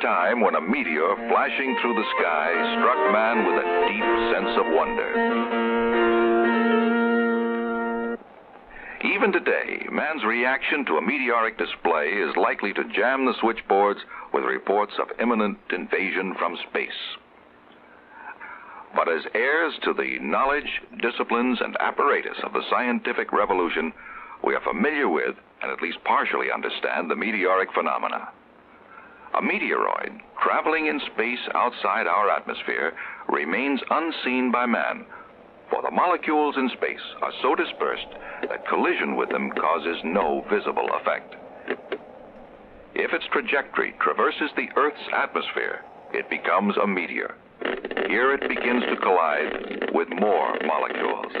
time when a meteor flashing through the sky struck man with a deep sense of wonder. Even today, man's reaction to a meteoric display is likely to jam the switchboards with reports of imminent invasion from space. But as heirs to the knowledge, disciplines, and apparatus of the scientific revolution, we are familiar with, and at least partially understand, the meteoric phenomena. A meteoroid traveling in space outside our atmosphere remains unseen by man, for the molecules in space are so dispersed that collision with them causes no visible effect. If its trajectory traverses the Earth's atmosphere, it becomes a meteor. Here it begins to collide with more molecules.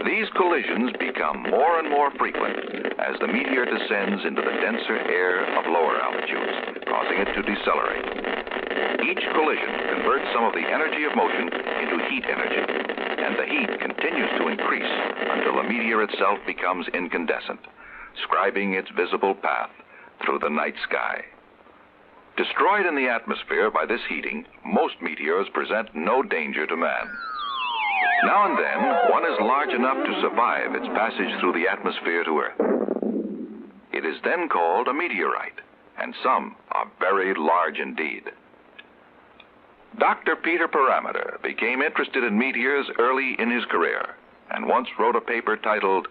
These collisions become more and more frequent as the meteor descends into the denser air of lower altitudes, causing it to decelerate. Each collision converts some of the energy of motion into heat energy, and the heat continues to increase until the meteor itself becomes incandescent, scribing its visible path through the night sky. Destroyed in the atmosphere by this heating, most meteors present no danger to man. Now and then, one is large enough to survive its passage through the atmosphere to Earth. It is then called a meteorite, and some are very large indeed. Dr. Peter Parameter became interested in meteors early in his career, and once wrote a paper titled,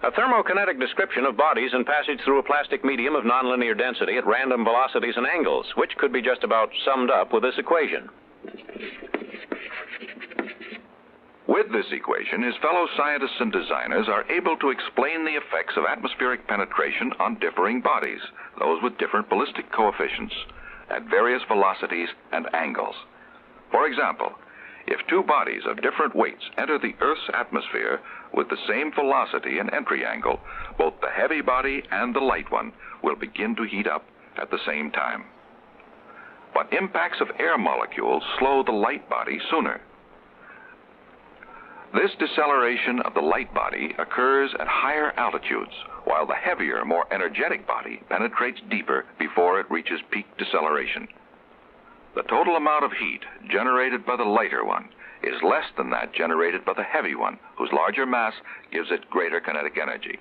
"A thermokinetic description of bodies in passage through a plastic medium of nonlinear density at random velocities and angles, which could be just about summed up with this equation." With this equation, his fellow scientists and designers are able to explain the effects of atmospheric penetration on differing bodies, those with different ballistic coefficients, at various velocities and angles. For example, if two bodies of different weights enter the Earth's atmosphere with the same velocity and entry angle, both the heavy body and the light one will begin to heat up at the same time. But impacts of air molecules slow the light body sooner. This deceleration of the light body occurs at higher altitudes, while the heavier, more energetic body penetrates deeper before it reaches peak deceleration. The total amount of heat generated by the lighter one is less than that generated by the heavy one, whose larger mass gives it greater kinetic energy.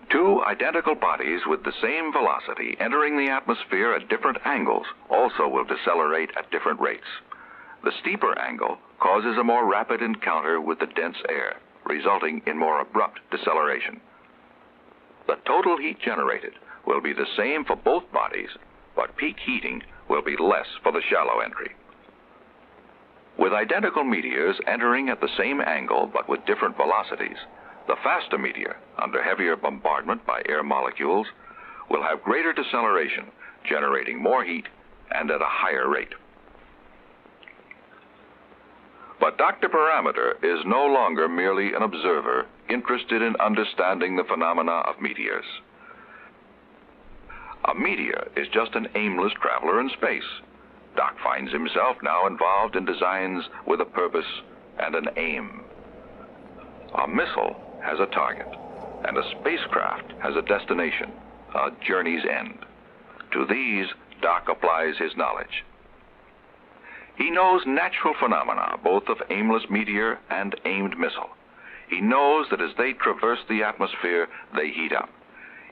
Two identical bodies with the same velocity entering the atmosphere at different angles also will decelerate at different rates. The steeper angle causes a more rapid encounter with the dense air, resulting in more abrupt deceleration. The total heat generated will be the same for both bodies, but peak heating will be less for the shallow entry. With identical meteors entering at the same angle but with different velocities, the faster meteor, under heavier bombardment by air molecules, will have greater deceleration, generating more heat and at a higher rate. But Dr. Parameter is no longer merely an observer interested in understanding the phenomena of meteors. A meteor is just an aimless traveler in space. Doc finds himself now involved in designs with a purpose and an aim. A missile has a target, and a spacecraft has a destination, a journey's end. To these, Doc applies his knowledge. He knows natural phenomena, both of aimless meteor and aimed missile. He knows that as they traverse the atmosphere, they heat up.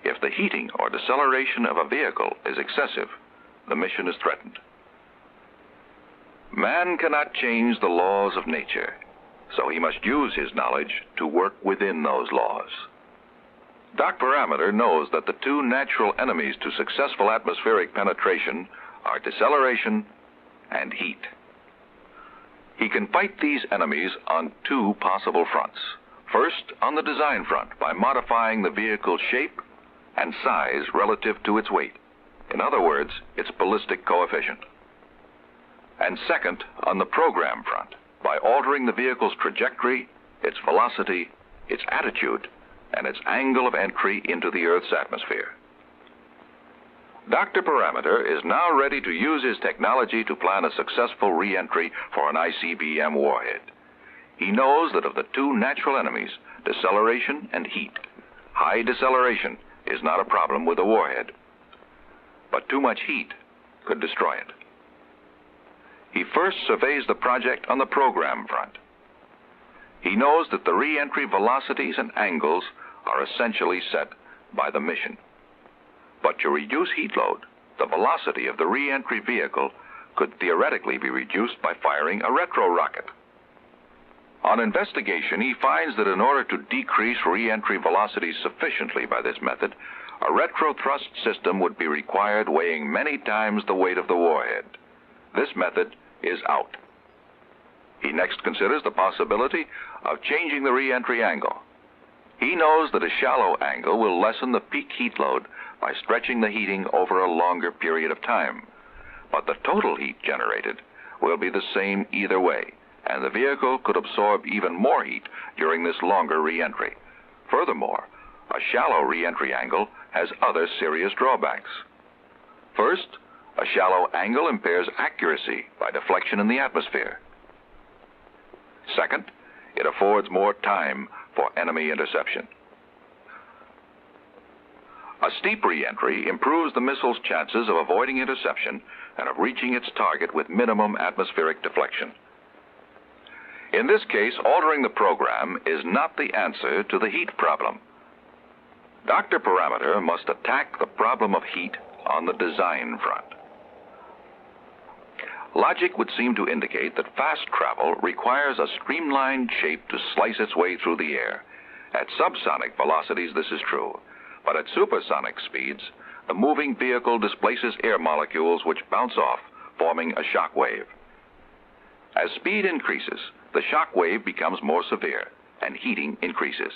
If the heating or deceleration of a vehicle is excessive, the mission is threatened. Man cannot change the laws of nature, so he must use his knowledge to work within those laws. Doc Parameter knows that the two natural enemies to successful atmospheric penetration are deceleration and heat. He can fight these enemies on two possible fronts. First, on the design front, by modifying the vehicle's shape and size relative to its weight. In other words, its ballistic coefficient. And second, on the program front, by altering the vehicle's trajectory, its velocity, its attitude, and its angle of entry into the Earth's atmosphere. Dr. Parameter is now ready to use his technology to plan a successful re-entry for an ICBM warhead. He knows that of the two natural enemies, deceleration and heat, high deceleration is not a problem with a warhead. but too much heat could destroy it. He first surveys the project on the program front. He knows that the re-entry velocities and angles are essentially set by the mission. But to reduce heat load, the velocity of the re-entry vehicle could theoretically be reduced by firing a retro rocket. On investigation, he finds that in order to decrease re-entry velocities sufficiently by this method, a retro thrust system would be required weighing many times the weight of the warhead. This method is out. He next considers the possibility of changing the re-entry angle. He knows that a shallow angle will lessen the peak heat load by stretching the heating over a longer period of time. But the total heat generated will be the same either way, and the vehicle could absorb even more heat during this longer re-entry. Furthermore, a shallow re-entry angle has other serious drawbacks. First, a shallow angle impairs accuracy by deflection in the atmosphere. Second, it affords more time for enemy interception. A steep re-entry improves the missile's chances of avoiding interception and of reaching its target with minimum atmospheric deflection. In this case, altering the program is not the answer to the heat problem. Dr. Parameter must attack the problem of heat on the design front. Logic would seem to indicate that fast travel requires a streamlined shape to slice its way through the air. At subsonic velocities, this is true, but at supersonic speeds, the moving vehicle displaces air molecules which bounce off, forming a shock wave. As speed increases, the shock wave becomes more severe, and heating increases.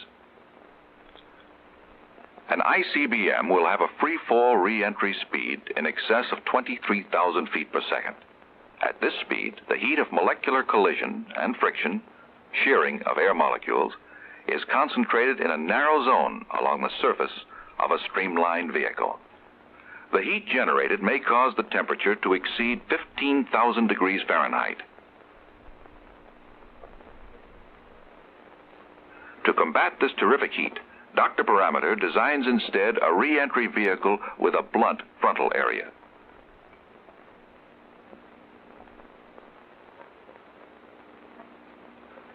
An ICBM will have a free-fall re-entry speed in excess of 23,000 feet per second. At this speed, the heat of molecular collision and friction, shearing of air molecules, is concentrated in a narrow zone along the surface of a streamlined vehicle. The heat generated may cause the temperature to exceed 15,000 degrees Fahrenheit. To combat this terrific heat, Dr. Parameter designs instead a re-entry vehicle with a blunt frontal area.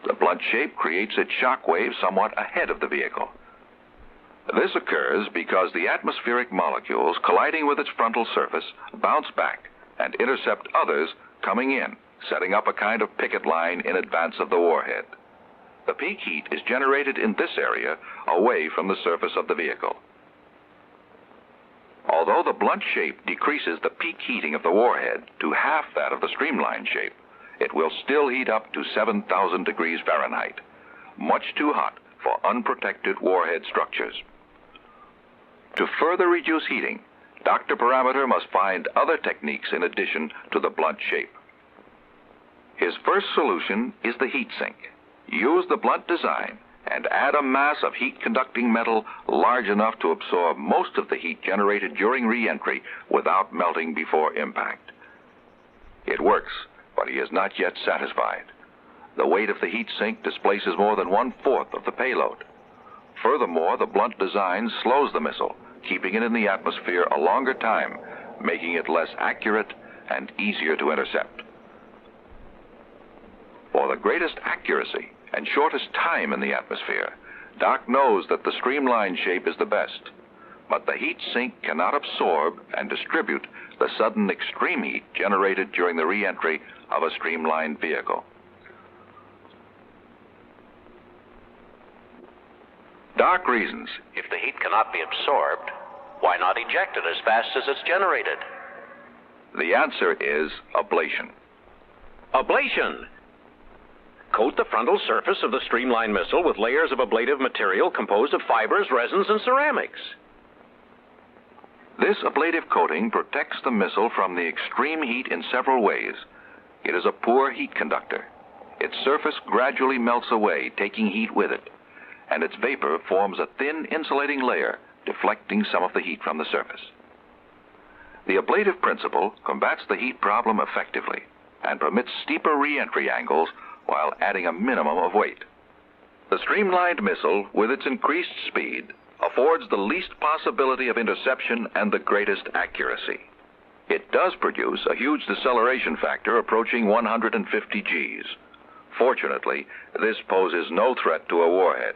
The blunt shape creates its shock wave somewhat ahead of the vehicle. This occurs because the atmospheric molecules colliding with its frontal surface bounce back and intercept others coming in, setting up a kind of picket line in advance of the warhead. The peak heat is generated in this area away from the surface of the vehicle. Although the blunt shape decreases the peak heating of the warhead to half that of the streamlined shape, it will still heat up to 7,000 degrees Fahrenheit, much too hot for unprotected warhead structures. To further reduce heating, Dr. Parameter must find other techniques in addition to the blunt shape. His first solution is the heat sink. Use the blunt design and add a mass of heat-conducting metal large enough to absorb most of the heat generated during re-entry without melting before impact. It works, but he is not yet satisfied. The weight of the heat sink displaces more than 1/4 of the payload. Furthermore, the blunt design slows the missile, keeping it in the atmosphere a longer time, making it less accurate and easier to intercept. For the greatest accuracy and shortest time in the atmosphere, Doc knows that the streamlined shape is the best, but the heat sink cannot absorb and distribute the sudden extreme heat generated during the re-entry of a streamlined vehicle. Doc reasons, If the heat cannot be absorbed, why not eject it as fast as it's generated? the answer is ablation. Ablation! Coat the frontal surface of the streamlined missile with layers of ablative material composed of fibers, resins, and ceramics. This ablative coating protects the missile from the extreme heat in several ways. It is a poor heat conductor. Its surface gradually melts away, taking heat with it, and its vapor forms a thin insulating layer, deflecting some of the heat from the surface. The ablative principle combats the heat problem effectively and permits steeper re-entry angles while adding a minimum of weight. The streamlined missile, with its increased speed, affords the least possibility of interception and the greatest accuracy. It does produce a huge deceleration factor approaching 150 Gs. Fortunately, this poses no threat to a warhead.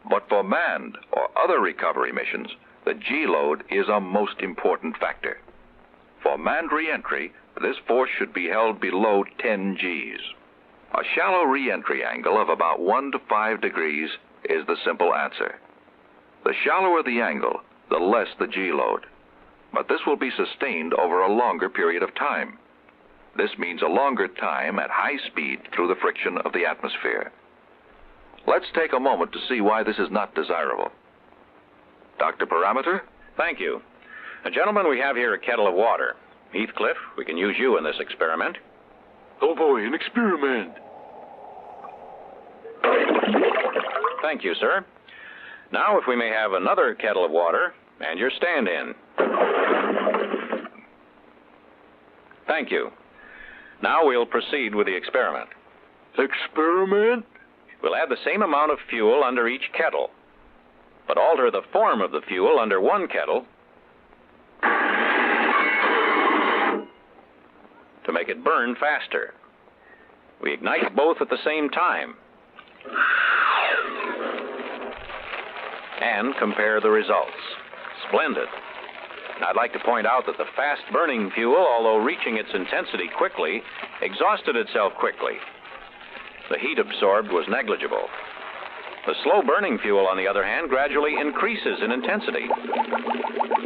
But for manned or other recovery missions, the G-load is a most important factor. For manned re-entry, this force should be held below 10 Gs. A shallow re-entry angle of about 1 to 5 degrees is the simple answer. The shallower the angle, the less the G-load. But this will be sustained over a longer period of time. This means a longer time at high speed through the friction of the atmosphere. Let's take a moment to see why this is not desirable. Dr. Parameter? Thank you. Gentlemen, we have here a kettle of water. Heathcliff, we can use you in this experiment. Oh boy, an experiment. Thank you, sir. Now, if we may have another kettle of water and your stand-in. Thank you. Now we'll proceed with the experiment. Experiment? We'll add the same amount of fuel under each kettle, but alter the form of the fuel under one kettle to make it burn faster. We ignite both at the same time and compare the results. Splendid. I'd like to point out that the fast-burning fuel, although reaching its intensity quickly, exhausted itself quickly. The heat absorbed was negligible. The slow-burning fuel, on the other hand, gradually increases in intensity.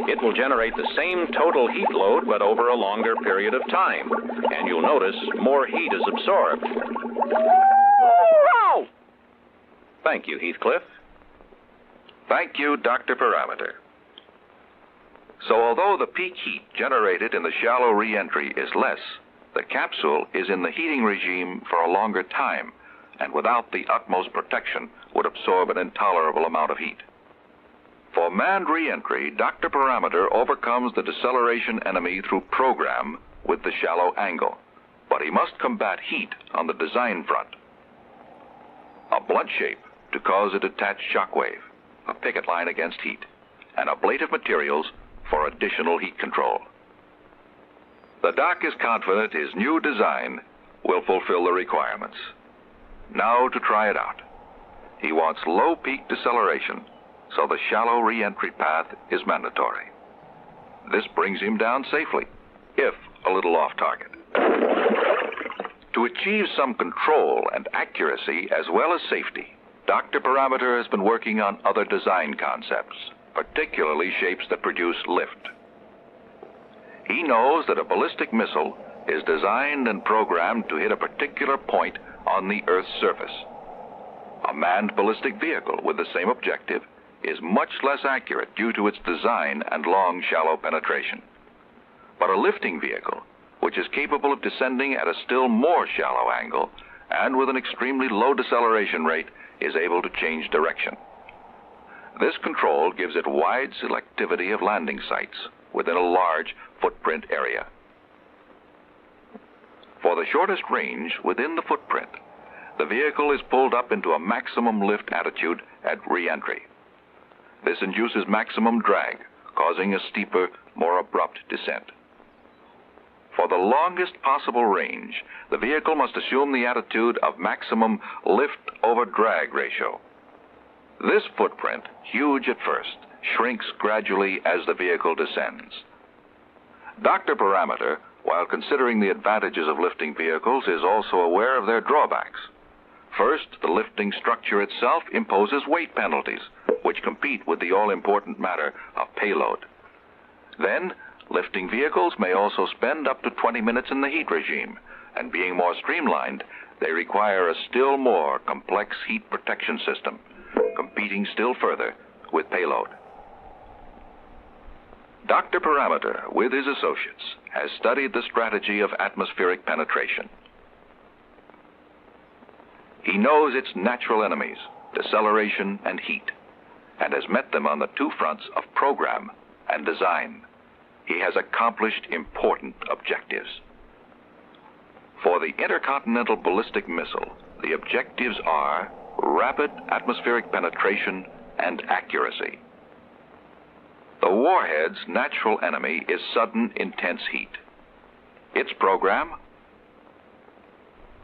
It will generate the same total heat load, but over a longer period of time, and you'll notice more heat is absorbed. Thank you, Heathcliff. Thank you, Dr. Parameter. So although the peak heat generated in the shallow re-entry is less, the capsule is in the heating regime for a longer time, and without the utmost protection would absorb an intolerable amount of heat. For manned re-entry, Dr. Parameter overcomes the deceleration enemy through program with the shallow angle, but he must combat heat on the design front. A blunt shape to cause a detached shock wave, a picket line against heat, and ablative materials for additional heat control. The doc is confident his new design will fulfill the requirements. Now to try it out. He wants low peak deceleration, so the shallow re-entry path is mandatory. This brings him down safely, if a little off target. To achieve some control and accuracy as well as safety, Dr. Parameter has been working on other design concepts, particularly shapes that produce lift. He knows that a ballistic missile is designed and programmed to hit a particular point on the Earth's surface. A manned ballistic vehicle with the same objective is much less accurate due to its design and long, shallow penetration. But a lifting vehicle, which is capable of descending at a still more shallow angle and with an extremely low deceleration rate, is able to change direction. This control gives it wide selectivity of landing sites within a large footprint area. For the shortest range within the footprint, the vehicle is pulled up into a maximum lift attitude at re-entry. This induces maximum drag, causing a steeper, more abrupt descent. For the longest possible range, the vehicle must assume the attitude of maximum lift over drag ratio. This footprint, huge at first, shrinks gradually as the vehicle descends. Dr. Parameter, while considering the advantages of lifting vehicles, is also aware of their drawbacks. First, the lifting structure itself imposes weight penalties, which compete with the all-important matter of payload. Then, lifting vehicles may also spend up to 20 minutes in the heat regime, and being more streamlined, they require a still more complex heat protection system, competing still further with payload. Dr. Parameter, with his associates, has studied the strategy of atmospheric penetration. He knows its natural enemies, deceleration and heat, and has met them on the two fronts of program and design. He has accomplished important objectives. For the intercontinental ballistic missile, the objectives are rapid atmospheric penetration and accuracy. The warhead's natural enemy is sudden, intense heat. Its program?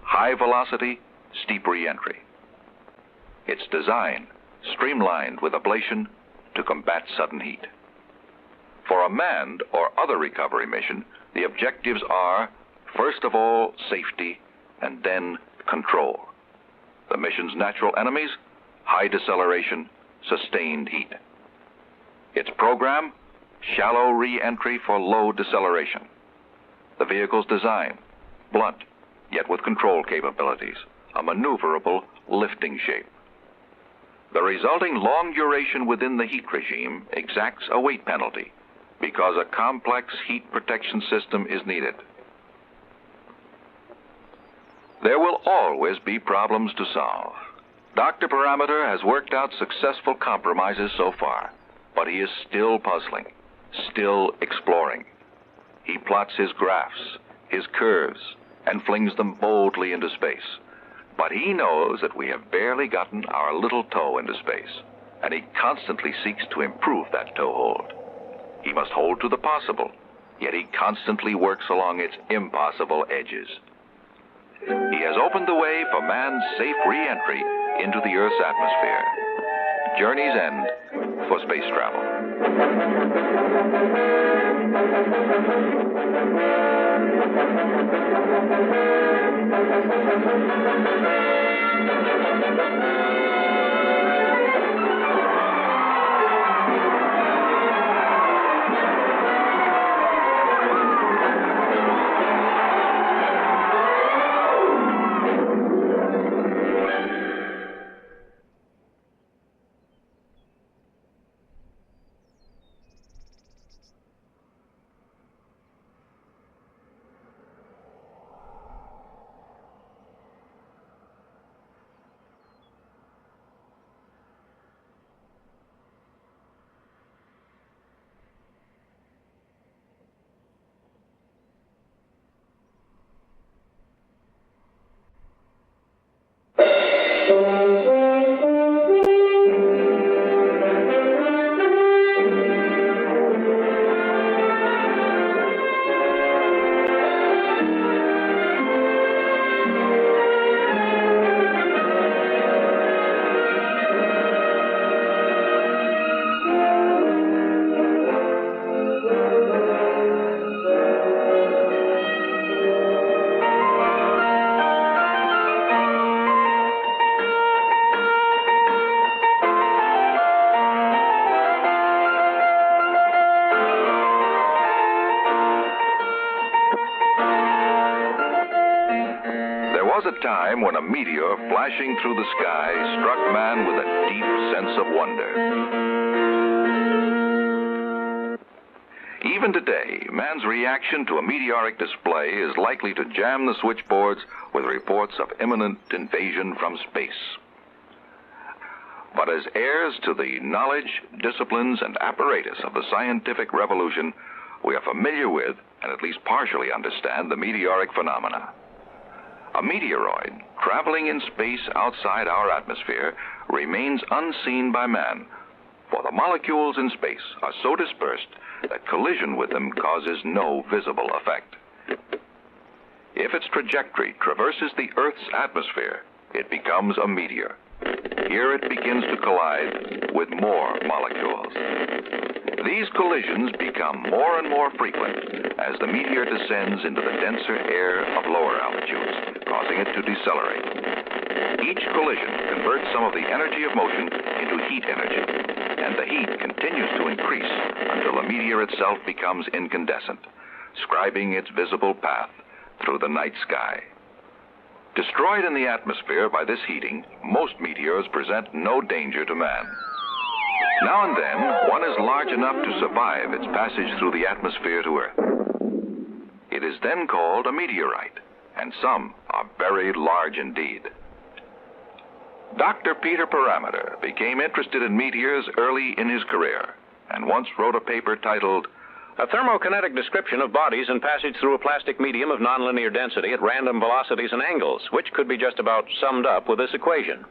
High velocity, steep re-entry. Its design, streamlined with ablation to combat sudden heat. For a manned or other recovery mission, the objectives are, first of all, safety, and then control. The mission's natural enemies: high deceleration, sustained heat. Its program: shallow re-entry for low deceleration. The vehicle's design: blunt, yet with control capabilities, a maneuverable lifting shape. The resulting long duration within the heat regime exacts a weight penalty because a complex heat protection system is needed. There will always be problems to solve. Dr. Parameter has worked out successful compromises so far, but he is still puzzling, still exploring. He plots his graphs, his curves, and flings them boldly into space. But he knows that we have barely gotten our little toe into space, and he constantly seeks to improve that toehold. He must hold to the possible, yet he constantly works along its impossible edges. He has opened the way for man's safe re-entry into the Earth's atmosphere. Journey's end for space travel. A time when a meteor flashing through the sky struck man with a deep sense of wonder. Even today, man's reaction to a meteoric display is likely to jam the switchboards with reports of imminent invasion from space. But as heirs to the knowledge, disciplines, and apparatus of the scientific revolution, we are familiar with, and at least partially understand, the meteoric phenomena. A meteoroid traveling in space outside our atmosphere remains unseen by man, for the molecules in space are so dispersed that collision with them causes no visible effect. If its trajectory traverses the Earth's atmosphere, it becomes a meteor. Here it begins to collide with more molecules. These collisions become more and more frequent as the meteor descends into the denser air of lower altitudes, causing it to decelerate. Each collision converts some of the energy of motion into heat energy, and the heat continues to increase until the meteor itself becomes incandescent, scribing its visible path through the night sky. Destroyed in the atmosphere by this heating, most meteors present no danger to man. Now and then, one is large enough to survive its passage through the atmosphere to Earth. It is then called a meteorite, and some are very large indeed. Dr. Peter Parameter became interested in meteors early in his career, and once wrote a paper titled A Thermokinetic Description of Bodies in Passage Through a Plastic Medium of Nonlinear Density at Random Velocities and Angles, which could be just about summed up with this equation.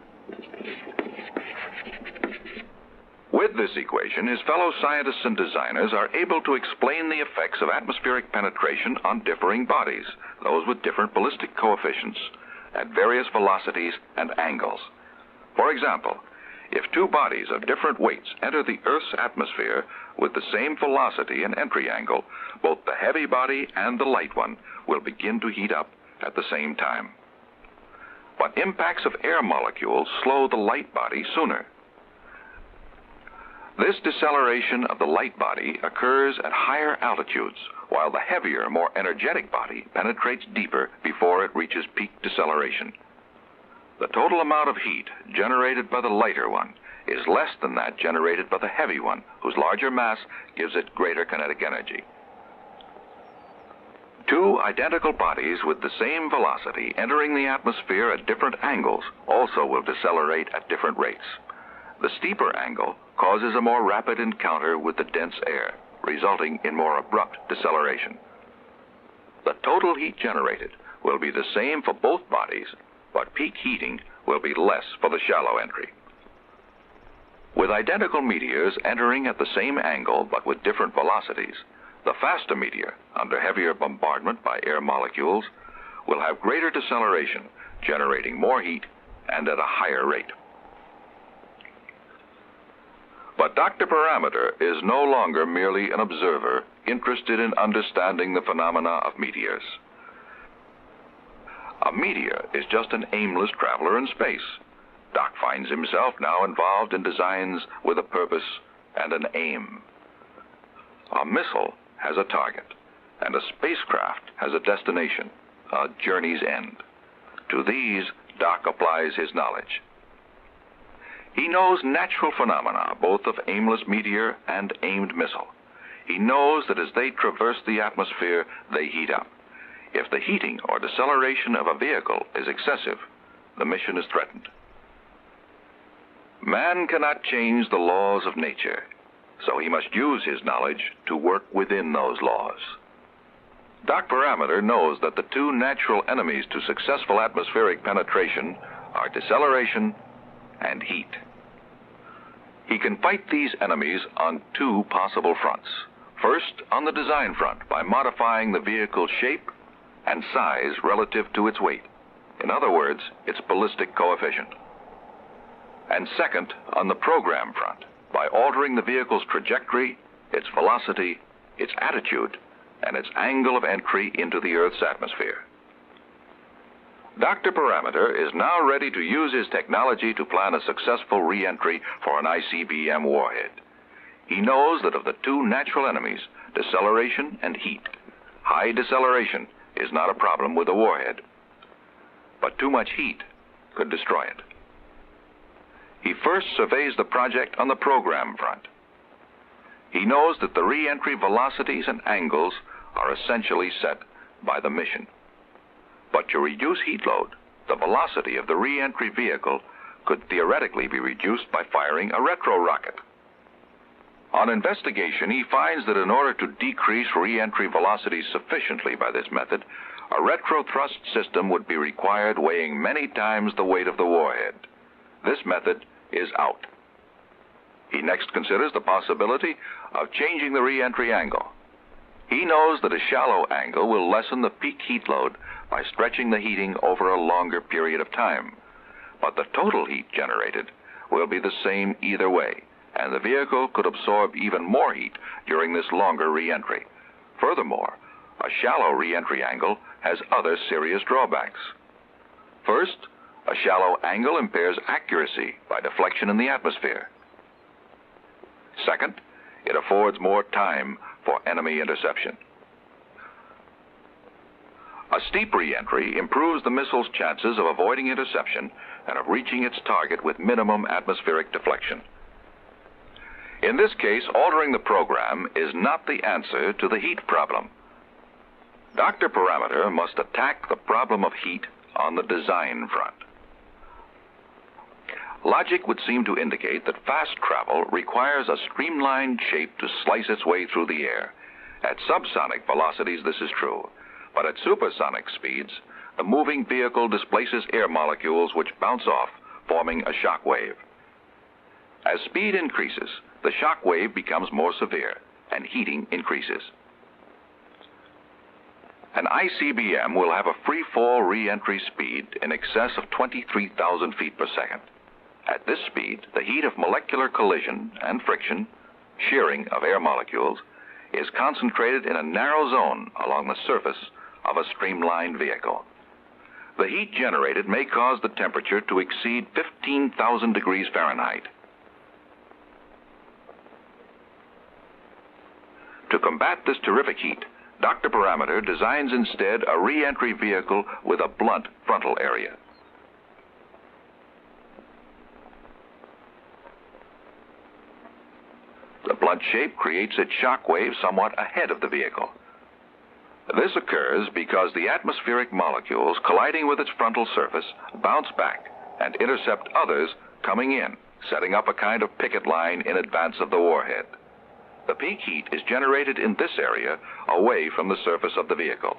With With this equation, his fellow scientists and designers are able to explain the effects of atmospheric penetration on differing bodies, those with different ballistic coefficients, at various velocities and angles. For example, if two bodies of different weights enter the Earth's atmosphere with the same velocity and entry angle, both the heavy body and the light one will begin to heat up at the same time. But impacts of air molecules slow the light body sooner. This deceleration of the light body occurs at higher altitudes, while the heavier, more energetic body penetrates deeper before it reaches peak deceleration. The total amount of heat generated by the lighter one is less than that generated by the heavy one, whose larger mass gives it greater kinetic energy. Two identical bodies with the same velocity entering the atmosphere at different angles also will decelerate at different rates. The steeper angle causes a more rapid encounter with the dense air, resulting in more abrupt deceleration. The total heat generated will be the same for both bodies, but peak heating will be less for the shallow entry. With identical meteors entering at the same angle but with different velocities, the faster meteor, under heavier bombardment by air molecules, will have greater deceleration, generating more heat and at a higher rate. But Dr. Parameter is no longer merely an observer interested in understanding the phenomena of meteors. A meteor is just an aimless traveler in space. Doc finds himself now involved in designs with a purpose and an aim. A missile has a target, and a spacecraft has a destination, a journey's end. To these, Doc applies his knowledge. He knows natural phenomena, both of aimless meteor and aimed missile. He knows that as they traverse the atmosphere, they heat up. If the heating or deceleration of a vehicle is excessive, the mission is threatened. Man cannot change the laws of nature, so he must use his knowledge to work within those laws. Doc Parameter knows that the two natural enemies to successful atmospheric penetration are deceleration and heat. He can fight these enemies on two possible fronts. First, on the design front, by modifying the vehicle's shape and size relative to its weight. In other words, its ballistic coefficient. And second, on the program front, by altering the vehicle's trajectory, its velocity, its attitude, and its angle of entry into the Earth's atmosphere. Dr. Parameter is now ready to use his technology to plan a successful re-entry for an ICBM warhead. He knows that of the two natural enemies, deceleration and heat, high deceleration is not a problem with a warhead, but too much heat could destroy it. He first surveys the project on the program front. He knows that the re-entry velocities and angles are essentially set by the mission. But to reduce heat load, the velocity of the re-entry vehicle could theoretically be reduced by firing a retro rocket. On investigation, he finds that in order to decrease re-entry velocities sufficiently by this method, a retro thrust system would be required weighing many times the weight of the warhead. This method is out. He next considers the possibility of changing the re-entry angle. He knows that a shallow angle will lessen the peak heat load by stretching the heating over a longer period of time. But the total heat generated will be the same either way, and the vehicle could absorb even more heat during this longer re-entry. Furthermore, a shallow re-entry angle has other serious drawbacks. First, a shallow angle impairs accuracy by deflection in the atmosphere. Second, it affords more time for enemy interception. A steep re-entry improves the missile's chances of avoiding interception and of reaching its target with minimum atmospheric deflection. In this case, altering the program is not the answer to the heat problem. Dr. Parameter must attack the problem of heat on the design front. Logic would seem to indicate that fast travel requires a streamlined shape to slice its way through the air. At subsonic velocities, this is true, but at supersonic speeds, the moving vehicle displaces air molecules which bounce off, forming a shock wave. As speed increases, the shock wave becomes more severe, and heating increases. An ICBM will have a free-fall re-entry speed in excess of 23,000 feet per second. At this speed, the heat of molecular collision and friction, shearing of air molecules, is concentrated in a narrow zone along the surface of a streamlined vehicle. The heat generated may cause the temperature to exceed 15,000 degrees Fahrenheit. To combat this terrific heat, Dr. Parameter designs instead a re-entry vehicle with a blunt frontal area. The blunt shape creates its shock wave somewhat ahead of the vehicle. This occurs because the atmospheric molecules colliding with its frontal surface bounce back and intercept others coming in, setting up a kind of picket line in advance of the warhead. The peak heat is generated in this area away from the surface of the vehicle.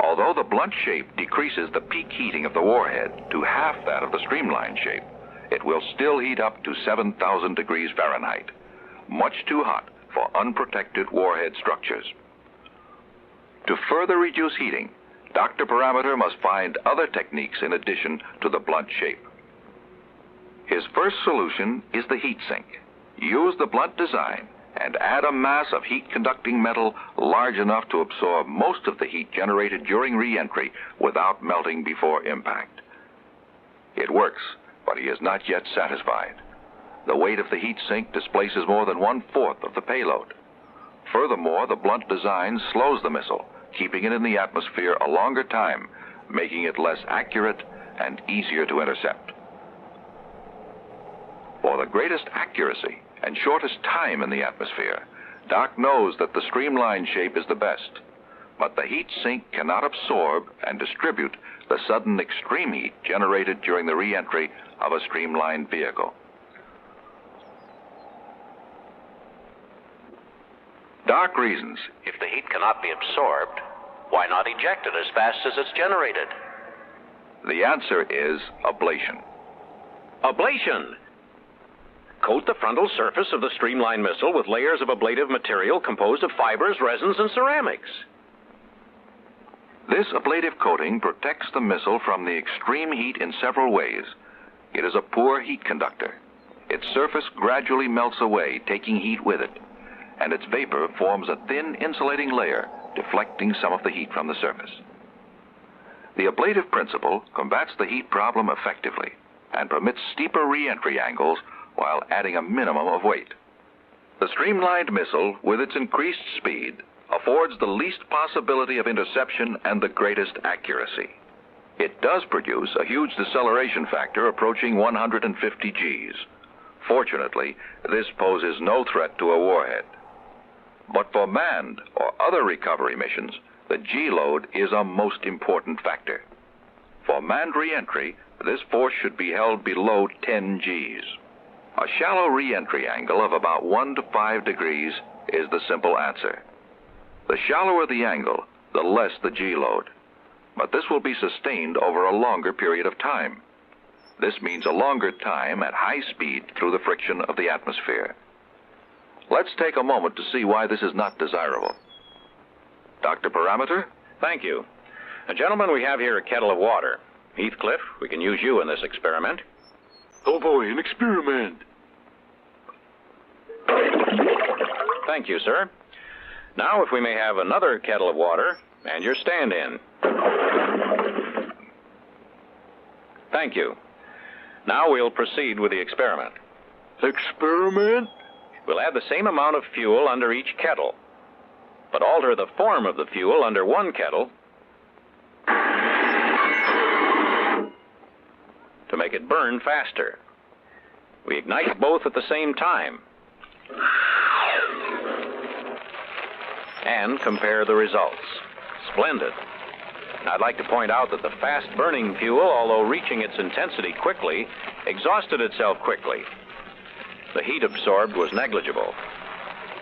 Although the blunt shape decreases the peak heating of the warhead to half that of the streamlined shape, it will still heat up to 7,000 degrees Fahrenheit, much too hot for unprotected warhead structures. To further reduce heating, Dr. Parameter must find other techniques in addition to the blunt shape. His first solution is the heat sink. Use the blunt design and add a mass of heat-conducting metal large enough to absorb most of the heat generated during re-entry without melting before impact. It works, but he is not yet satisfied. The weight of the heat sink displaces more than 1/4 of the payload. Furthermore, the blunt design slows the missile, keeping it in the atmosphere a longer time, making it less accurate and easier to intercept. For the greatest accuracy and shortest time in the atmosphere, Doc knows that the streamlined shape is the best, but the heat sink cannot absorb and distribute the sudden extreme heat generated during the re-entry of a streamlined vehicle. Doc reasons, If the heat cannot be absorbed, why not eject it as fast as it's generated? the answer is ablation. Ablation! Coat the frontal surface of the streamlined missile with layers of ablative material composed of fibers, resins, and ceramics. This ablative coating protects the missile from the extreme heat in several ways. It is a poor heat conductor. Its surface gradually melts away, taking heat with it, and its vapor forms a thin insulating layer, deflecting some of the heat from the surface. The ablative principle combats the heat problem effectively and permits steeper re-entry angles while adding a minimum of weight. The streamlined missile, with its increased speed, affords the least possibility of interception and the greatest accuracy. It does produce a huge deceleration factor approaching 150 Gs. Fortunately, this poses no threat to a warhead. But for manned or other recovery missions, the G-load is a most important factor. For manned re-entry, this force should be held below 10 Gs. A shallow re-entry angle of about 1 to 5 degrees is the simple answer. The shallower the angle, the less the G-load. But this will be sustained over a longer period of time. This means a longer time at high speed through the friction of the atmosphere. Let's take a moment to see why this is not desirable. Dr. Parameter? Thank you. Gentlemen, we have here a kettle of water. Heathcliff, we can use you in this experiment. Oh boy, an experiment. Thank you, sir. Now, if we may have another kettle of water and your stand-in. Thank you. Now we'll proceed with the experiment. Experiment? We'll add the same amount of fuel under each kettle, but alter the form of the fuel under one kettle to make it burn faster. We ignite both at the same time and compare the results. Splendid. I'd like to point out that the fast-burning fuel, although reaching its intensity quickly, exhausted itself quickly. The heat absorbed was negligible.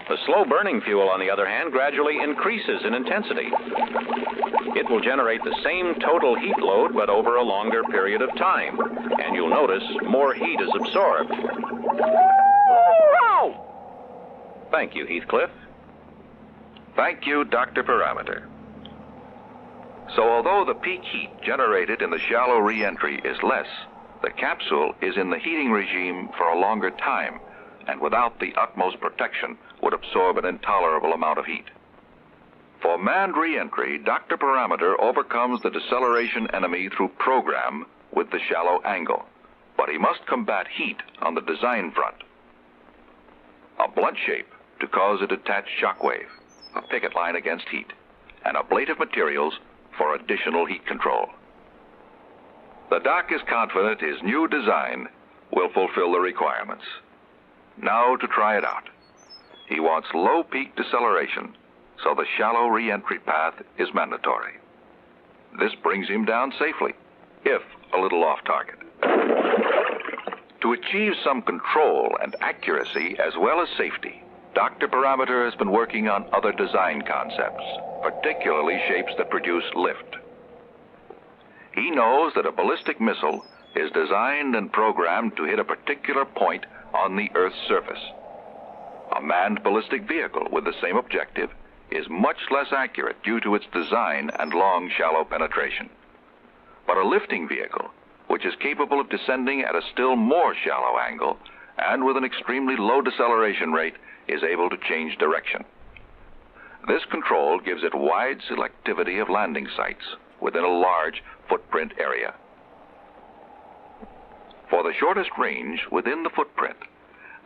The slow-burning fuel, on the other hand, gradually increases in intensity. It will generate the same total heat load, but over a longer period of time. And you'll notice more heat is absorbed. Thank you, Heathcliff. Thank you, Dr. Parameter. So although the peak heat generated in the shallow re-entry is less, the capsule is in the heating regime for a longer time, and without the utmost protection would absorb an intolerable amount of heat. For manned re-entry, Dr. Parameter overcomes the deceleration enemy through program with the shallow angle, but he must combat heat on the design front. A blunt shape to cause a detached shock wave, a picket line against heat, and ablative materials for additional heat control. The doc is confident his new design will fulfill the requirements. Now to try it out. He wants low peak deceleration, so the shallow re-entry path is mandatory. This brings him down safely, if a little off target. To achieve some control and accuracy as well as safety, Dr. Parameter has been working on other design concepts, particularly shapes that produce lift. He knows that a ballistic missile is designed and programmed to hit a particular point on the Earth's surface. A manned ballistic vehicle with the same objective is much less accurate due to its design and long, shallow penetration. But a lifting vehicle, which is capable of descending at a still more shallow angle and with an extremely low deceleration rate, is able to change direction. This control gives it wide selectivity of landing sites within a large footprint area. For the shortest range within the footprint,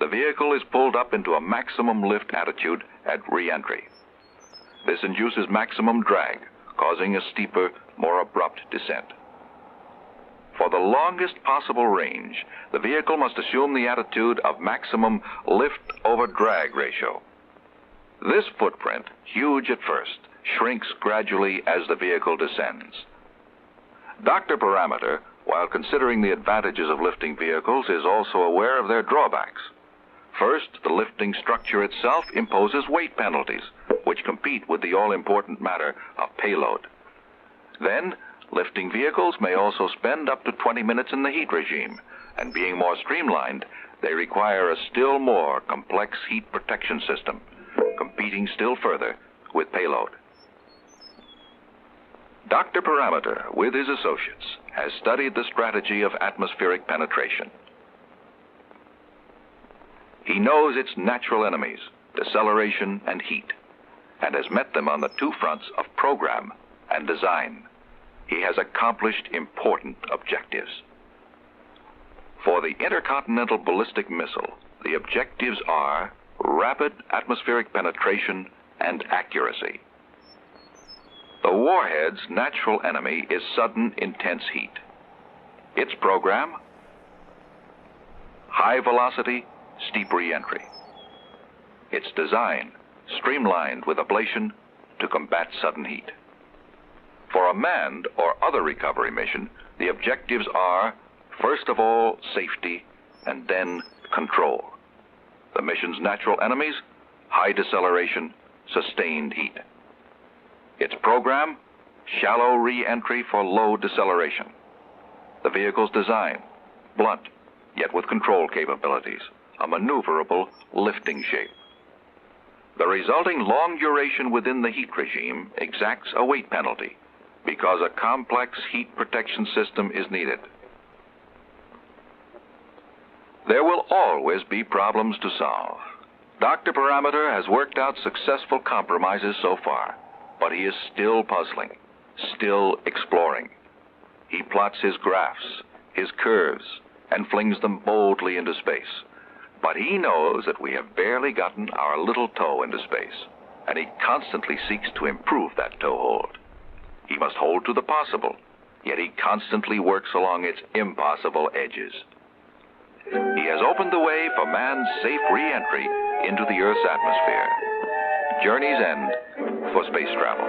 the vehicle is pulled up into a maximum lift attitude at re-entry. This induces maximum drag, causing a steeper, more abrupt descent. For the longest possible range, the vehicle must assume the attitude of maximum lift over drag ratio. This footprint, huge at first, shrinks gradually as the vehicle descends. Dr. Parameter, while considering the advantages of lifting vehicles, is also aware of their drawbacks. First, the lifting structure itself imposes weight penalties, which compete with the all-important matter of payload. Then, lifting vehicles may also spend up to 20 minutes in the heat regime, and being more streamlined, they require a still more complex heat protection system, competing still further with payload. Dr. Parameter, with his associates, has studied the strategy of atmospheric penetration. He knows its natural enemies, deceleration and heat, and has met them on the two fronts of program and design. He has accomplished important objectives. For the intercontinental ballistic missile, the objectives are rapid atmospheric penetration and accuracy. The warhead's natural enemy is sudden, intense heat. Its program? High velocity, steep re-entry. Its design, streamlined with ablation to combat sudden heat. For a manned or other recovery mission, the objectives are, first of all, safety, and then control. The mission's natural enemies, high deceleration, sustained heat. Its program, shallow re-entry for low deceleration. The vehicle's design, blunt, yet with control capabilities, a maneuverable lifting shape. The resulting long duration within the heat regime exacts a weight penalty, because a complex heat protection system is needed. There will always be problems to solve. Dr. Parameter has worked out successful compromises so far, but he is still puzzling, still exploring. He plots his graphs, his curves, and flings them boldly into space. But he knows that we have barely gotten our little toe into space, and he constantly seeks to improve that toehold. He must hold to the possible, yet he constantly works along its impossible edges. He has opened the way for man's safe re-entry into the Earth's atmosphere. Journey's end for space travel.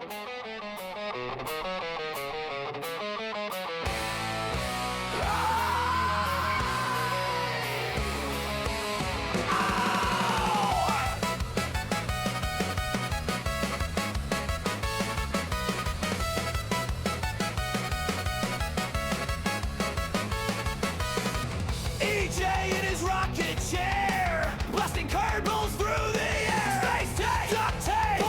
EJ in his rocket chair, blasting curveballs through the air. Space tape, duct tape,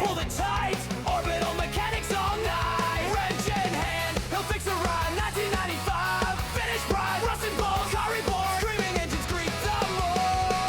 pull the tight, orbital mechanics all night. Wrench in hand, he'll fix a ride. 1995, finish pride, rusted balls, car reborn, screaming engines greet the moon.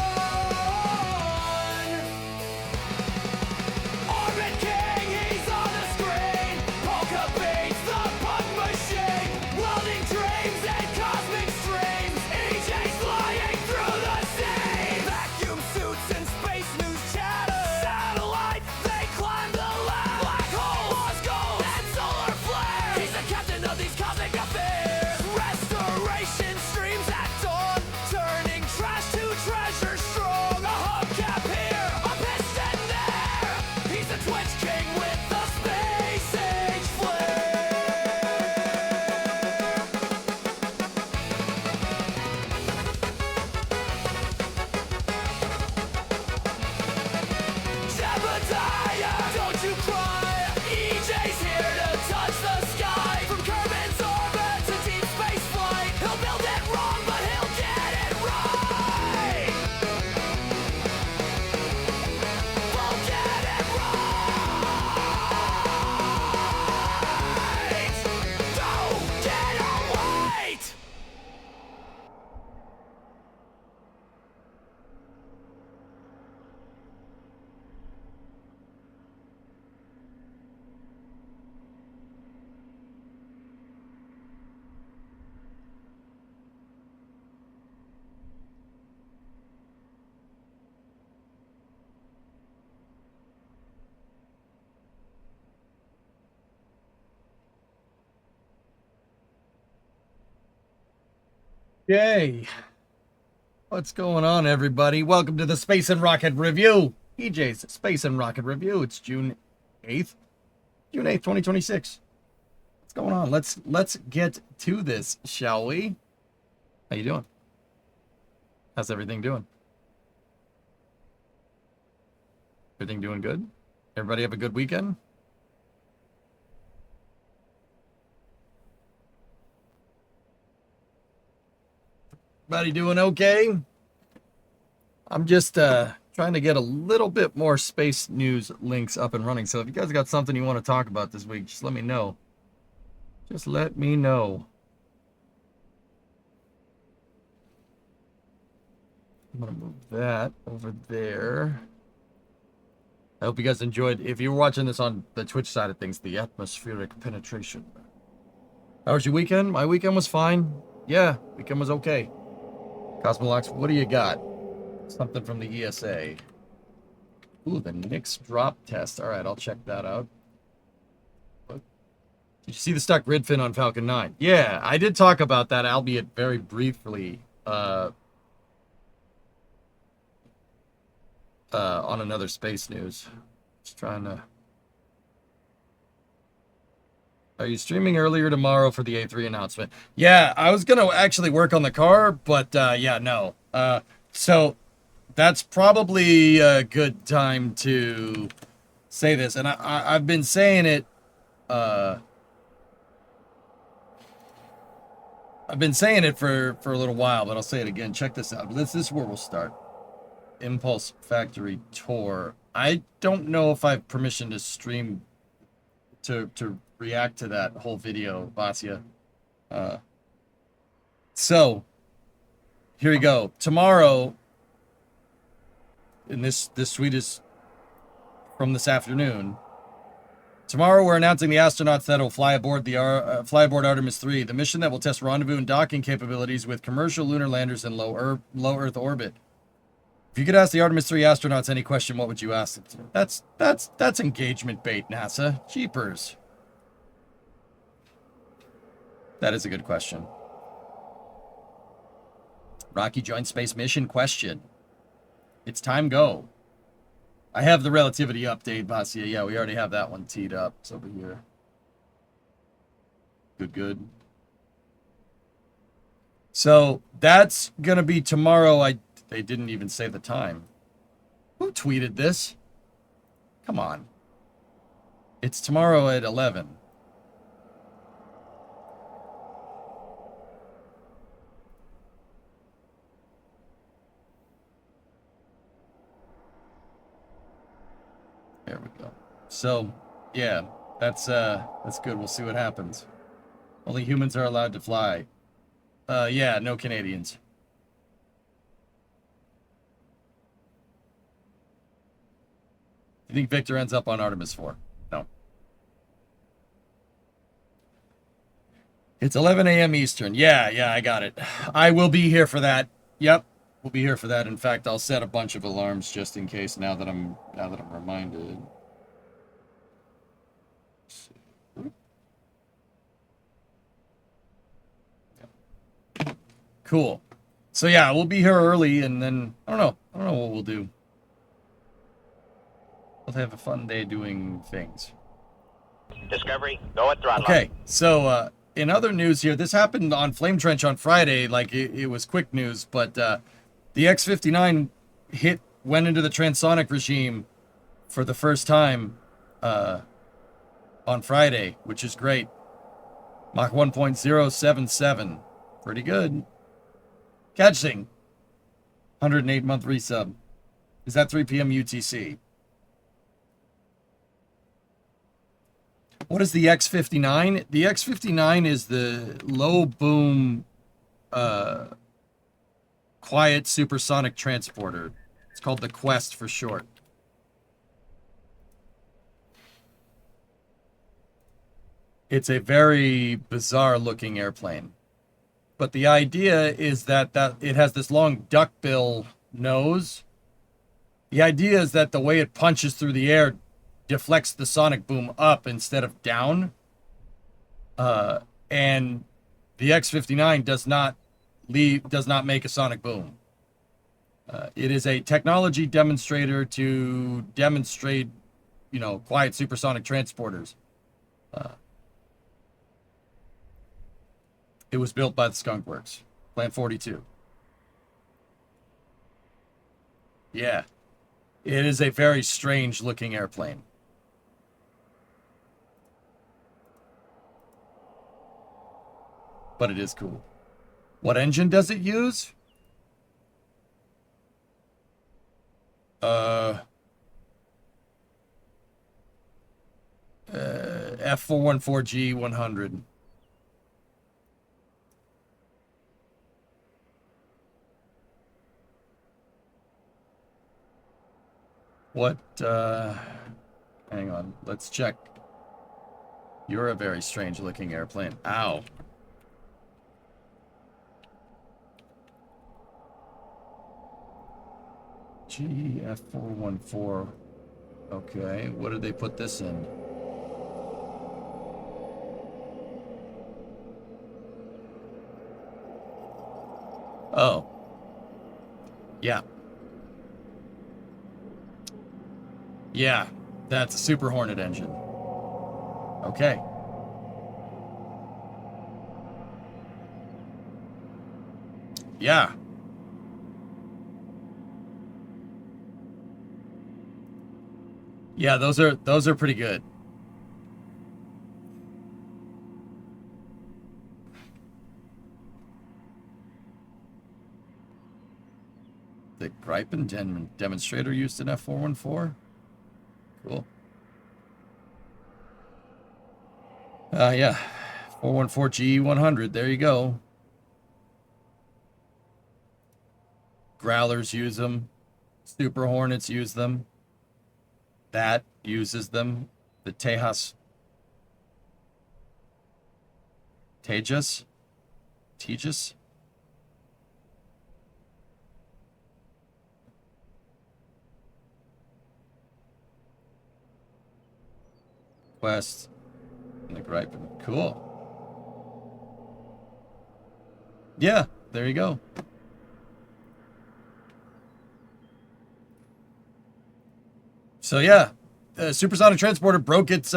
Orbit King, he's on the screen. Polka beats the punk machine, welding dreams and cosmic streams. EJ's flying through the sea. Vacuum suits and space news chatter. Satellite, they climb the ladder. Black hole, lost gold, and solar flare. He's the captain of these cosmic affairs. Restoration streams at dawn, turning trash to treasure strong. A hubcap here, a piston there. He's the Twitch King with the space age flair. Jebediah, don't you cry. EJ's here to touch the sky. From Kerbin's orbit to deep space flight, he'll build it wrong, but he'll get it right. We'll get it right. Don't get away. Yay. What's going on, everybody? Welcome to the Space and Rocket Review. EJ's Space and Rocket Review. It's June 8th. June 8th, 2026. What's going on? Let's get to this, shall we? How you doing? How's everything doing? Everything doing good? Everybody have a good weekend? Everybody doing okay? I'm just trying to get a little bit more space news links up and running. So if you guys got something you want to talk about this week, just let me know. Just let me know. I'm going to move that over there. I hope you guys enjoyed. If you were watching this on the Twitch side of things, the atmospheric penetration. How was your weekend? My weekend was fine. Yeah, weekend was okay. Cosmolox, what do you got? Something from the ESA. Ooh, the Nix drop test. All right, I'll check that out. Did you see the stuck grid fin on Falcon 9? Yeah, I did talk about that, albeit very briefly, on another space news. Just trying to... Are you streaming earlier tomorrow for the A3 announcement? Yeah, I was going to actually work on the car, but yeah, no. So that's probably a good time to say this. And I've been saying it. I've been saying it for a little while, but I'll say it again. Check this out. This is where we'll start. Impulse Factory Tour. I don't know if I have permission to stream to react to that whole video, Vasya. So here we go. Tomorrow, and this tweet is from this afternoon. Tomorrow, we're announcing the astronauts that will fly aboard Artemis 3, the mission that will test rendezvous and docking capabilities with commercial lunar landers in low Earth orbit. If you could ask the Artemis 3 astronauts any question, what would you ask them? That's engagement bait, NASA. Jeepers. That is a good question. Rocky Joint Space Mission question. It's time go. I have the relativity update, Vasia. Yeah, we already have that one teed up. It's over here. Good. So that's gonna be tomorrow. They didn't even say the time. Who tweeted this? Come on. It's tomorrow at 11. There we go. So, yeah, that's good. We'll see what happens. Only humans are allowed to fly. Yeah, no Canadians. You think Victor ends up on Artemis 4? No. It's 11 a.m. Eastern. Yeah, I got it. I will be here for that. Yep, we'll be here for that. In fact, I'll set a bunch of alarms just in case now that I'm reminded. Cool. So yeah, we'll be here early, and then I don't know what we'll do. We'll have a fun day doing things. Discovery, go at throttle. Okay, so in other news here, this happened on Flame Trench on Friday. Like it was quick news, but the X-59 went into the transonic regime for the first time on Friday, which is great. Mach 1.077, pretty good. Catching, 108-month resub. Is that 3 p.m. UTC? What is the X-59? The X-59 is the low boom, quiet supersonic transporter. It's called the Quest for short. It's a very bizarre looking airplane. But the idea is that it has this long duckbill nose. The idea is that the way it punches through the air deflects the sonic boom up instead of down. And the X-59 does not make a sonic boom. It is a technology demonstrator to demonstrate, quiet supersonic transporters. It was built by the Skunk Works, Plant 42. Yeah, it is a very strange looking airplane. But it is cool. What engine does it use? F414G 100. What, hang on, let's check. You're a very strange looking airplane. Ow. GF414. Okay, what did they put this in? Oh. Yeah. Yeah, that's a Super Hornet engine. Okay. Yeah. Yeah, those are pretty good. The Gripen demonstrator used an F414? Cool. Yeah. 414G 100, there you go. Growlers use them. Super Hornets use them. That uses them. The Tejas. Quest and the Gripen. Cool. Yeah, there you go. So yeah, the supersonic transporter broke its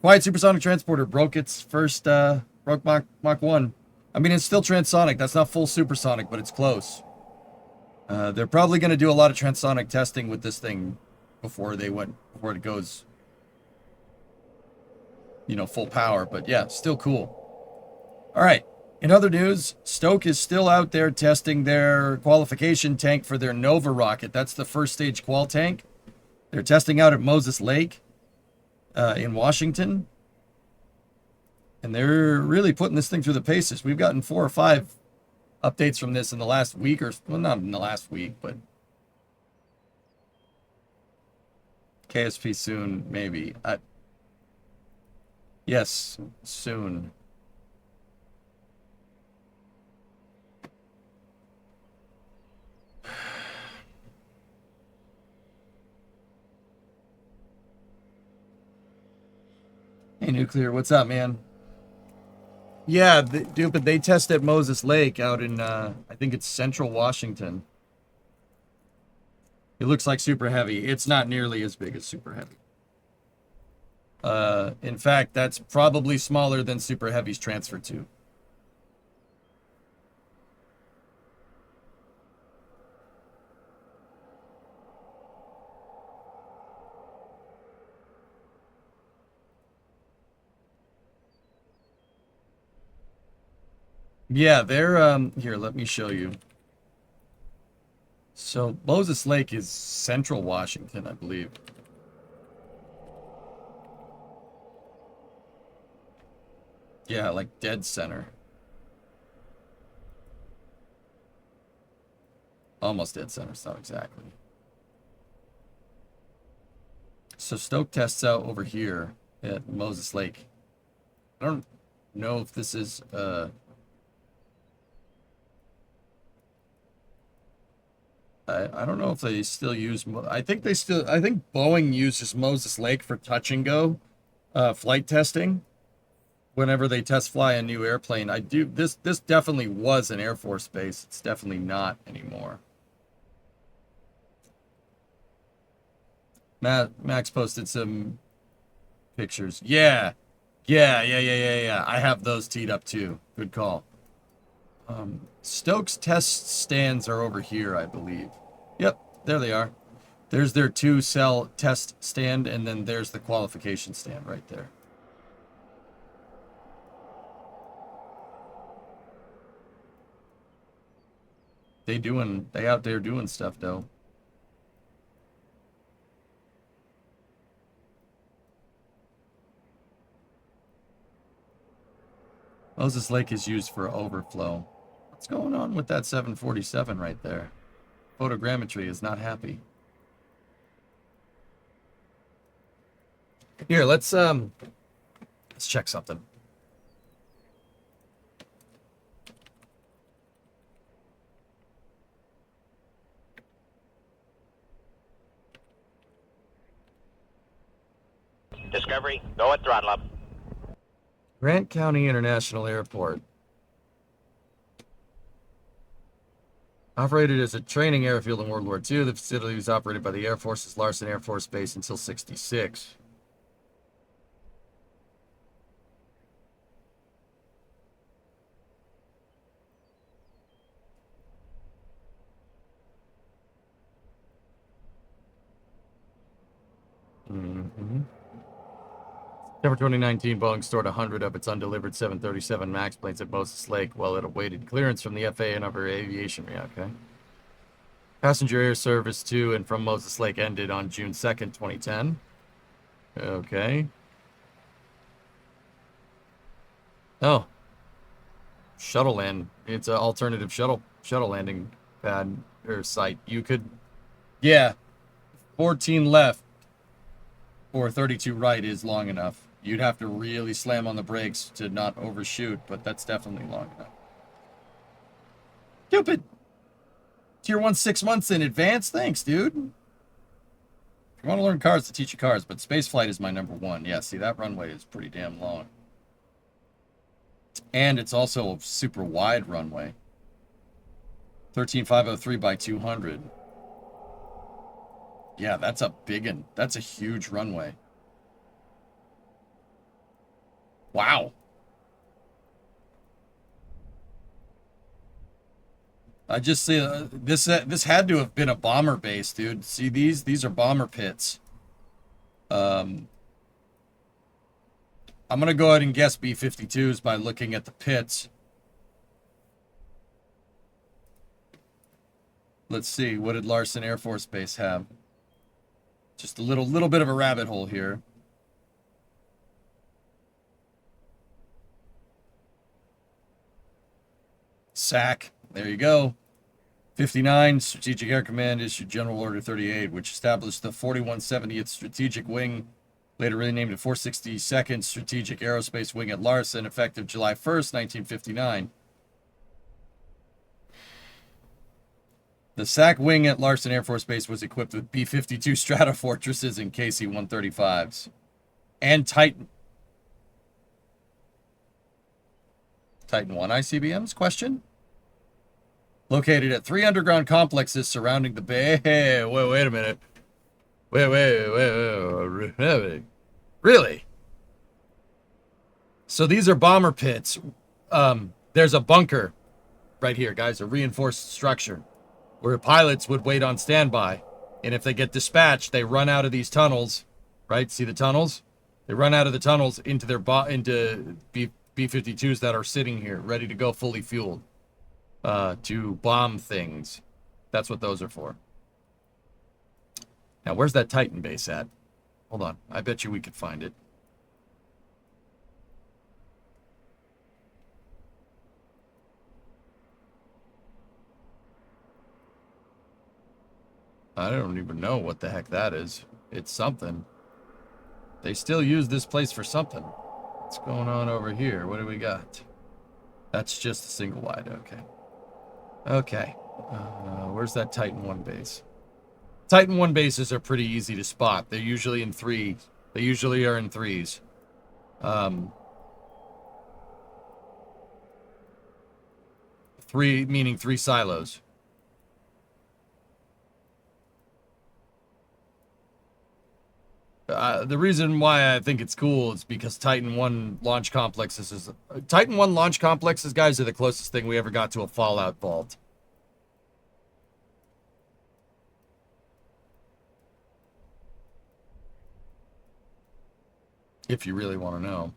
quiet supersonic transporter broke its first broke Mach 1. I mean, it's still transonic. That's not full supersonic, but it's close. They're probably going to do a lot of transonic testing with this thing before it goes, full power. But yeah, still cool. All right. In other news, Stoke is still out there testing their qualification tank for their Nova rocket. That's the first stage qual tank. They're testing out at Moses Lake in Washington. And they're really putting this thing through the paces. We've gotten 4 or 5 updates from this in the last week, well, not in the last week, but KSP soon, maybe. Yes, soon. Hey, Nuclear, what's up, man? Yeah, dude, but they test at Moses Lake out in, I think it's central Washington. It looks like Super Heavy. It's not nearly as big as Super Heavy. In fact, that's probably smaller than Super Heavy's transfer tube. Yeah, they're, here, let me show you. So, Moses Lake is central Washington, I believe. Yeah, like dead center. Almost dead center, it's not exactly. So Stoke tests out over here at Moses Lake. I don't know if this is, I don't know if they still use, I think Boeing uses Moses Lake for touch and go flight testing. Whenever they test fly a new airplane, this definitely was an Air Force base. It's definitely not anymore. Max posted some pictures. Yeah. I have those teed up too. Good call. Stokes test stands are over here, I believe. Yep, there they are. There's their 2-cell test stand, and then there's the qualification stand right there. They out there doing stuff though. Moses Lake is used for overflow. What's going on with that 747 right there? Photogrammetry is not happy. Here, let's check something. Discovery, go at throttle up. Grant County International Airport. Operated as a training airfield in World War II, the facility was operated by the Air Force's Larson Air Force Base until '66. September 2019, Boeing stored 100 of its undelivered 737 MAX planes at Moses Lake while it awaited clearance from the FAA and other aviation. Okay. Passenger air service to and from Moses Lake ended on June 2nd, 2010. Okay. Oh. Shuttle land. It's an alternative shuttle landing pad or site. You could, yeah, 14 left or 32 right is long enough. You'd have to really slam on the brakes to not overshoot, but that's definitely long enough. Stupid. Tier 1 6 months in advance? Thanks, dude. If you want to learn cars, to teach you cars, but spaceflight is my number 1. Yeah, see, that runway is pretty damn long. And it's also a super wide runway. 13503 by 200. Yeah, that's a big one. That's a huge runway. Wow. I just see this had to have been a bomber base, dude. See these are bomber pits. I'm gonna go ahead and guess B-52s by looking at the pits. Let's see, what did Larson Air Force Base have? Just a little bit of a rabbit hole here. SAC. There you go. 59, Strategic Air Command issued General Order 38, which established the 4170th Strategic Wing, later renamed to 462nd Strategic Aerospace Wing at Larson, effective July 1st, 1959. The SAC wing at Larson Air Force Base was equipped with B-52 Stratofortresses and KC-135s. And Titan 1 ICBMs? Question? Located at 3 underground complexes surrounding the bay. Hey, wait a minute. Wait. Really? So these are bomber pits. There's a bunker right here, guys, a reinforced structure where pilots would wait on standby. And if they get dispatched, they run out of these tunnels, right? See the tunnels? They run out of the tunnels into their B-52s that are sitting here, ready to go fully fueled. To bomb things. That's what those are for. Now, where's that Titan base at? Hold on. I bet you we could find it. I don't even know what the heck that is. It's something. They still use this place for something. What's going on over here? What do we got? That's just a single wide. Okay. Okay, where's that Titan 1 base? Titan 1 bases are pretty easy to spot. They're usually in 3. They usually are in 3s. 3 meaning 3 silos. The reason why I think it's cool is because Titan 1 launch complexes Titan 1 launch complexes, guys, are the closest thing we ever got to a Fallout vault. If you really want to know.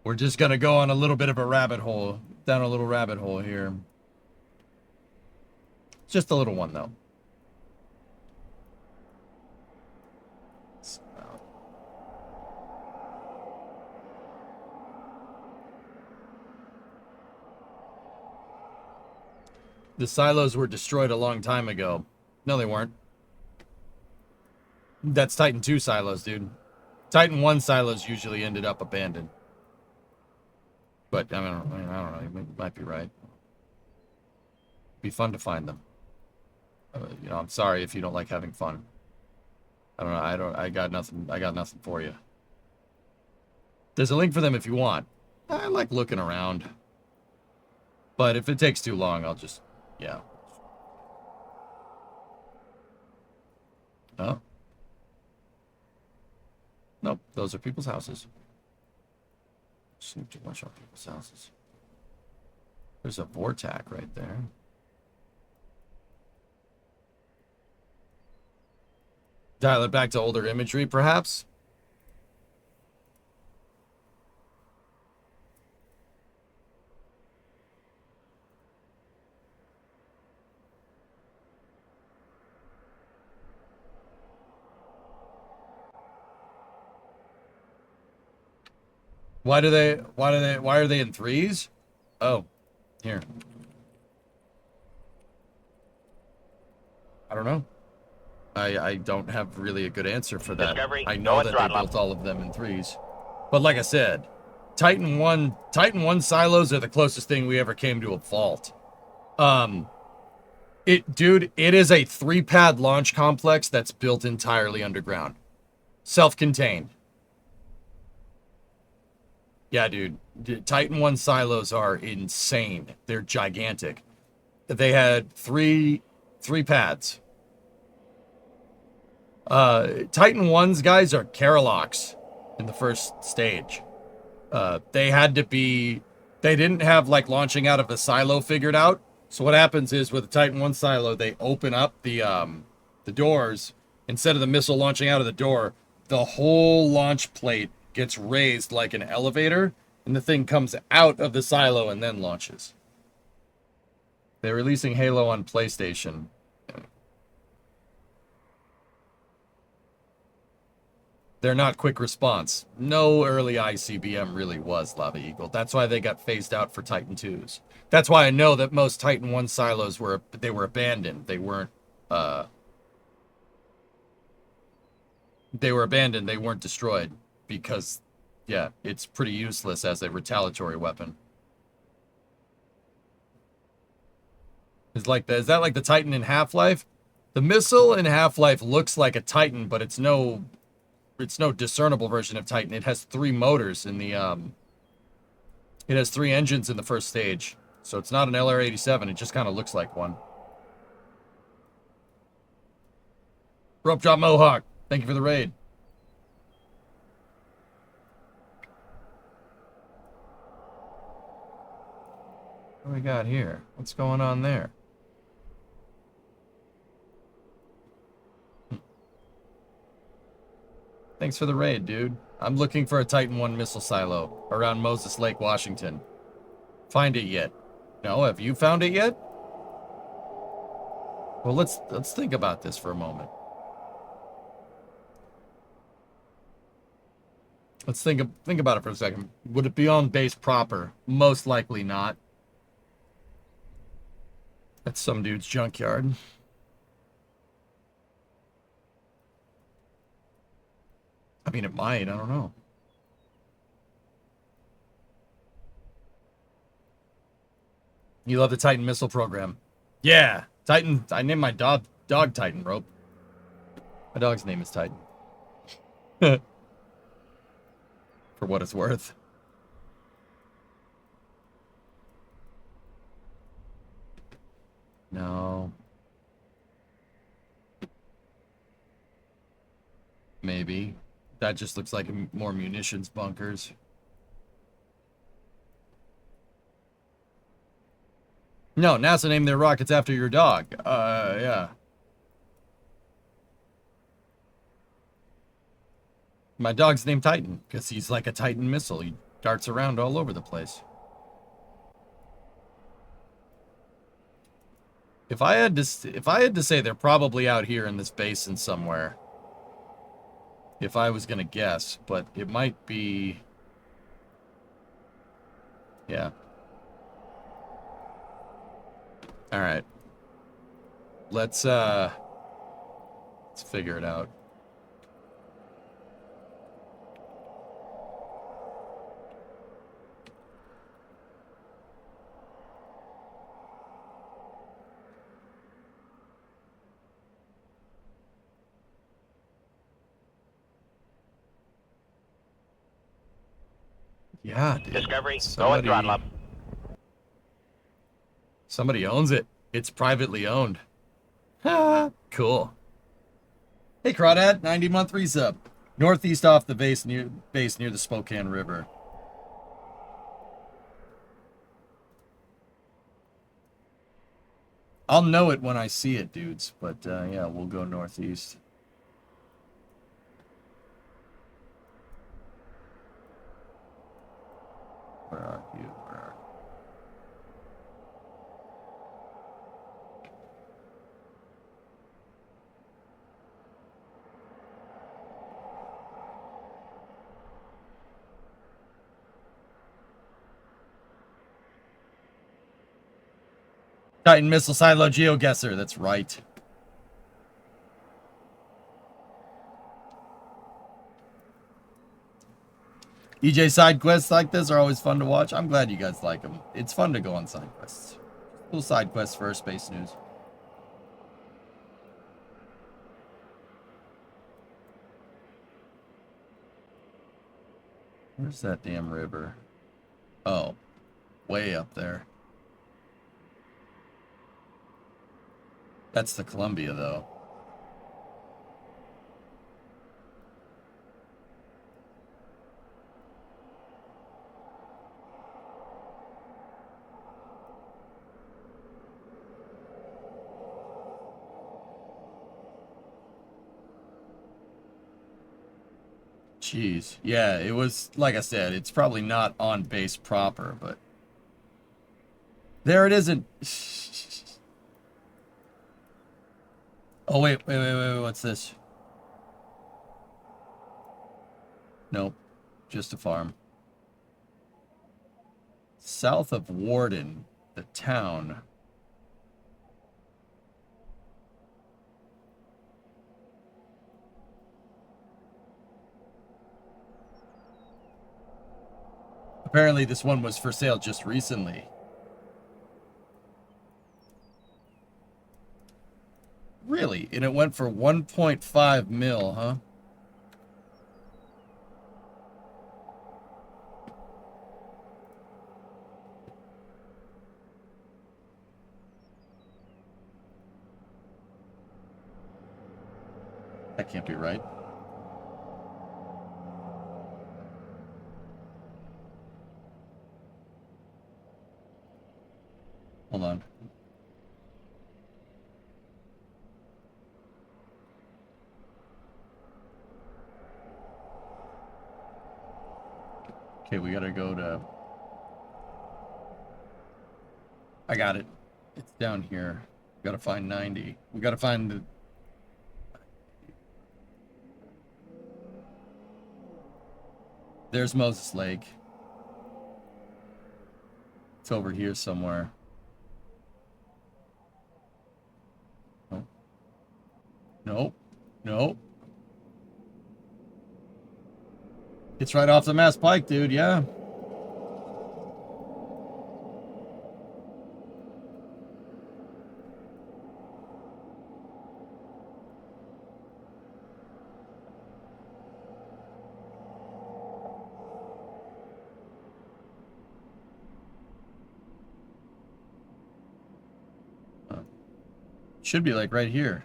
We're just going to go on a little bit of a rabbit hole, down a little rabbit hole here. Just a little one, though. The silos were destroyed a long time ago. No, they weren't. That's Titan 2 silos, dude. Titan 1 silos usually ended up abandoned. But, I don't know. You might be right. Be fun to find them. I'm sorry if you don't like having fun. I don't know. I got nothing for you. There's a link for them if you want. I like looking around. But if it takes too long, I'll just, yeah. Oh. Nope, those are people's houses. Just need to watch out people's houses. There's a Vortac right there. Dial it back to older imagery, perhaps? Why are they in 3s? Oh, here. I don't know. I don't have really a good answer for that. Discovery, I know that they built all of them in 3s. But like I said, Titan 1 silos are the closest thing we ever came to a vault. It is a 3-pad launch complex that's built entirely underground. self-contained. Yeah, dude. Titan 1 silos are insane. They're gigantic. They had three pads. Titan 1's guys are Carolocks in the first stage. They had to be... They didn't have, like, launching out of the silo figured out. So what happens is, with the Titan 1 silo, they open up the doors. Instead of the missile launching out of the door, the whole launch plate gets raised like an elevator, and the thing comes out of the silo and then launches. They're releasing Halo on PlayStation. They're not quick response. No early ICBM really was, Lava Eagle. That's why they got phased out for Titan 2s. That's why I know that most Titan 1 silos were abandoned. They weren't abandoned. They weren't destroyed because, yeah, it's pretty useless as a retaliatory weapon. Is that like the Titan in Half-Life? The missile in Half-Life looks like a Titan, but it's no discernible version of Titan. It has 3 motors in the it has 3 engines in the first stage. So it's not an LR-87, it just kind of looks like one. Rope Drop Mohawk, thank you for the raid. What do we got here? What's going on there? Thanks for the raid, dude. I'm looking for a Titan 1 missile silo around Moses Lake, Washington. Find it yet? No, have you found it yet? Well, let's think about this for a moment. Let's think about it for a second. Would it be on base proper? Most likely not. That's some dude's junkyard. I mean, it might. I don't know. You love the Titan missile program. Yeah. Titan. I named my dog Titan, Rope. My dog's name is Titan. For what it's worth. No. Maybe. That just looks like more munitions bunkers. No, NASA named their rockets after your dog. Yeah. My dog's named Titan because he's like a Titan missile. He darts around all over the place. If I had to say, they're probably out here in this basin somewhere. If I was gonna guess, but it might be. Yeah. All right. Let's figure it out. Yeah, dude. Discovery, go and throttle up. Somebody owns it. It's privately owned. Ah, cool. Hey, Crawdad, 90-month resub. Northeast off the base near the Spokane River. I'll know it when I see it, dudes. But yeah, we'll go northeast. Where are you? Where are you? Titan missile silo geoguesser. That's right. EJ side quests like this are always fun to watch. I'm glad you guys like them. It's fun to go on side quests. Little side quests for space news. Where's that damn river? Oh, way up there. That's the Columbia, though. Jeez. Yeah, it was, like I said, it's probably not on base proper, but... There it isn't. Oh, wait, what's this? Nope. Just a farm. South of Warden, the town. Apparently this one was for sale just recently. Really? And it went for 1.5 mil, huh? That can't be right. Hold on. Okay, we gotta go to... I got it. It's down here. We gotta find 90. We gotta find the... There's Moses Lake. It's over here somewhere. Nope. Nope. Nope. It's right off the Mass Pike, dude, yeah. Should be like right here.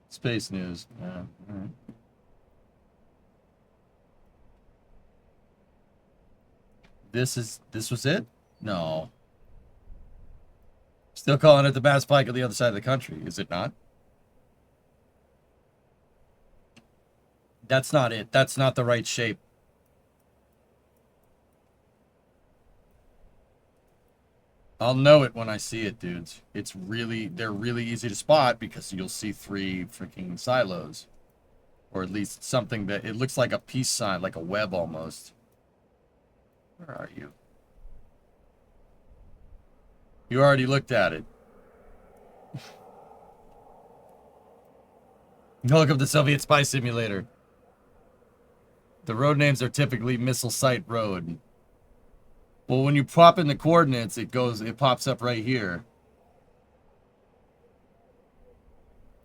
Space news. Yeah. All right. This was it? No. Still calling it the Bass Pike on the other side of the country, is it not? That's not it. That's not the right shape. I'll know it when I see it, dudes. They're really easy to spot because you'll see 3 freaking silos. Or at least something that, it looks like a peace sign, like a web almost. Where are you? You already looked at it. Look up the Soviet Spy Simulator. The road names are typically Missile Site Road. Well, when you pop in the coordinates, it pops up right here.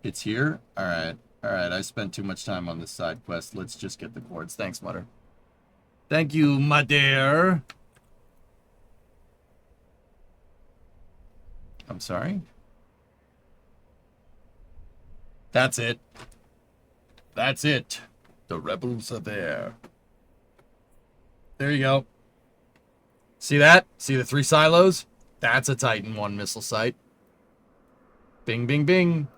It's here? Alright. Alright, I spent too much time on this side quest. Let's just get the coords. Thanks, Mutter. Thank you, my dear. I'm sorry? That's it. That's it. The rebels are there. There you go. See that? See the 3 silos? That's a Titan 1 missile site. Bing, bing, bing.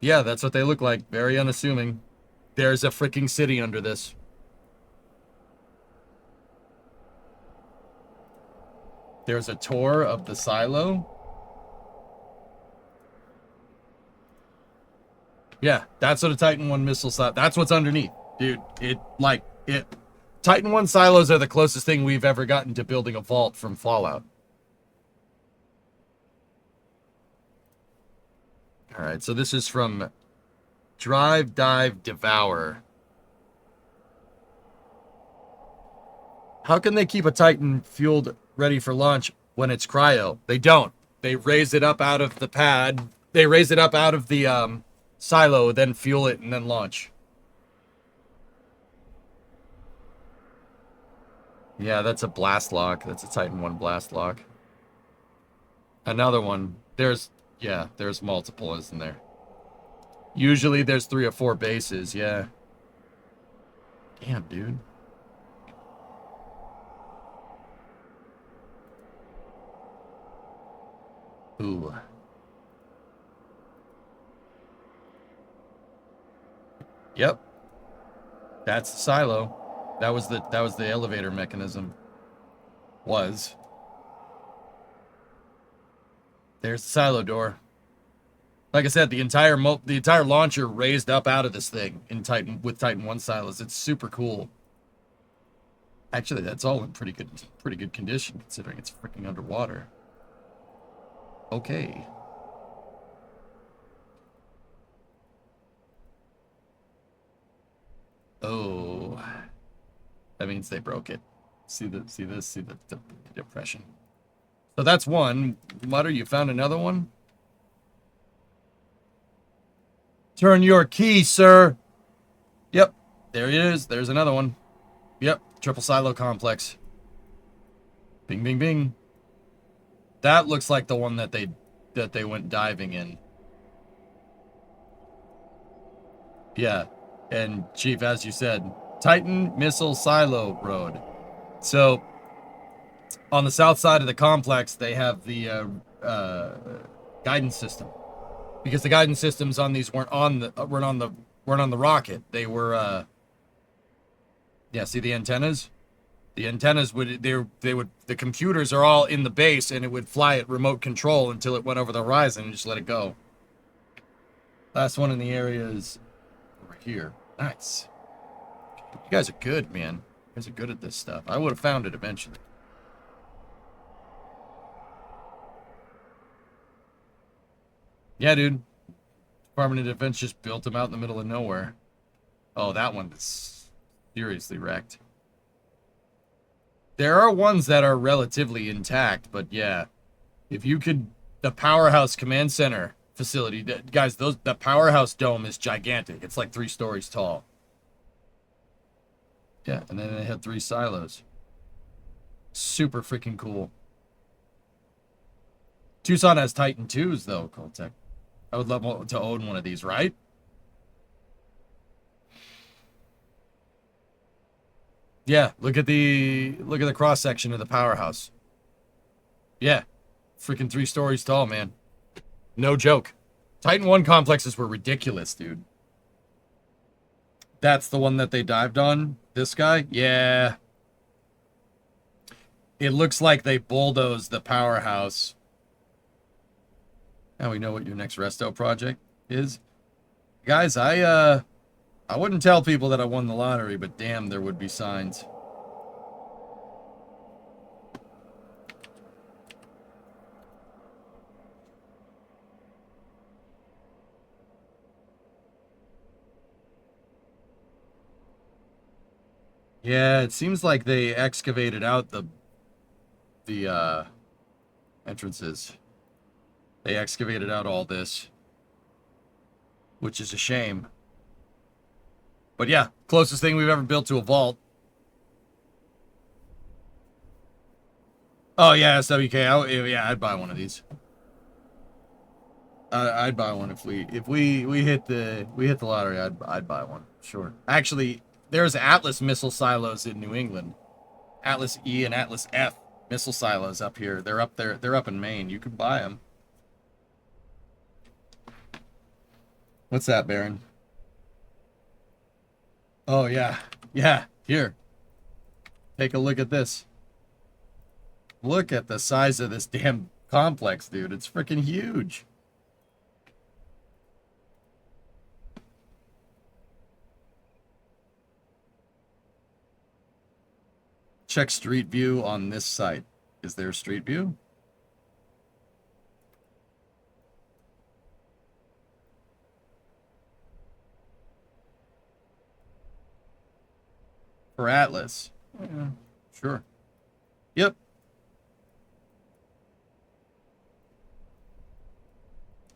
Yeah, that's what they look like. Very unassuming. There's a freaking city under this. There's a tour of the silo. Yeah, that's what a Titan 1 missile silo... That's what's underneath. Dude, Titan 1 silos are the closest thing we've ever gotten to building a vault from Fallout. Alright, so this is from Drive, Dive, Devour. How can they keep a Titan fueled ready for launch when it's cryo? They don't. They raise it up out of the pad. They raise it up out of the silo, then fuel it, and then launch. Yeah, that's a blast lock. That's a Titan 1 blast lock. Another one. There's multiple, isn't there? Usually there's 3 or 4 bases, yeah. Damn, dude. Ooh. Yep. That's the silo. That was the elevator mechanism. Was. There's the silo door. Like I said, the entire launcher raised up out of this thing in Titan with Titan 1 silos. It's super cool. Actually, that's all in pretty good condition considering it's freaking underwater. Okay. Oh. That means they broke it. See the depression. So that's one. Mutter, you found another one? Turn your key, sir. Yep. There it is. There's another one. Yep. Triple silo complex. Bing, bing, bing. That looks like the one that they went diving in. Yeah. And Chief, as you said, Titan Missile Silo Road. So on the south side of the complex, they have the guidance system. Because the guidance systems on these weren't on the rocket. They were see the antennas? The antennas the computers are all in the base and it would fly at remote control until it went over the horizon and just let it go. Last one in the area is over here. Nice. You guys are good, man. You guys are good at this stuff. I would have found it eventually. Yeah, dude. Department of Defense just built them out in the middle of nowhere. Oh, that one's seriously wrecked. There are ones that are relatively intact, but yeah. If you could... The Powerhouse Command Center facility... Guys, the Powerhouse Dome is gigantic. It's like 3 stories tall. Yeah, and then it had 3 silos. Super freaking cool. Tucson has Titan 2s, though, Coltec. I would love to own one of these, right? Yeah, look at the cross section of the Powerhouse. Yeah, freaking 3 stories tall, man. No joke. Titan 1 complexes were ridiculous, dude. That's the one that they dived on? This guy? Yeah. It looks like they bulldozed the Powerhouse. Now we know what your next resto project is. Guys, I wouldn't tell people that I won the lottery, but damn, there would be signs. Yeah, it seems like they excavated out the entrances. They excavated out all this, which is a shame. But yeah, closest thing we've ever built to a vault. Oh yeah, SWK. Yeah, I'd buy one of these. I'd buy one if we hit the lottery. I'd buy one. Sure. Actually, there's Atlas missile silos in New England. Atlas E and Atlas F missile silos up here. They're up there. They're up in Maine. You could buy them. What's that, Baron? Oh, yeah. Yeah, here. Take a look at this. Look at the size of this damn complex, dude. It's freaking huge. Check street view on this site. Is there a street view? For Atlas. Yeah, Sure. Yep.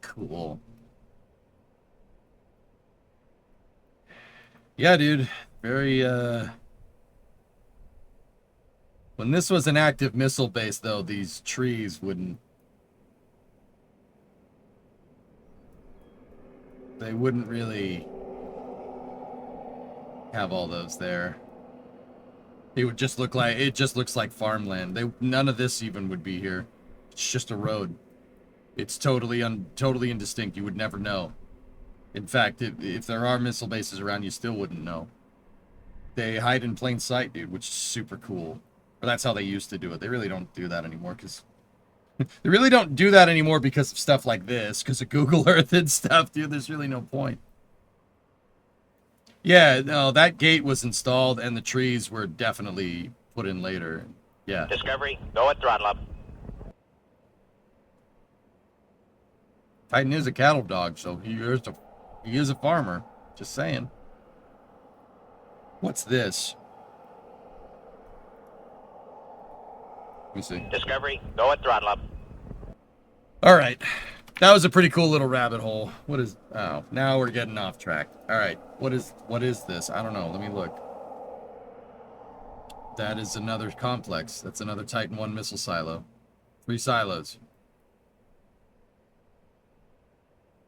Cool. Yeah, dude. Very, when this was an active missile base, though, these trees wouldn't... They wouldn't really have all those there. It would just look like... It just looks like farmland. None of this even would be here. It's just a road. It's totally indistinct. You would never know. In fact, if there are missile bases around, you still wouldn't know. They hide in plain sight, dude, which is super cool. But that's how they used to do it. They really don't do that anymore because... They really don't do that anymore because of stuff like this. Because of Google Earth and stuff, dude. There's really no point. Yeah, no, that gate was installed and the trees were definitely put in later. Yeah. Discovery, go at throttle up. Titan is a cattle dog, so he is a farmer. Just saying. What's this? Let me see. Discovery, go at throttle up. All right. That was a pretty cool little rabbit hole. What is... Oh, now we're getting off track. All right. What is this? I don't know. Let me look. That is another complex. That's another Titan 1 missile silo. 3 silos.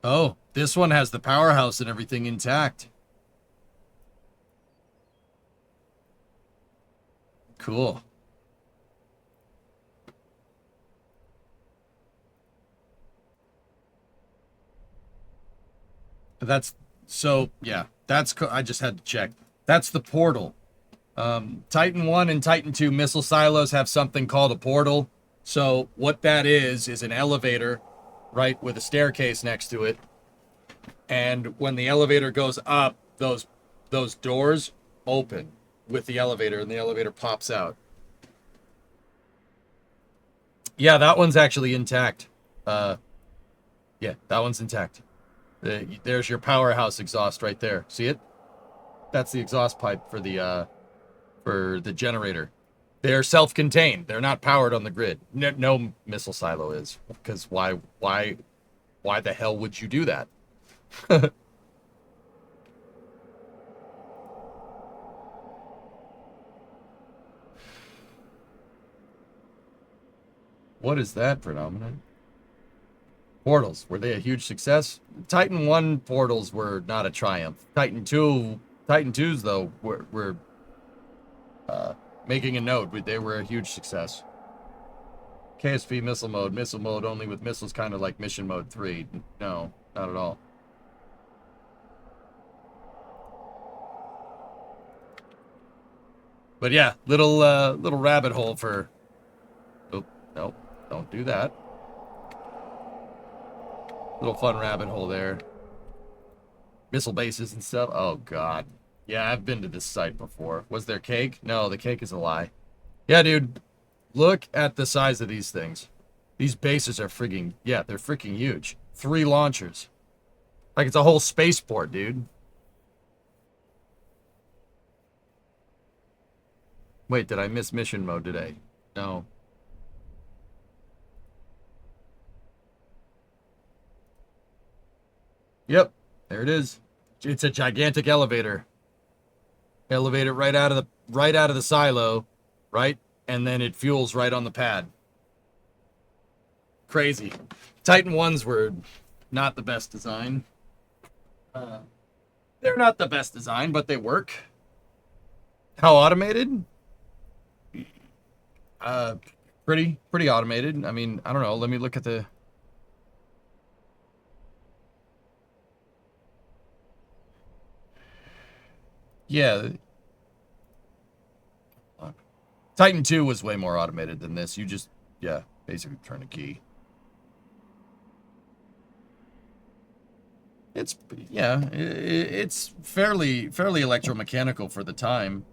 Oh, this one has the powerhouse and everything intact. Cool. That's so, yeah, I just had to check. That's the portal. Titan 1 and Titan 2 missile silos have something called a portal. So what that is an elevator, right, with a staircase next to it. And when the elevator goes up, those doors open with the elevator and the elevator pops out. Yeah, that one's actually intact. Yeah, that one's intact. There's your powerhouse exhaust right there. See it? That's the exhaust pipe for the generator. They're self-contained. They're not powered on the grid. No missile silo is, because why the hell would you do that? What is that phenomenon? Portals, were they a huge success? Titan 1 portals were not a triumph. Titan 2's though were making a note. They were a huge success. KSP missile mode only with missiles, kind of like mission mode 3. No, not at all. But yeah, little rabbit hole for... Oh, no, don't do that. Little fun rabbit hole there. Missile bases and stuff. Oh, God. Yeah, I've been to this site before. Was there cake? No, the cake is a lie. Yeah, dude. Look at the size of these things. These bases are frigging... Yeah, they're freaking huge. 3 launchers. Like it's a whole spaceport, dude. Wait, did I miss mission mode today? No. Yep, there it is. It's a gigantic elevator. Elevate it right out of the silo, right? And then it fuels right on the pad. Crazy. Titan 1s were not the best design. They're not the best design, but they work. How automated? Pretty automated. I mean, I don't know. Let me look at the... Yeah. Titan 2 was way more automated than this. You just, yeah, basically turn a key. It's, yeah, it's fairly electromechanical for the time.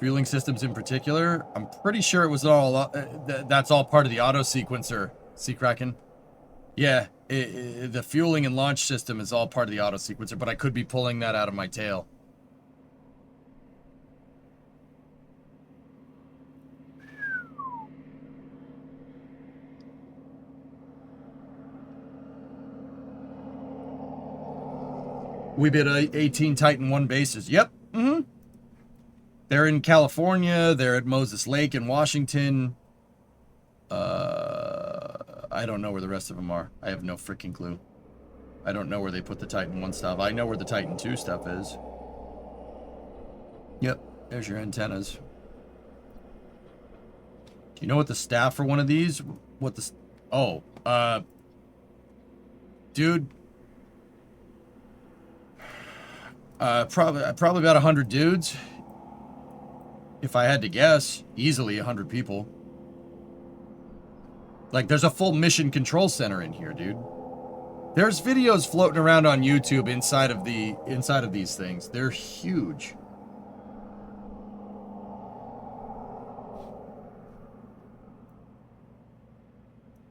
Fueling systems in particular, I'm pretty sure it was all, that's all part of the auto sequencer. Sea Kraken. Yeah, the fueling and launch system is all part of the auto sequencer, but I could be pulling that out of my tail. We bid 18 Titan 1 bases. Yep. Mm-hmm. They're in California. They're at Moses Lake in Washington. I don't know where the rest of them are. I have no freaking clue. I don't know where they put the Titan 1 stuff. I know where the Titan 2 stuff is. Yep. There's your antennas. Do you know what the staff for one of these? What the... Oh. Dude... probably about 100 dudes. If I had to guess, easily 100 people. Like, there's a full mission control center in here, dude. There's videos floating around on YouTube inside of these things. They're huge.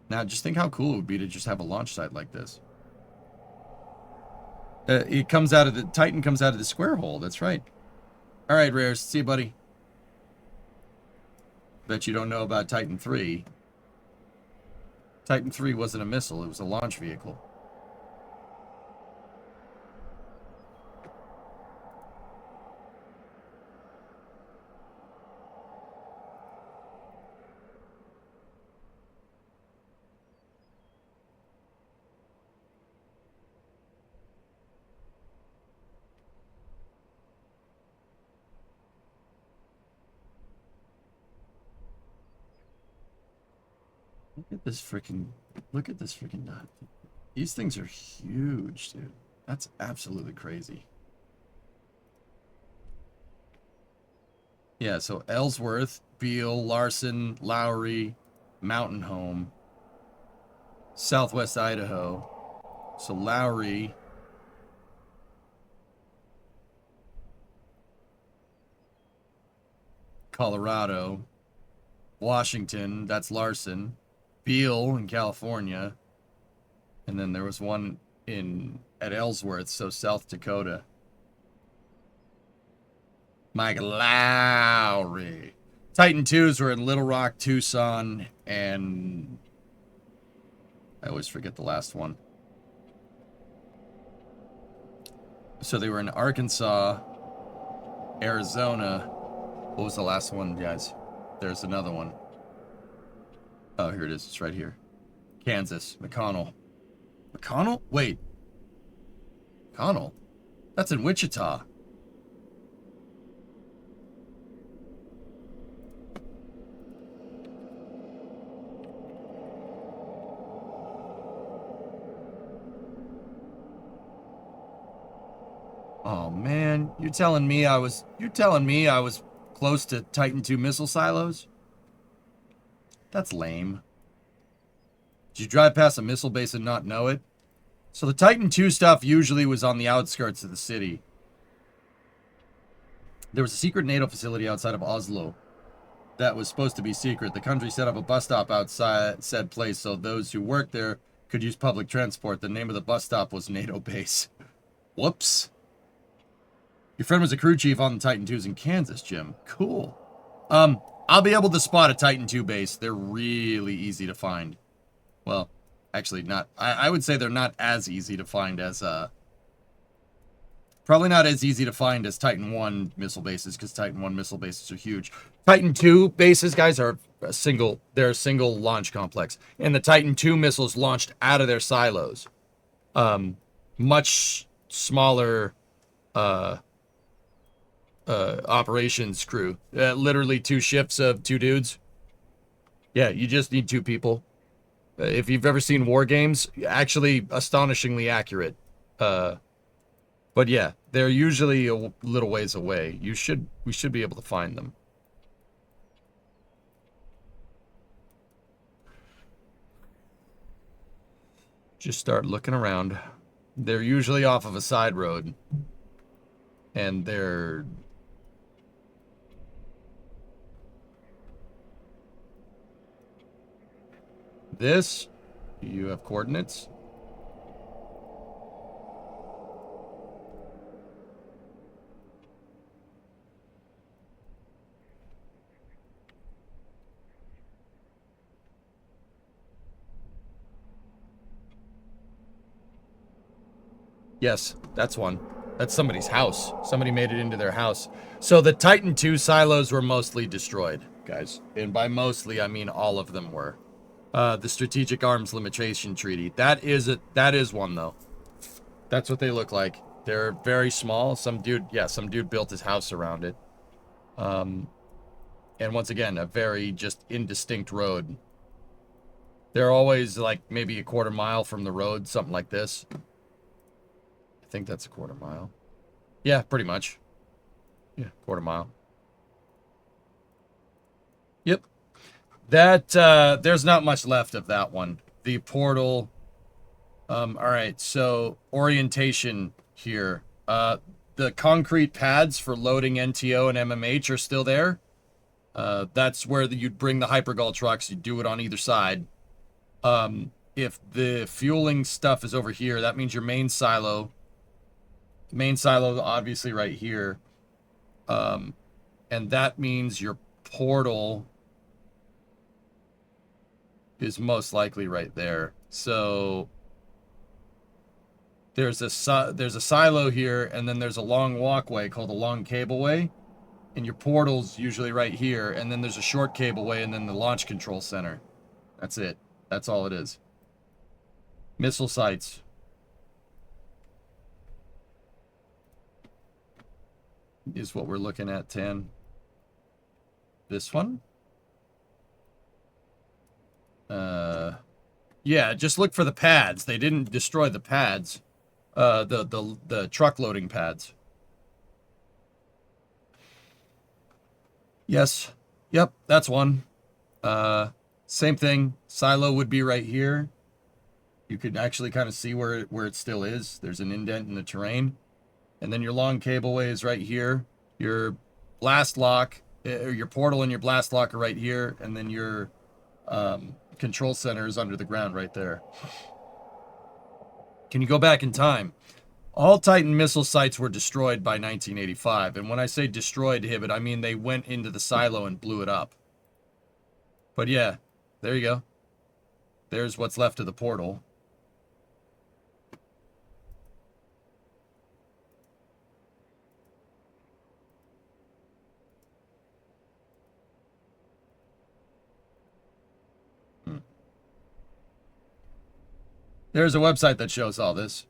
Now, just think how cool it would be to just have a launch site like this. It comes out of the... Titan comes out of the square hole. That's right. All right, Rares. See you, buddy. Bet you don't know about Titan 3. Titan 3 wasn't a missile. It was a launch vehicle. Look at this freaking nut. These things are huge, dude. That's absolutely crazy. Yeah, so Ellsworth, Beale, Larson, Lowry, Mountain Home, Southwest Idaho. So Lowry, Colorado, Washington, that's Larson, Beale in California, and then there was one at Ellsworth, so South Dakota. Mike Lowry. Titan 2s were in Little Rock, Tucson, and I always forget the last one. So they were in Arkansas, Arizona. What was the last one, guys? There's another one. Oh, here it is. It's right here. Kansas. McConnell. McConnell? Wait. McConnell? That's in Wichita. Oh man, you're telling me I was close to Titan 2 missile silos? That's lame. Did you drive past a missile base and not know it? So the Titan 2 stuff usually was on the outskirts of the city. There was a secret NATO facility outside of Oslo that was supposed to be secret. The country set up a bus stop outside said place so those who worked there could use public transport. The name of the bus stop was NATO base. Whoops. Your friend was a crew chief on the Titan 2s in Kansas, Jim. Cool. I'll be able to spot a Titan 2 base. They're really easy to find. Well, actually not. I would say they're not as easy to find as, probably not as easy to find as Titan 1 missile bases, because Titan 1 missile bases are huge. Titan 2 bases, guys, are they're a single launch complex. And the Titan 2 missiles launched out of their silos. Much smaller, operations crew. Literally 2 shifts of 2 dudes. Yeah, you just need 2 people. If you've ever seen war games, actually astonishingly accurate. But yeah, they're usually a little ways away. We should be able to find them. Just start looking around. They're usually off of a side road. And they're... This You have coordinates? Yes, that's one. That's somebody's house. Somebody made it into their house. So the Titan II silos were mostly destroyed, guys. And by mostly, I mean all of them were. The Strategic Arms Limitation Treaty. That is one, though. That's what they look like. They're very small. Some dude built his house around it. And once again, a very just indistinct road. They're always like maybe a quarter mile from the road, something like this. I think that's a quarter mile. Yeah, pretty much. Yeah, quarter mile. Yep. That, there's not much left of that one. The portal. All right, so orientation here. The concrete pads for loading NTO and MMH are still there. That's where you'd bring the Hypergol trucks. You'd do it on either side. If the fueling stuff is over here, that means your main silo. Main silo, obviously, right here. And that means your portal is most likely right there. So there's a silo here, and then there's a long walkway called a long cableway. And your portal's usually right here, and then there's a short cableway, and then the launch control center. That's it. That's all it is. Missile sites. Is what we're looking at, Tan. This one? Yeah, just look for the pads. They didn't destroy the pads. The truck loading pads. Yes. Yep, that's one. Same thing. Silo would be right here. You could actually kind of see where it still is. There's an indent in the terrain. And then your long cableway is right here. Your blast lock, or your portal and your blast lock are right here. And then your control center is under the ground right there. Can you go back in time? All Titan missile sites were destroyed by 1985. And when I say destroyed, Hibbit, I mean they went into the silo and blew it up. But yeah, there you go. There's what's left of the portal. There's a website that shows all this.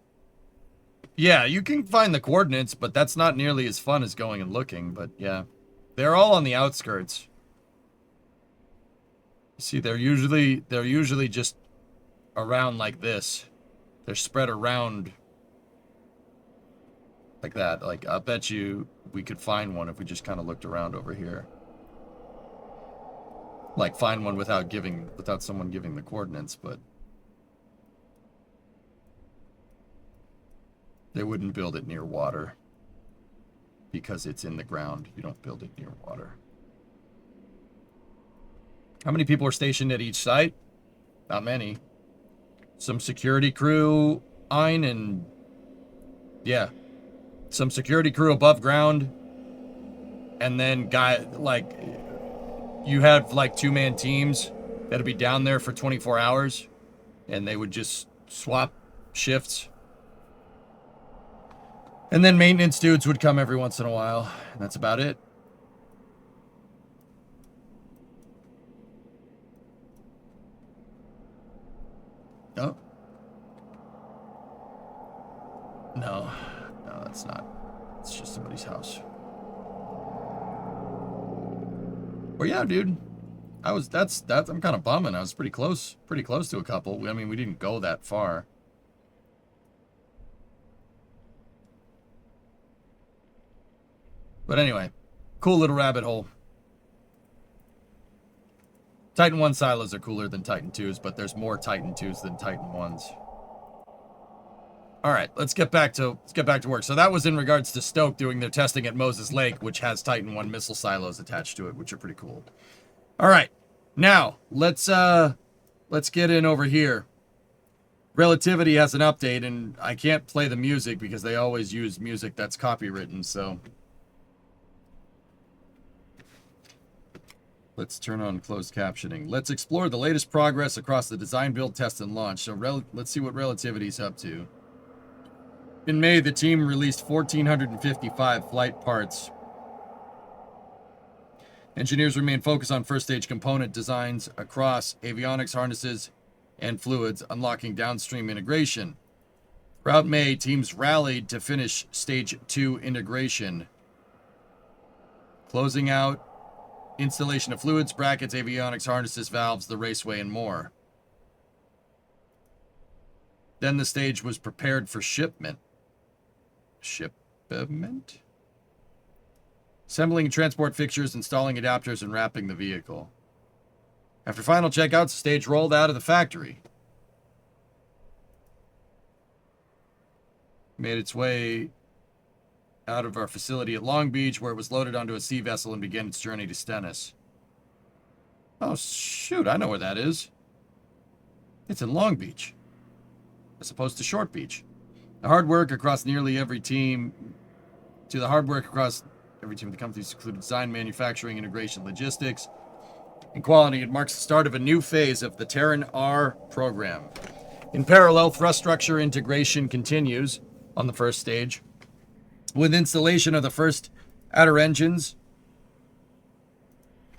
Yeah, you can find the coordinates, but that's not nearly as fun as going and looking. But yeah, they're all on the outskirts. See, they're usually just around like this. They're spread around like that. Like, I bet you we could find one if we just kind of looked around over here. Like, find one without someone giving the coordinates, but they wouldn't build it near water because it's in the ground. You don't build it near water. How many people are stationed at each site? Not many. Some security crew, Ein, and yeah, some security crew above ground, and then you have like 2-man teams that'd be down there for 24 hours, and they would just swap shifts. And then maintenance dudes would come every once in a while, and that's about it. Oh. No, that's not. It's just somebody's house. Well, yeah, dude. I'm kind of bumming. I was pretty close to a couple. I mean, we didn't go that far. But anyway, cool little rabbit hole. Titan 1 silos are cooler than Titan 2s, but there's more Titan 2s than Titan 1s. All right, let's get back to work. So that was in regards to Stoke doing their testing at Moses Lake, which has Titan 1 missile silos attached to it, which are pretty cool. All right, now let's get in over here. Relativity has an update, and I can't play the music because they always use music that's copywritten, so. Let's turn on closed captioning. Let's explore the latest progress across the design, build, test, and launch. So let's see what Relativity's up to. In May, the team released 1,455 flight parts. Engineers remain focused on first stage component designs across avionics, harnesses, and fluids, unlocking downstream integration. Throughout May, teams rallied to finish stage 2 integration, closing out installation of fluids, brackets, avionics, harnesses, valves, the raceway, and more. Then the stage was prepared for shipment. Shipment? Assembling transport fixtures, installing adapters, and wrapping the vehicle. After final checkouts, the stage rolled out of the factory. Made its way out of our facility at Long Beach, where it was loaded onto a sea vessel and began its journey to Stennis. Oh, shoot, I know where that is. It's in Long Beach, as opposed to Short Beach. The hard work across nearly every team, the companies included design, manufacturing, integration, logistics, and quality. It marks the start of a new phase of the Terran R program. In parallel, thrust structure integration continues on the first stage, with installation of the first outer engines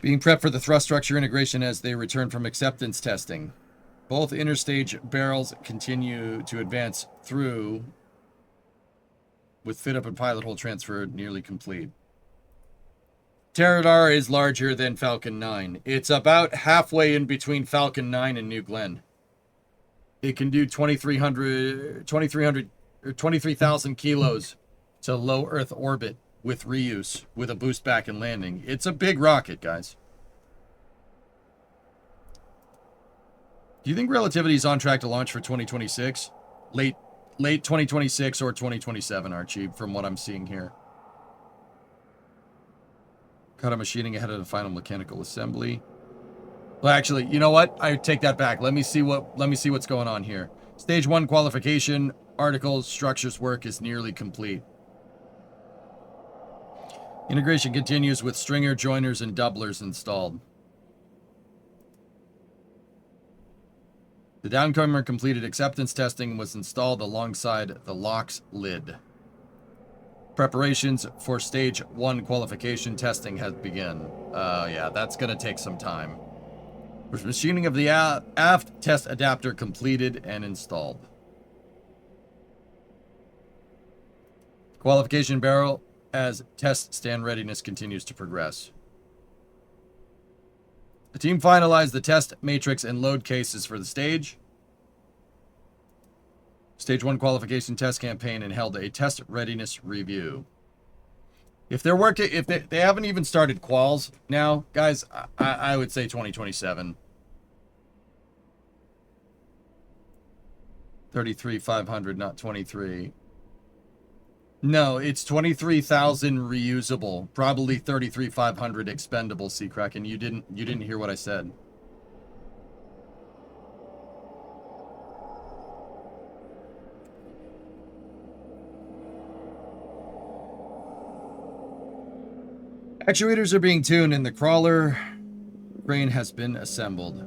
being prepped for the thrust structure integration as they return from acceptance testing. Both interstage barrels continue to advance through, with fit-up and pilot hole transfer nearly complete. Terran is larger than Falcon 9. It's about halfway in between Falcon 9 and New Glenn. It can do 23,000 kilos to low Earth orbit with reuse, with a boost back and landing. It's a big rocket, guys. Do you think Relativity is on track to launch for 2026? Late 2026 or 2027, Archie, from what I'm seeing here. Cut a machining ahead of the final mechanical assembly. Well, actually, you know what? I take that back. Let me see what's going on here. Stage 1 qualification, articles, structures work is nearly complete. Integration continues with stringer, joiners, and doublers installed. The downcomer completed acceptance testing and was installed alongside the LOX lid. Preparations for Stage 1 qualification testing has begun. Yeah, that's going to take some time. With machining of the aft test adapter completed and installed. Qualification barrel as test stand readiness continues to progress. The team finalized the test matrix and load cases for the stage. Stage 1 qualification test campaign and held a test readiness review. If they're working, if they haven't even started quals now, guys, I would say 2027. 33,500, not 23. No, it's 23,000 reusable, probably 33,500 expendable, Seacracken. You didn't hear what I said. Actuators are being tuned and the crawler crane has been assembled.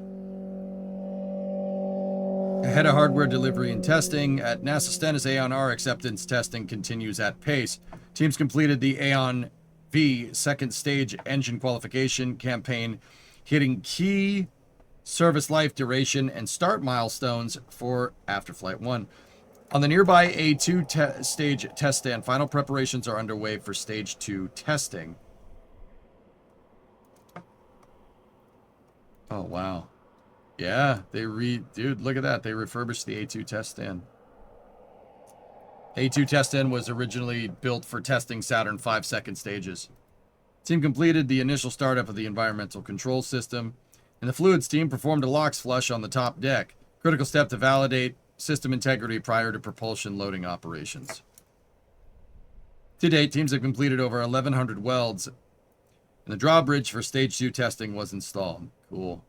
Ahead of hardware delivery and testing, at NASA Stennis, Aeon R acceptance testing continues at pace. Teams completed the Aeon V second stage engine qualification campaign, hitting key service life duration and start milestones for after Flight 1. On the nearby A2 stage test stand, final preparations are underway for Stage 2 testing. Oh, wow. Yeah, dude, look at that. They refurbished the A2 test stand. A2 test stand was originally built for testing Saturn V second stages. Team completed the initial startup of the environmental control system, and the fluids team performed a LOX flush on the top deck. Critical step to validate system integrity prior to propulsion loading operations. To date, teams have completed over 1,100 welds, and the drawbridge for Stage 2 testing was installed. Cool.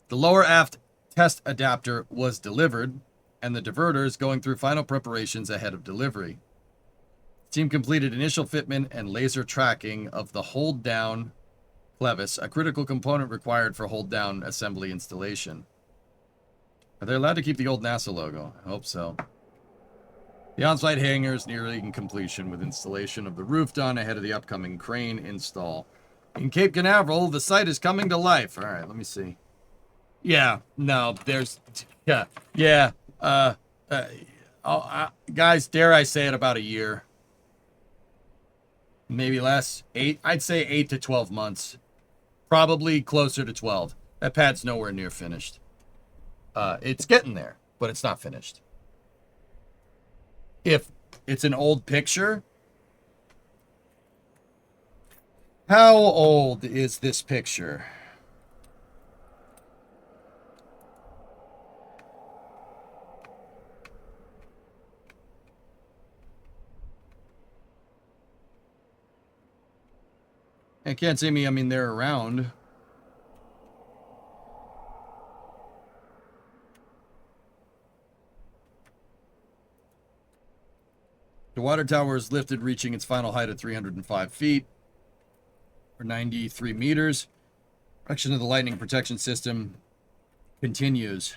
The lower aft test adapter was delivered, and the diverter is going through final preparations ahead of delivery. Team completed initial fitment and laser tracking of the hold down clevis, a critical component required for hold down assembly installation. Are they allowed to keep the old NASA logo? I hope so. The on-site hangar is nearing completion with installation of the roof done ahead of the upcoming crane install. In Cape Canaveral, the site is coming to life. All right, let me see. Yeah, no, there's... Yeah. Guys, dare I say it, about a year. Maybe less. I'd say 8 to 12 months. Probably closer to 12. That pad's nowhere near finished. It's getting there, but it's not finished. If it's an old picture, how old is this picture? I can't see me. I mean, they're around. The water tower is lifted, reaching its final height of 305 feet, or 93 meters. Erection of the lightning protection system continues.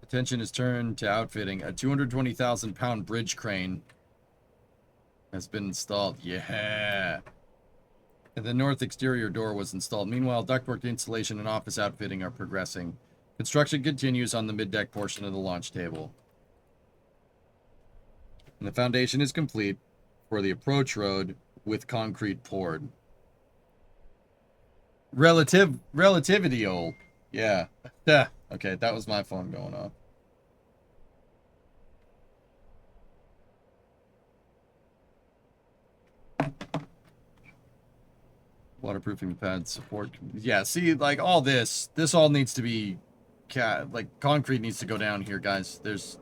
Attention is turned to outfitting. A 220,000-pound bridge crane has been installed. Yeah. And the north exterior door was installed. Meanwhile, ductwork installation and office outfitting are progressing. Construction continues on the mid-deck portion of the launch table. And the foundation is complete for the approach road with concrete poured. Relativity old. Yeah. Yeah. Okay, that was my phone going off. Waterproofing the pad support. Yeah, see, like all this all needs to be, like concrete needs to go down here, guys. There's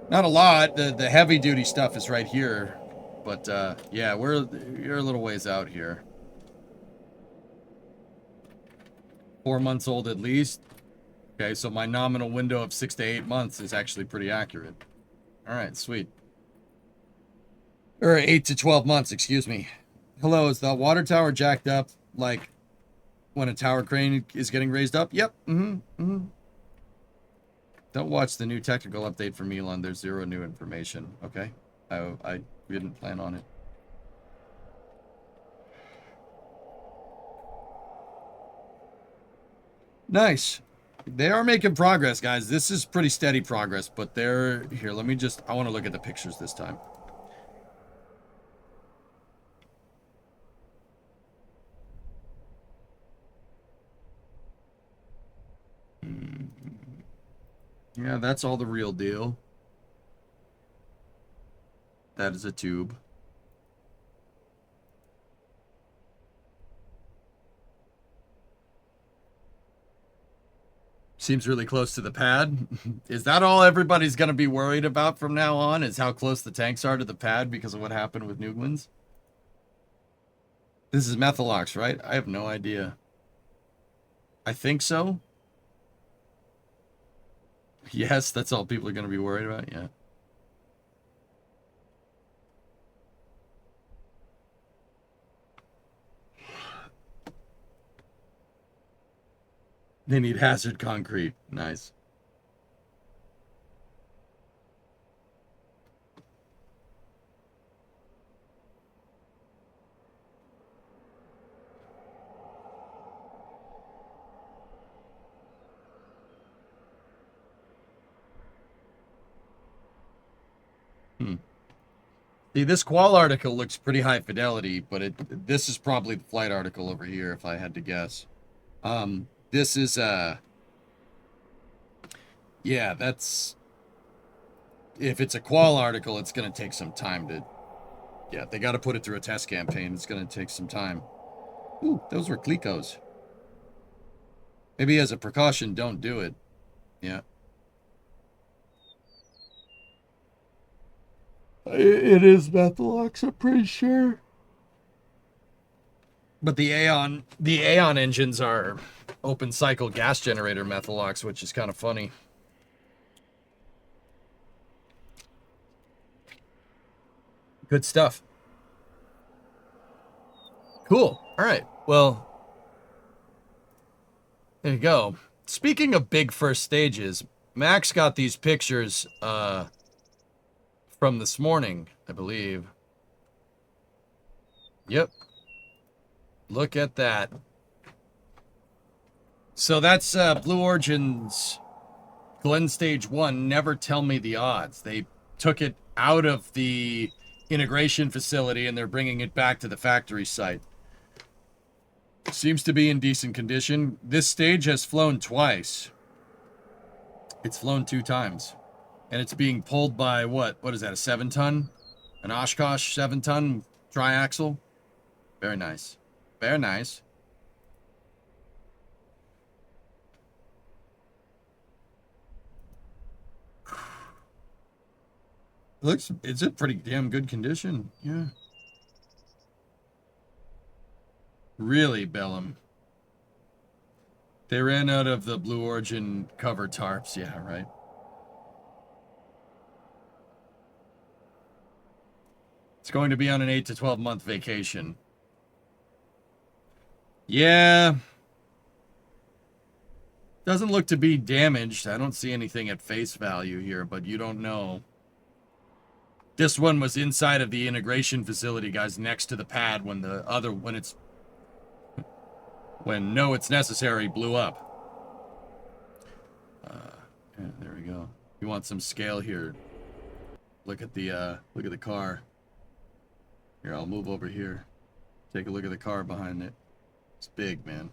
not a lot. The heavy duty stuff is right here, but yeah, you're a little ways out here. 4 months old at least. Okay, so my nominal window of 6 to 8 months is actually pretty accurate. All right, sweet. Or 8 to 12 months, excuse me. Hello, is the water tower jacked up like when a tower crane is getting raised up? Yep. Don't watch the new technical update from Elon. There's zero new information. Okay. I didn't plan on it. Nice. They are making progress, guys. This is pretty steady progress, but they're... Here, let me just... I want to look at the pictures this time. Yeah, that's all the real deal. That is a tube. Seems really close to the pad. Is that all everybody's going to be worried about from now on? Is how close the tanks are to the pad because of what happened with Newlands? This is Methalox, right? I have no idea. I think so. Yes, that's all people are going to be worried about, yeah. They need hazard concrete. Nice. See, this qual article looks pretty high fidelity, but this is probably the flight article over here, if I had to guess. This is, yeah, that's... If it's a qual article, it's going to take some time to... Yeah, they got to put it through a test campaign. It's going to take some time. Ooh, those were Clicos. Maybe as a precaution, don't do it. Yeah. It is Methalox, I'm pretty sure. But the Aeon engines are open cycle gas generator methalox, which is kind of funny. Good stuff. Cool. All right. Well, there you go. Speaking of big first stages, Max got these pictures from this morning, I believe. Yep. Look at that. So that's Blue Origin's Glen Stage 1, Never Tell Me the Odds. They took it out of the integration facility and they're bringing it back to the factory site. Seems to be in decent condition. This stage has flown twice. It's flown 2 times. And it's being pulled by what? What is that, a 7-ton? An Oshkosh 7-ton triaxle? Very nice. Very nice. It's a pretty damn good condition. Yeah. Really, Bellum. They ran out of the Blue Origin cover tarps. Yeah, right. It's going to be on an 8 to 12 month vacation. Yeah. Doesn't look to be damaged. I don't see anything at face value here, but you don't know. This one was inside of the integration facility, guys, next to the pad when the other, when it's necessary, blew up. Yeah, there we go. You want some scale here. Look at the car. Here, I'll move over here. Take a look at the car behind it. It's big, man.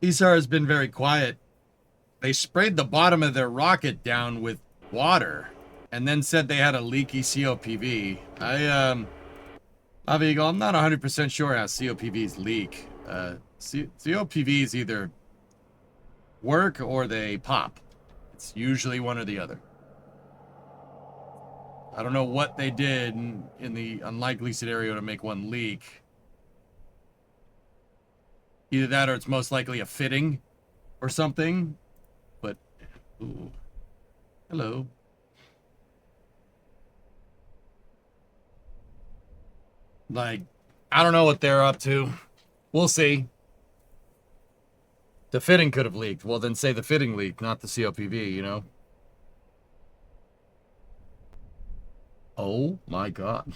ESAR has been very quiet. They sprayed the bottom of their rocket down with water and then said they had a leaky COPV. Avigo, I'm not 100% sure how COPVs leak. COPVs either work or they pop. It's usually one or the other. I don't know what they did in the unlikely scenario to make one leak. Either that or it's most likely a fitting or something. But, ooh. Hello. Like, I don't know what they're up to. We'll see. The fitting could have leaked. Well, then say the fitting leaked, not the COPV, you know? Oh my God.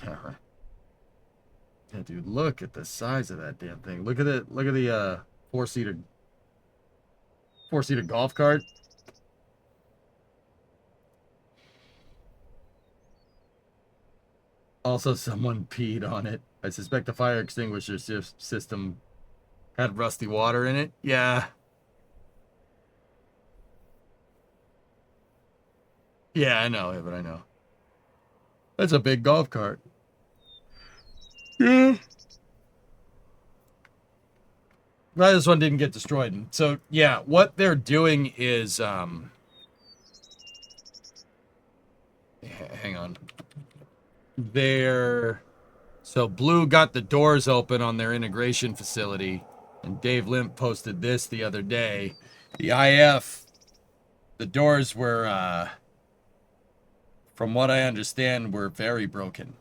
Yeah, dude, look at the size of that damn thing. Look at it. Look at the four-seater golf cart. Also, someone peed on it. I suspect the fire extinguisher system had rusty water in it. Yeah. Yeah, I know, but I know. That's a big golf cart. Yeah. Glad this one didn't get destroyed. So, yeah, what they're doing is, hang on. So Blue got the doors open on their integration facility, and Dave Limp posted this the other day. The IF, the doors were, from what I understand, were very broken.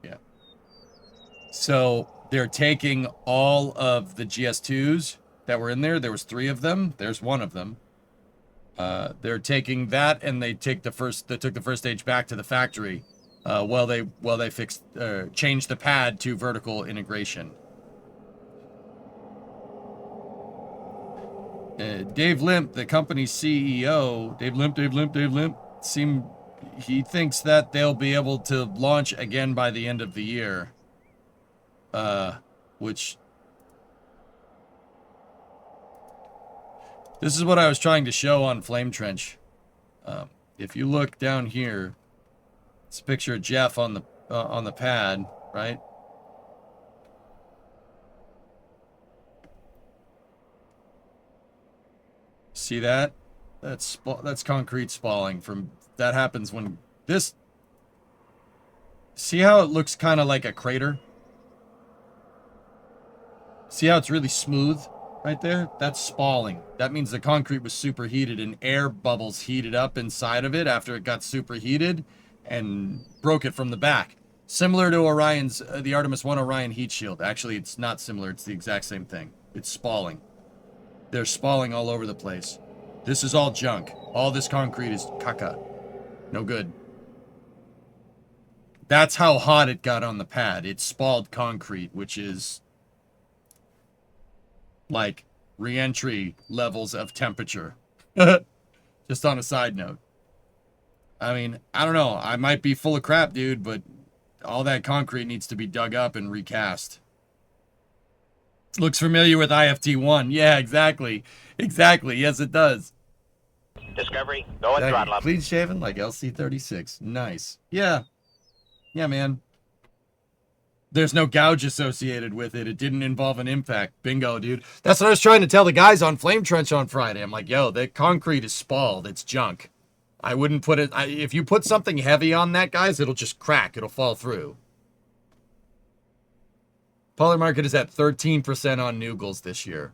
Yeah. So they're taking all of the GS2s that were in there. There was 3 of them. There's 1 of them. They're taking that, and they took the first stage back to the factory while they changed the pad to vertical integration. Dave Limp, the company's CEO, Dave Limp, he thinks that they'll be able to launch again by the end of the year. Which, this is what I was trying to show on Flame Trench. If you look down here, it's a picture of Jeff on the pad, right? See that? That's concrete spalling from that happens when this. See how it looks kind of like a crater? See how it's really smooth right there? That's spalling. That means the concrete was superheated and air bubbles heated up inside of it after it got superheated and broke it from the back. Similar to Orion's, the Artemis 1 Orion heat shield. Actually, it's not similar. It's the exact same thing. It's spalling. They're spalling all over the place. This is all junk. All this concrete is caca. No good. That's how hot it got on the pad. It spalled concrete, which is like re-entry levels of temperature. Just on a side note. I mean, I don't know. I might be full of crap, dude, but all that concrete needs to be dug up and recast. Looks familiar with IFT1. Yeah, exactly. Exactly. Yes, it does. Discovery, go at throttle up. Clean shaven like LC36. Nice. Yeah. Yeah, man. There's no gouge associated with it. It didn't involve an impact. Bingo, dude. That's what I was trying to tell the guys on Flame Trench on Friday. I'm like, yo, the concrete is spalled. It's junk. I wouldn't put it... if you put something heavy on that, guys, it'll just crack. It'll fall through. Polar market is at 13% on Noogles this year.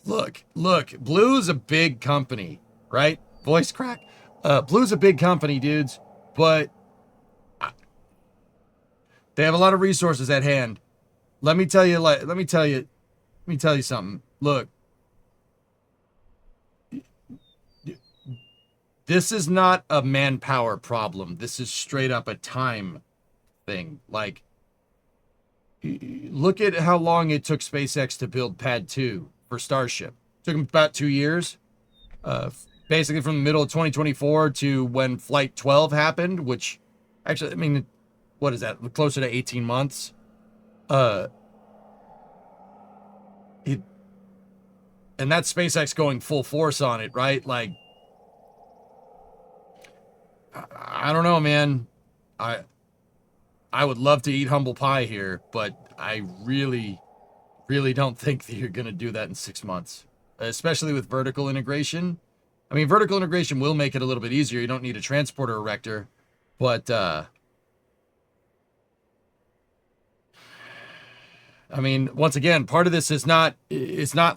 Look. Blue's a big company, right? Voice crack. Blue's a big company, dudes. But... they have a lot of resources at hand. Let me tell you something. Look. This is not a manpower problem. This is straight up a time thing. Like, look at how long it took SpaceX to build Pad 2 for Starship. It took them about 2 years. Basically from the middle of 2024 to when Flight 12 happened, which actually, I mean, what is that? Closer to 18 months. And that's SpaceX going full force on it, right? Like, I don't know, man. I would love to eat humble pie here, but I really don't think that you're going to do that in 6 months, especially with vertical integration. I mean, vertical integration will make it a little bit easier. You don't need a transporter erector, but I mean, once again, part of this is not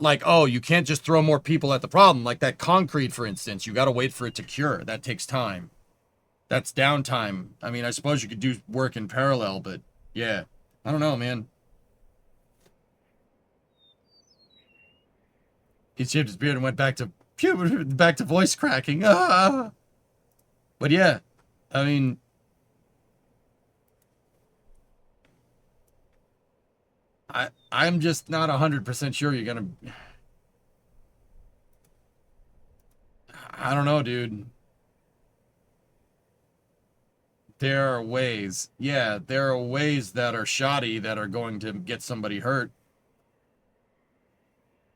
like, oh, you can't just throw more people at the problem. Like that concrete, for instance, you got to wait for it to cure. That takes time. That's downtime. I mean, I suppose you could do work in parallel, but yeah, I don't know, man. He shaved his beard and went back to voice cracking. Ah! But yeah, I mean, I'm just not 100% sure you're gonna. I don't know, dude. There are ways. Yeah, there are ways that are shoddy that are going to get somebody hurt.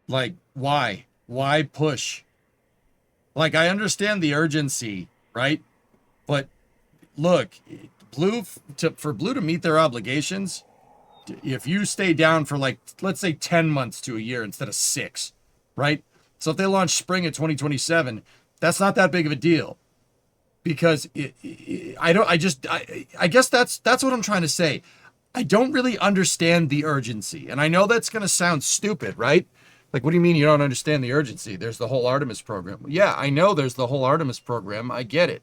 Like, why? Why push? Like, I understand the urgency, right? But look, for Blue to meet their obligations, if you stay down for like, let's say 10 months to a year instead of 6, right? So if they launch spring of 2027, that's not that big of a deal. Because I guess that's what I'm trying to say. I don't really understand the urgency. And I know that's going to sound stupid, right? Like, what do you mean you don't understand the urgency? There's the whole Artemis program. Yeah, I know there's the whole Artemis program. I get it.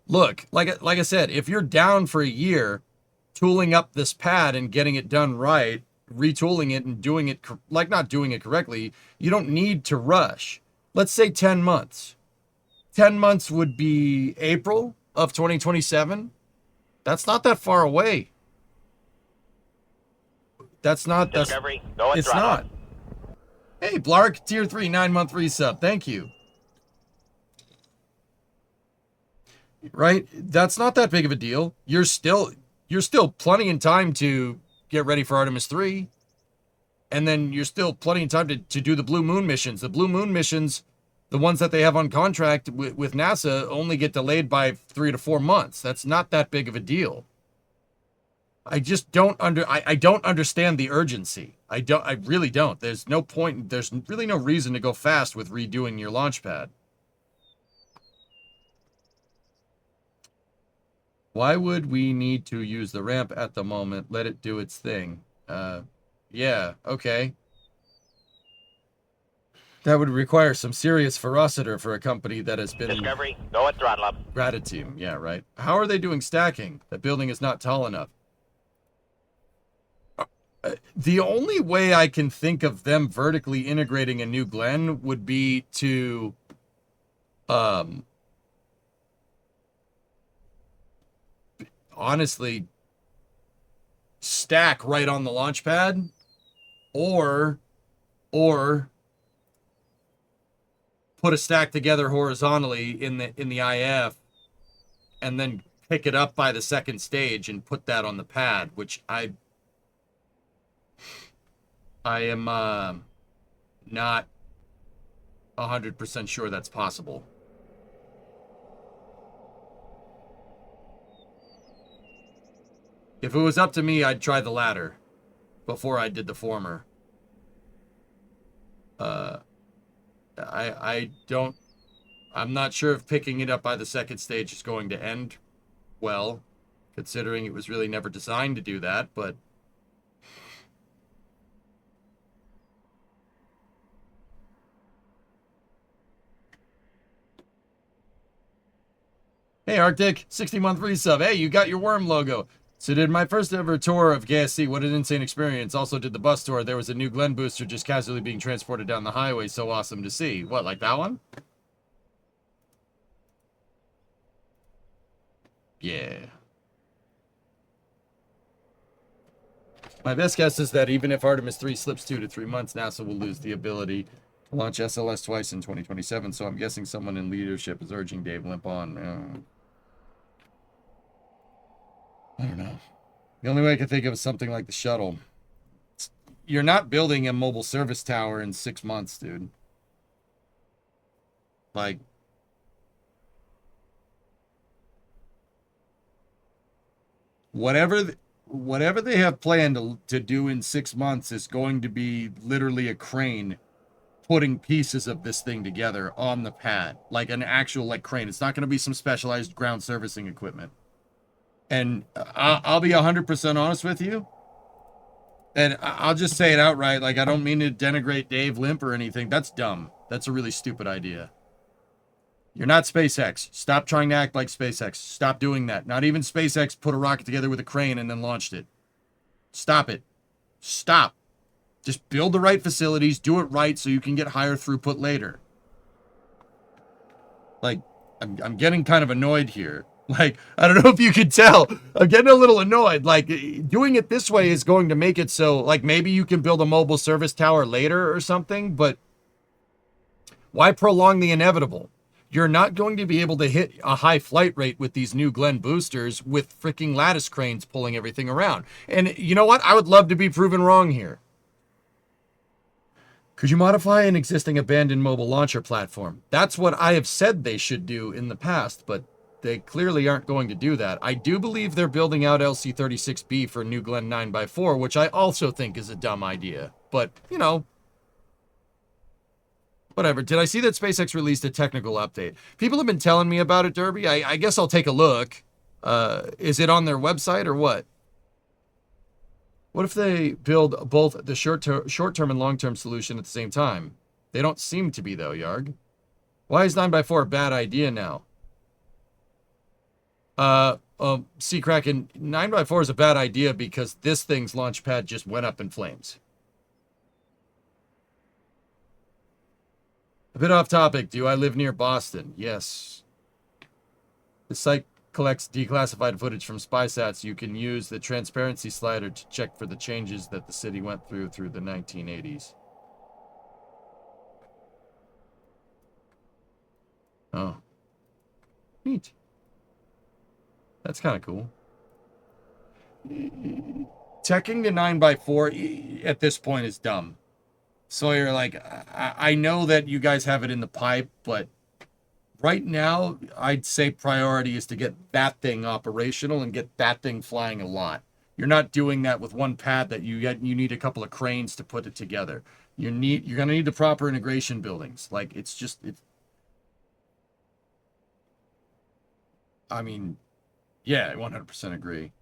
Look, like I said, if you're down for a year tooling up this pad and getting it done right, retooling it and doing it, like not doing it correctly, you don't need to rush. Let's say 10 months. 10 months would be April of 2027. That's not that far away. Discovery, go at throttle up. Hey, Blark, tier 3, 9-month resub. Thank you. Right? That's not that big of a deal. You're still plenty in time to get ready for Artemis 3. And then you're still plenty in time to do the Blue Moon missions. The Blue Moon missions, the ones that they have on contract with NASA, only get delayed by 3 to 4 months. That's not that big of a deal. I just don't understand the urgency. I really don't. There's no point, there's really no reason to go fast with redoing your launch pad. Why would we need to use the ramp at the moment? Let it do its thing. Yeah, okay. That would require some serious ferocity for a company that has been... Discovery, go at throttle up. Gratitude, yeah, right. How are they doing stacking? The building is not tall enough. The only way I can think of them vertically integrating a New Glen would be to... honestly, stack right on the launch pad, or put a stack together horizontally in the IF, and then pick it up by the second stage and put that on the pad, which I am not 100% sure that's possible. If it was up to me, I'd try the latter before I did the former. I'm not sure if picking it up by the second stage is going to end well, considering it was really never designed to do that, but... Hey, Arctic, 60-month resub. Hey, you got your worm logo. So did my first ever tour of KSC. What an insane experience. Also did the bus tour. There was a New Glen booster just casually being transported down the highway. So awesome to see. What, like that one? Yeah. My best guess is that even if Artemis 3 slips 2 to 3 months, NASA will lose the ability to launch SLS twice in 2027. So I'm guessing someone in leadership is urging Dave Limp on. I don't know. The only way I can think of is something like the shuttle. You're not building a mobile service tower in 6 months, dude. Like, whatever they have planned to do in 6 months is going to be literally a crane putting pieces of this thing together on the pad, like an actual like crane. It's not going to be some specialized ground servicing equipment. And I'll be 100% honest with you. And I'll just say it outright. Like, I don't mean to denigrate Dave Limp or anything. That's dumb. That's a really stupid idea. You're not SpaceX. Stop trying to act like SpaceX. Stop doing that. Not even SpaceX put a rocket together with a crane and then launched it. Stop it. Stop. Just build the right facilities. Do it right so you can get higher throughput later. Like, I'm getting kind of annoyed here. Like, I don't know if you could tell. I'm getting a little annoyed. Like, doing it this way is going to make it so, like, maybe you can build a mobile service tower later or something, but why prolong the inevitable? You're not going to be able to hit a high flight rate with these New Glen boosters with freaking lattice cranes pulling everything around. And you know what? I would love to be proven wrong here. Could you modify an existing abandoned mobile launcher platform? That's what I have said they should do in the past, but they clearly aren't going to do that. I do believe they're building out LC-36B for New Glen 9x4, which I also think is a dumb idea. But, you know, whatever. Did I see that SpaceX released a technical update? People have been telling me about it, Derby. I guess I'll take a look. Is it on their website or what? What if they build both the short-term and long-term solution at the same time? They don't seem to be, though, Yarg. Why is 9x4 a bad idea now? Sea Kraken, 9x4 is a bad idea because this thing's launch pad just went up in flames. A bit off topic. Do I live near Boston? Yes. The site collects declassified footage from SpySats. You can use the transparency slider to check for the changes that the city went through the 1980s. Oh. Neat. That's kind of cool. Checking the 9x4 at this point is dumb. Sawyer, like, I know that you guys have it in the pipe, but right now, I'd say priority is to get that thing operational and get that thing flying a lot. You're not doing that with one pad that you need a couple of cranes to put it together. You're gonna need the proper integration buildings. Like it's. I mean, yeah, 100% agree.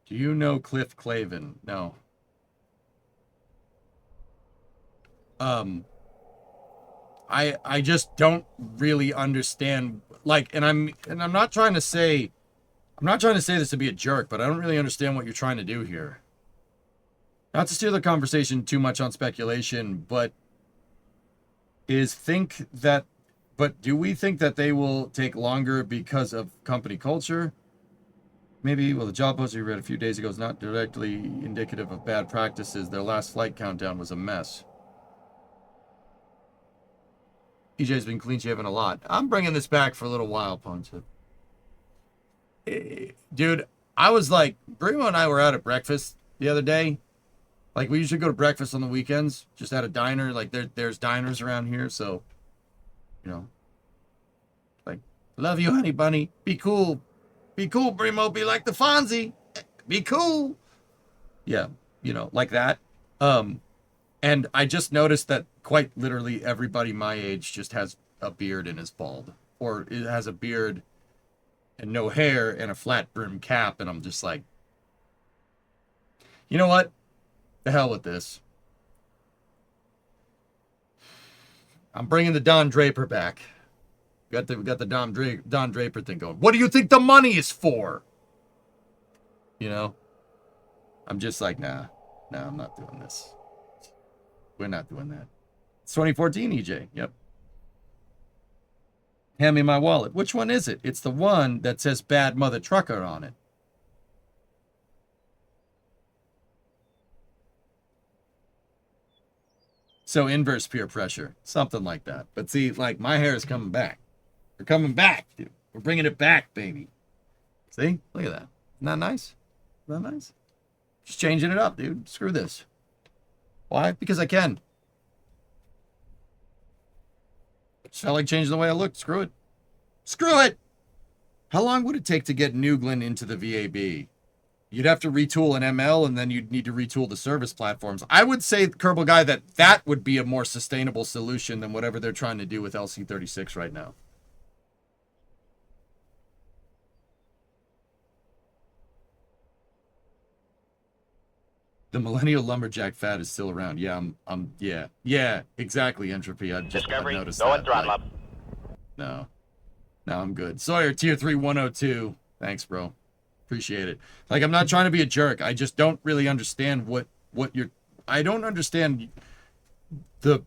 Do you know Cliff Clavin? No. I just don't really understand, like, and I'm not trying to say this to be a jerk, but I don't really understand what you're trying to do here. Not to steer the conversation too much on speculation, but do we think that they will take longer because of company culture? Maybe, well, the job post we read a few days ago is not directly indicative of bad practices. Their last flight countdown was a mess. EJ's been clean shaven a lot. I'm bringing this back for a little while, Ponce. Dude, I was like, Brimo and I were out at breakfast the other day. Like, we usually go to breakfast on the weekends, just at a diner. Like, there's diners around here, so, you know. Like, love you, honey bunny. Be cool. Be cool, Brimo. Be like the Fonzie. Be cool. Yeah, you know, like that. And I just noticed that quite literally everybody my age just has a beard and is bald. Or it has a beard and no hair and a flat brim cap. And I'm just like, you know what? The hell with this. I'm bringing the Don Draper back. We got the Don Draper thing going. What do you think the money is for? You know? I'm just like, nah, I'm not doing this. We're not doing that. It's 2014, EJ. Yep. Hand me my wallet. Which one is it? It's the one that says Bad Mother Trucker on it. So inverse peer pressure. Something like that. But see, like, my hair is coming back. We're coming back, dude. We're bringing it back, baby. See? Look at that. Isn't that nice? Isn't that nice? Just changing it up, dude. Screw this. Why? Because I can. Just felt like changing the way I looked. Screw it. Screw it! How long would it take to get Newglen into the VAB? You'd have to retool an ML, and then you'd need to retool the service platforms. I would say, Kerbal Guy, that would be a more sustainable solution than whatever they're trying to do with LC36 right now. The millennial lumberjack fad is still around. Yeah, yeah, exactly. Entropy. I noticed that. Throttle up. No, I'm good. Sawyer, tier 3, 102. Thanks, bro. Appreciate it. Like, I'm not trying to be a jerk. I just don't really understand what you're. I don't understand the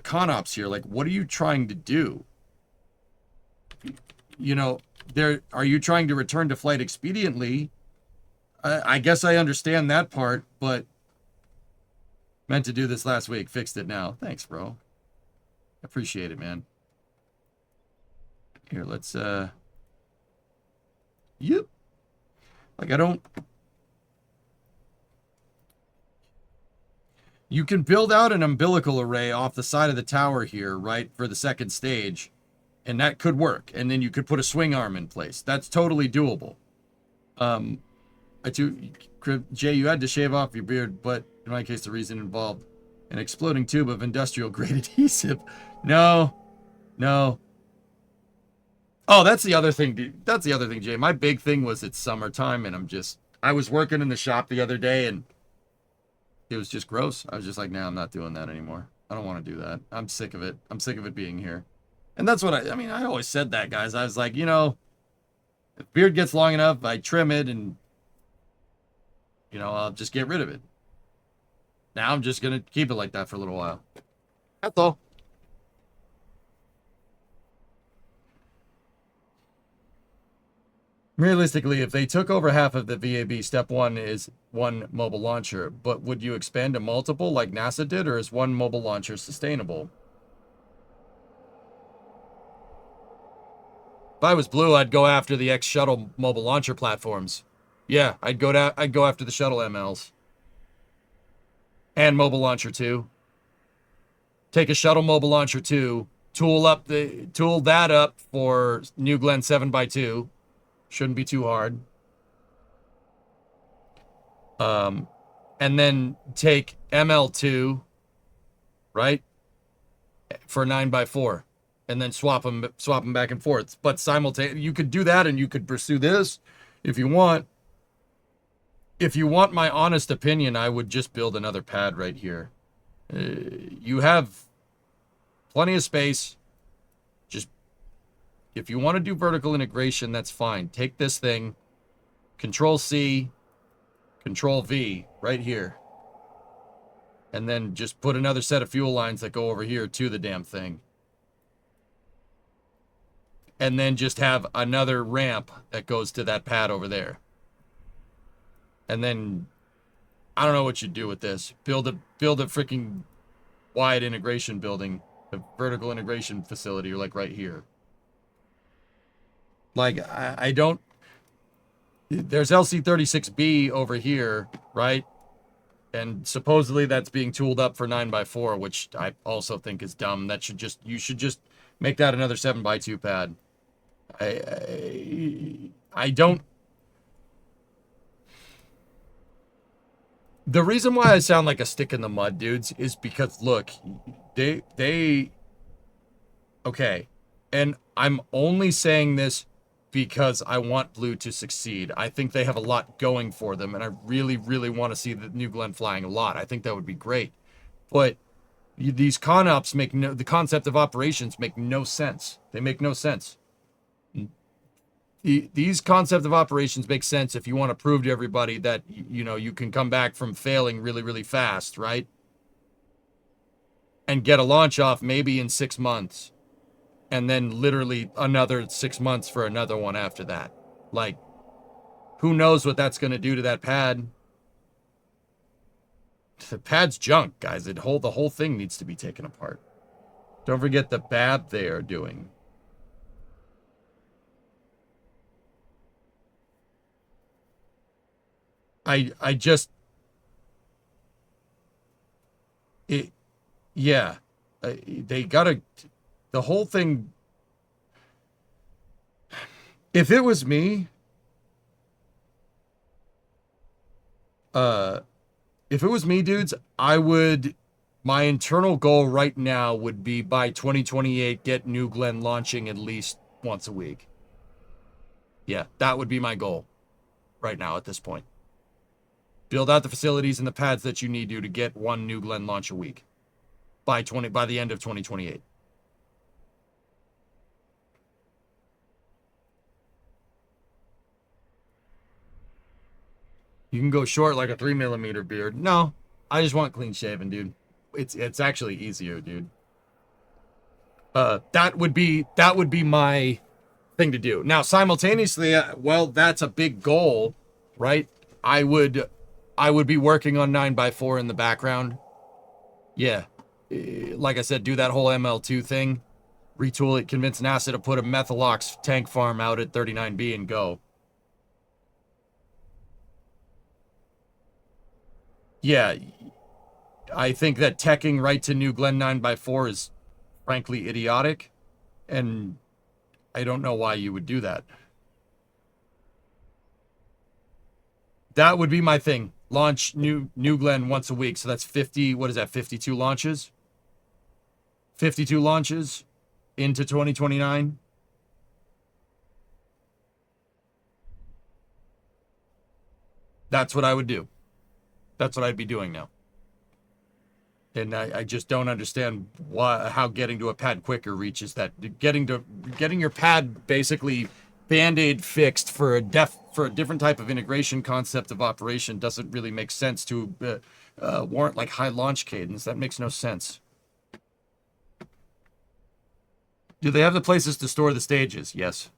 con ops here. Like, what are you trying to do? You know, are you trying to return to flight expediently? I guess I understand that part, but meant to do this last week. Fixed it now. Thanks, bro. Appreciate it, man. Here, let's, yep. Like, you can build out an umbilical array off the side of the tower here, right, for the second stage, and that could work. And then you could put a swing arm in place. That's totally doable. Jay, you had to shave off your beard, but in my case, the reason involved an exploding tube of industrial-grade adhesive. No. Oh, that's the other thing, dude. That's the other thing, Jay. My big thing was it's summertime, and I was working in the shop the other day, and it was just gross. I was just like, nah, I'm not doing that anymore. I don't want to do that. I'm sick of it. I'm sick of it being here. And that's what I always said that, guys. I was like, you know, if beard gets long enough, I trim it, and you know, I'll just get rid of it. Now I'm just going to keep it like that for a little while. That's all. Realistically, if they took over half of the VAB, step one is one mobile launcher. But would you expand to multiple like NASA did, or is one mobile launcher sustainable? If I was Blue, I'd go after the X-Shuttle mobile launcher platforms. Yeah, I'd go after the shuttle MLs. And mobile launcher 2. Take a shuttle mobile launcher 2, tool that up for New Glenn 7x2. Shouldn't be too hard. And then take ML2, right, for 9x4, and then swap them back and forth. But simultaneously, you could do that, and you could pursue this if you want. If you want my honest opinion, I would just build another pad right here. You have plenty of space. Just, if you want to do vertical integration, that's fine. Take this thing, Control C, Control V right here. And then just put another set of fuel lines that go over here to the damn thing. And then just have another ramp that goes to that pad over there. And then, I don't know what you do with this. Build a freaking wide integration building, a vertical integration facility, like right here. Like, I don't... There's LC36B over here, right? And supposedly that's being tooled up for 9x4, which I also think is dumb. That should just... You should just make that another 7x2 pad. I don't... The reason why I sound like a stick in the mud, dudes, is because, look, they... Okay. And I'm only saying this because I want Blue to succeed. I think they have a lot going for them, and I really, really want to see the New Glenn flying a lot. I think that would be great. But these con-ops make no... The concept of operations make no sense. They make no sense. These concept of operations make sense if you want to prove to everybody that, you know, you can come back from failing really, really fast, right? And get a launch off maybe in 6 months. And then literally another 6 months for another one after that. Like, who knows what that's going to do to that pad? The pad's junk, guys. The whole thing needs to be taken apart. Don't forget the BAB they are doing. I just... Yeah. They gotta... The whole thing... If it was me... If it was me, dudes, I would... My internal goal right now would be by 2028, get New Glenn launching at least once a week. Yeah, that would be my goal right now at this point. Build out the facilities and the pads that you need to get one New Glenn launch a week by the end of 2028. You can go short like a 3mm beard. No, I just want clean shaven, dude. It's actually easier, dude. That would be my thing to do. Now, simultaneously, well, that's a big goal, right? I would be working on 9x4 in the background. Yeah. Like I said, do that whole ML2 thing. Retool it, convince NASA to put a Methalox tank farm out at 39B and go. Yeah. I think that teching right to New Glenn 9x4 is frankly idiotic. And I don't know why you would do that. That would be my thing. Launch New Glenn once a week. So that's 50, what is that, 52 launches? 52 launches into 2029. That's what I would do. That's what I'd be doing now. And I just don't understand how getting to a pad quicker reaches that. Getting your pad basically Band-Aid fixed for a different type of integration concept of operation doesn't really make sense to warrant like high launch cadence. That makes no sense. Do they have the places to store the stages? Yes.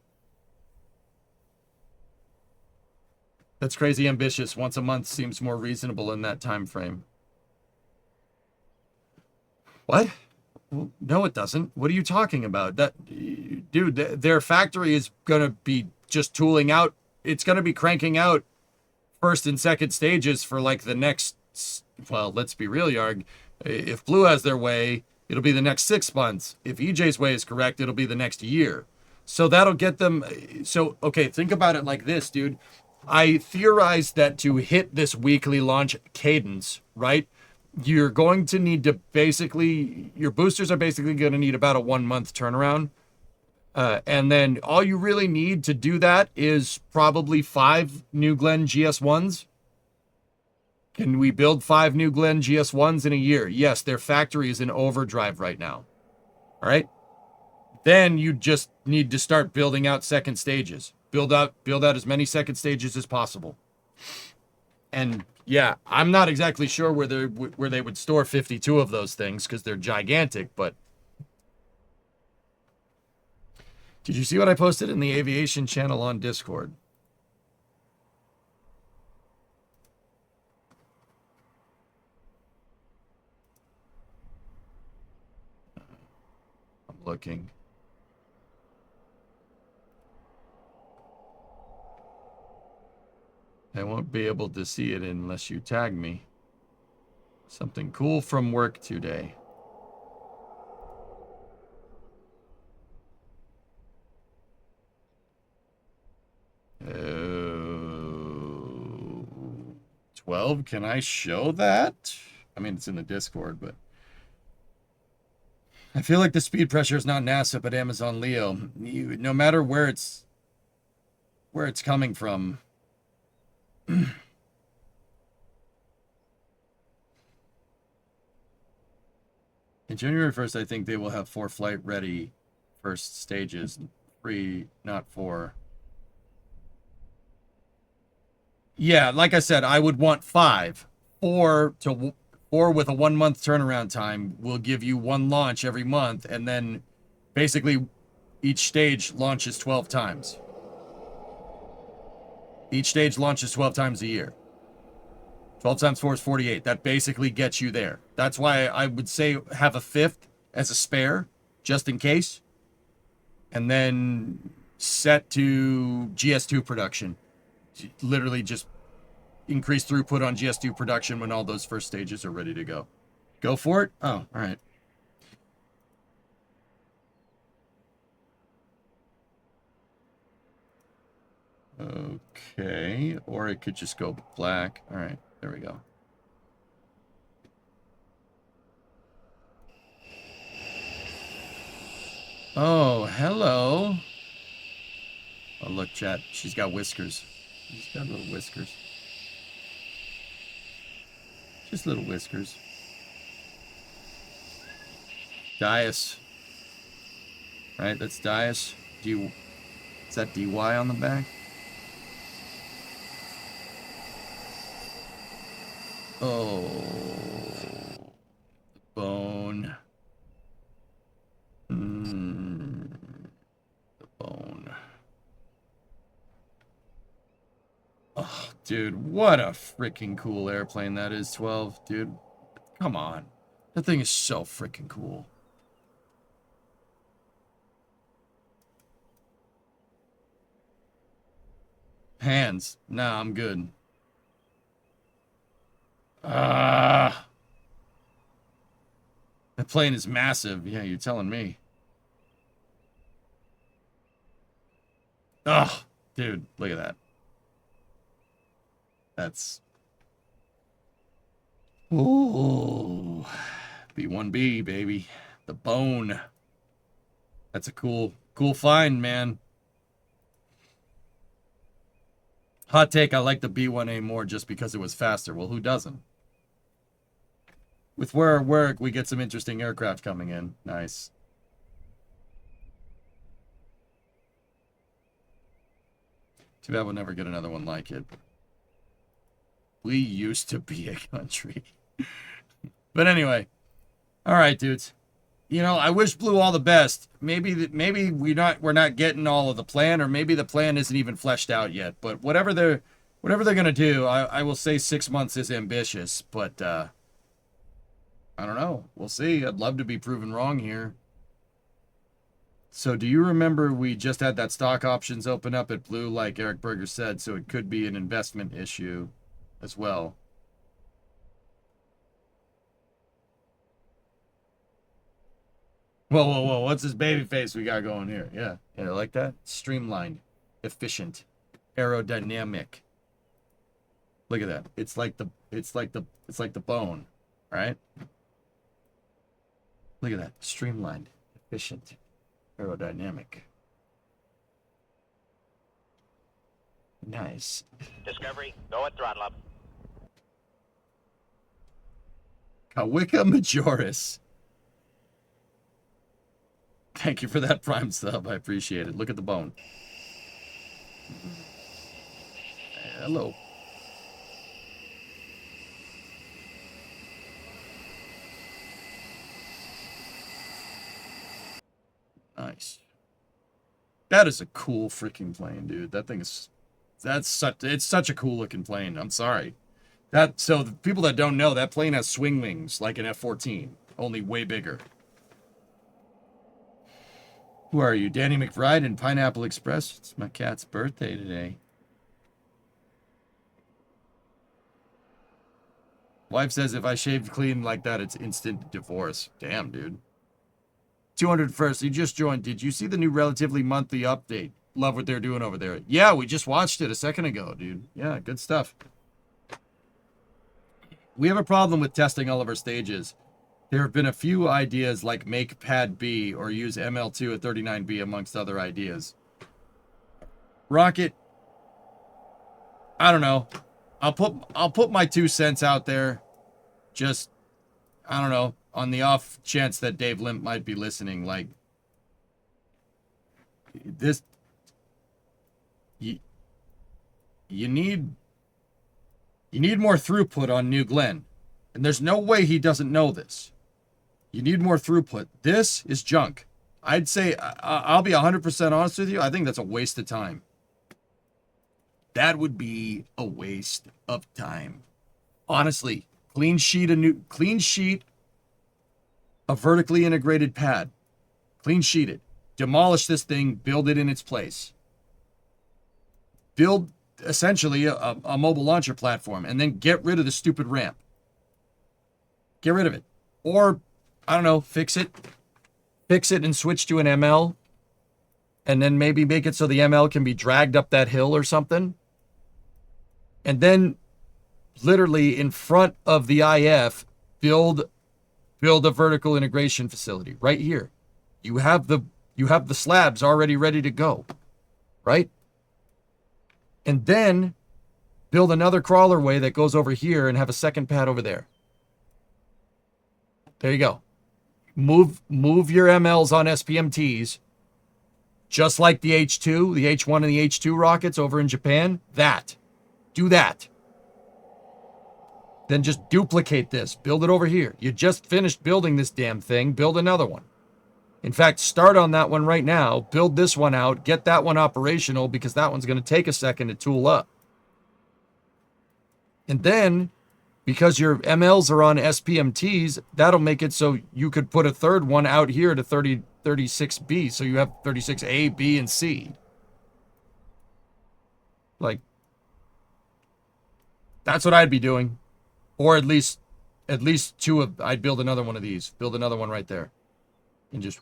That's crazy ambitious. Once a month seems more reasonable in that time frame. What? No, it doesn't. What are you talking about? Dude, their factory is going to be just tooling out. It's going to be cranking out first and second stages for like the next, well, let's be real, Yarg. If Blue has their way, it'll be the next 6 months. If EJ's way is correct, it'll be the next year. So that'll get them. So, okay, think about it like this, dude. I theorized that to hit this weekly launch cadence, right, you're going to need to basically, your boosters are basically going to need about a 1 month turnaround. And then all you really need to do that is probably 5 New Glenn GS1s. Can we build 5 New Glenn GS1s in a year? Yes, their factory is in overdrive right now. All right. Then you just need to start building out second stages. Build out as many second stages as possible. And yeah, I'm not exactly sure where they would store 52 of those things because they're gigantic, but did you see what I posted in the aviation channel on Discord? I'm looking. I won't be able to see it unless you tag me. Something cool from work today. Oh, 12? Can I show that? I mean, it's in the Discord, but I feel like the speed pressure is not NASA, but Amazon Leo. No matter where it's coming from. In January 1st, I think they will have 4 flight ready first stages. 3, not 4. Yeah, like I said, I would want 5. 4 with a 1 month turnaround time will give you 1 launch every month, and then basically each stage launches 12 times. Each stage launches 12 times a year. 12 times 4 is 48. That basically gets you there. That's why I would say have a 5th as a spare, just in case. And then set to GS2 production. Literally just increase throughput on GS2 production when all those first stages are ready to go. Go for it? Oh, all right. Okay, or it could just go black. All right, there we go. Oh, hello. Oh, look, chat. She's got whiskers. She's got little whiskers. Just little whiskers. Dias. Right, that's Dias. Is that DY on the back? Oh, the bone. The bone. Oh, dude, what a freaking cool airplane that is, 12, dude. Come on. That thing is so freaking cool. Hands. Nah, I'm good. That plane is massive. Yeah, you're telling me. Oh, dude, look at that. That's... Ooh. B1B, baby. The bone. That's a cool find, man. Hot take, I like the B1A more just because it was faster. Well, who doesn't? With where I work, we get some interesting aircraft coming in. Nice. Too bad we'll never get another one like it. We used to be a country. But anyway. All right, dudes. You know, I wish Blue all the best. Maybe we're not getting all of the plan, or maybe the plan isn't even fleshed out yet. But whatever they're gonna do, I will say 6 months is ambitious. But I don't know. We'll see. I'd love to be proven wrong here. So do you remember we just had that stock options open up at Blue, like Eric Berger said? So it could be an investment issue as well. Whoa, what's this baby face we got going here? Yeah, like that? Streamlined, efficient, aerodynamic. Look at that. It's like the bone, right? Look at that. Streamlined, efficient, aerodynamic. Nice. Discovery, go at throttle up. Kawika Majoris. Thank you for that prime sub. I appreciate it. Look at the bone. Hello. Nice. That is a cool freaking plane, dude. That thing is... it's such a cool looking plane. I'm sorry. So the people that don't know, that plane has swing wings like an F-14, only way bigger. Who are you? Danny McBride and Pineapple Express? It's my cat's birthday today. Wife says if I shaved clean like that, it's instant divorce. Damn, dude. 201st, you just joined. Did you see the new relatively monthly update? Love what they're doing over there. Yeah, we just watched it a second ago, dude. Yeah, good stuff. We have a problem with testing all of our stages. There have been a few ideas like make pad B or use ML2 at 39B amongst other ideas. Rocket, I don't know. I'll put my 2 cents out there. Just, I don't know, on the off chance that Dave Limp might be listening. Like, this, you need more throughput on New Glenn. And there's no way he doesn't know this. You need more throughput. This is junk. I'd say, I'll be 100% honest with you, I think that's a waste of time. That would be a waste of time. Honestly, clean sheet, a vertically integrated pad. Clean sheet it. Demolish this thing, build it in its place. Build essentially a mobile launcher platform and then get rid of the stupid ramp. Get rid of it. Or, I don't know, fix it. Fix it and switch to an ML. And then maybe make it so the ML can be dragged up that hill or something. And then, literally in front of the IF, build a vertical integration facility right here. You have the slabs already ready to go, right? And then build another crawlerway that goes over here and have a second pad over there. There you go. Move your MLs on SPMTs, just like the H2, the H1 and the H2 rockets over in Japan. Do that. Then just duplicate this. Build it over here. You just finished building this damn thing. Build another one. In fact, start on that one right now. Build this one out. Get that one operational because that one's going to take a second to tool up. And then, because your MLs are on SPMTs, that'll make it so you could put a third one out here to 36B. So you have 36A, B, and C. Like, that's what I'd be doing. Or at least two of, I'd build another one of these. Build another one right there. And just...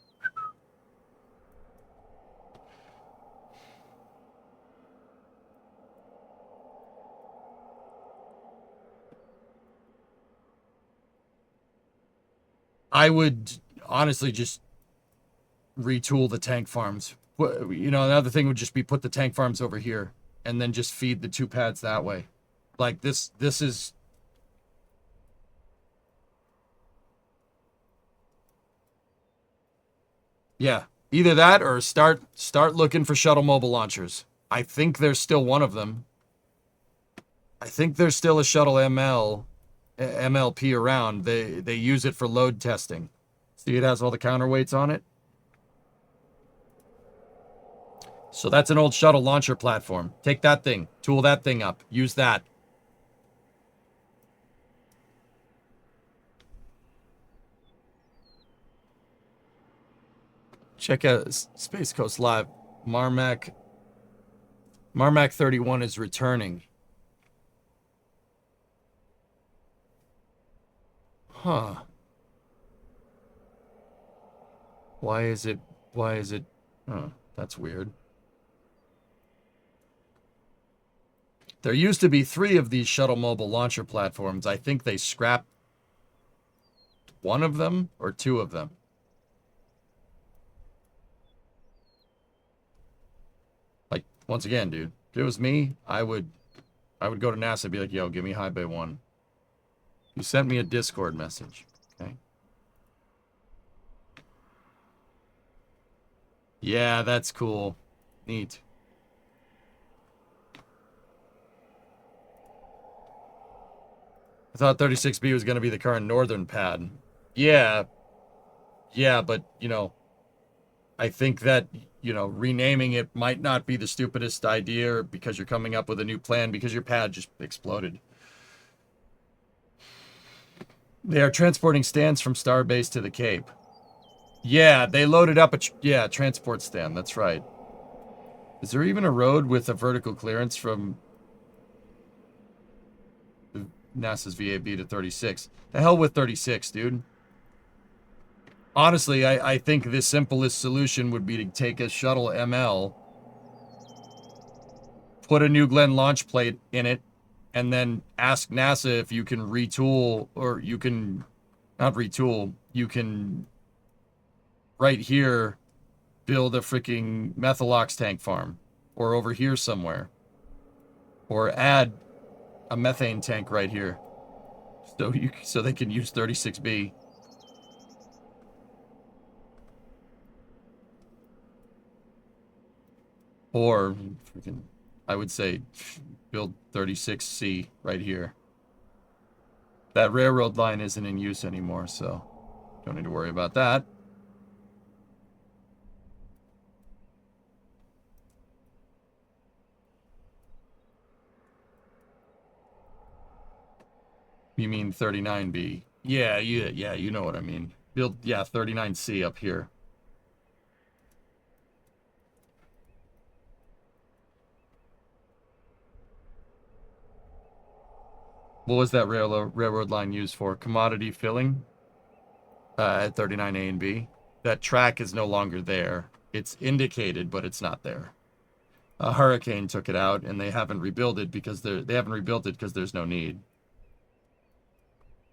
I would honestly just retool the tank farms. You know, another thing would just be put the tank farms over here and then just feed the 2 pads that way. Like this is... Yeah, either that or start looking for shuttle mobile launchers. I think there's still one of them. I think there's still a shuttle MLP around. They use it for load testing. See, it has all the counterweights on it. So that's an old shuttle launcher platform. Take that thing, tool that thing up, use that. Check out Space Coast Live. Marmac 31 is returning. Huh. Why is it, oh, that's weird. There used to be 3 of these shuttle mobile launcher platforms. I think they scrapped 1 of them or 2 of them. Like, once again, dude, if it was me, I would go to NASA and be like, yo, give me High Bay 1. You sent me a Discord message, okay? Yeah, that's cool. Neat. I thought 36B was going to be the current northern pad. Yeah. Yeah, but, you know, I think that, you know, renaming it might not be the stupidest idea because you're coming up with a new plan because your pad just exploded. They are transporting stands from Starbase to the Cape. Yeah, they loaded up a transport stand. That's right. Is there even a road with a vertical clearance from NASA's VAB to 36? The hell with 36, dude. Honestly, I think the simplest solution would be to take a shuttle ML, put a New Glenn launch plate in it, and then ask NASA if you can retool, or you can, not retool, you can, right here, build a freaking Methalox tank farm, or over here somewhere, or add a methane tank right here, so they can use 36B. Or freaking, I would say, build 36C right here. That railroad line isn't in use anymore, so don't need to worry about that. You mean 39B? Yeah, you know what I mean. Build, yeah, 39C up here. What was that railroad line used for? Commodity filling? At 39A and B. That track is no longer there. It's indicated, but it's not there. A hurricane took it out, and they haven't rebuilt it because there's no need.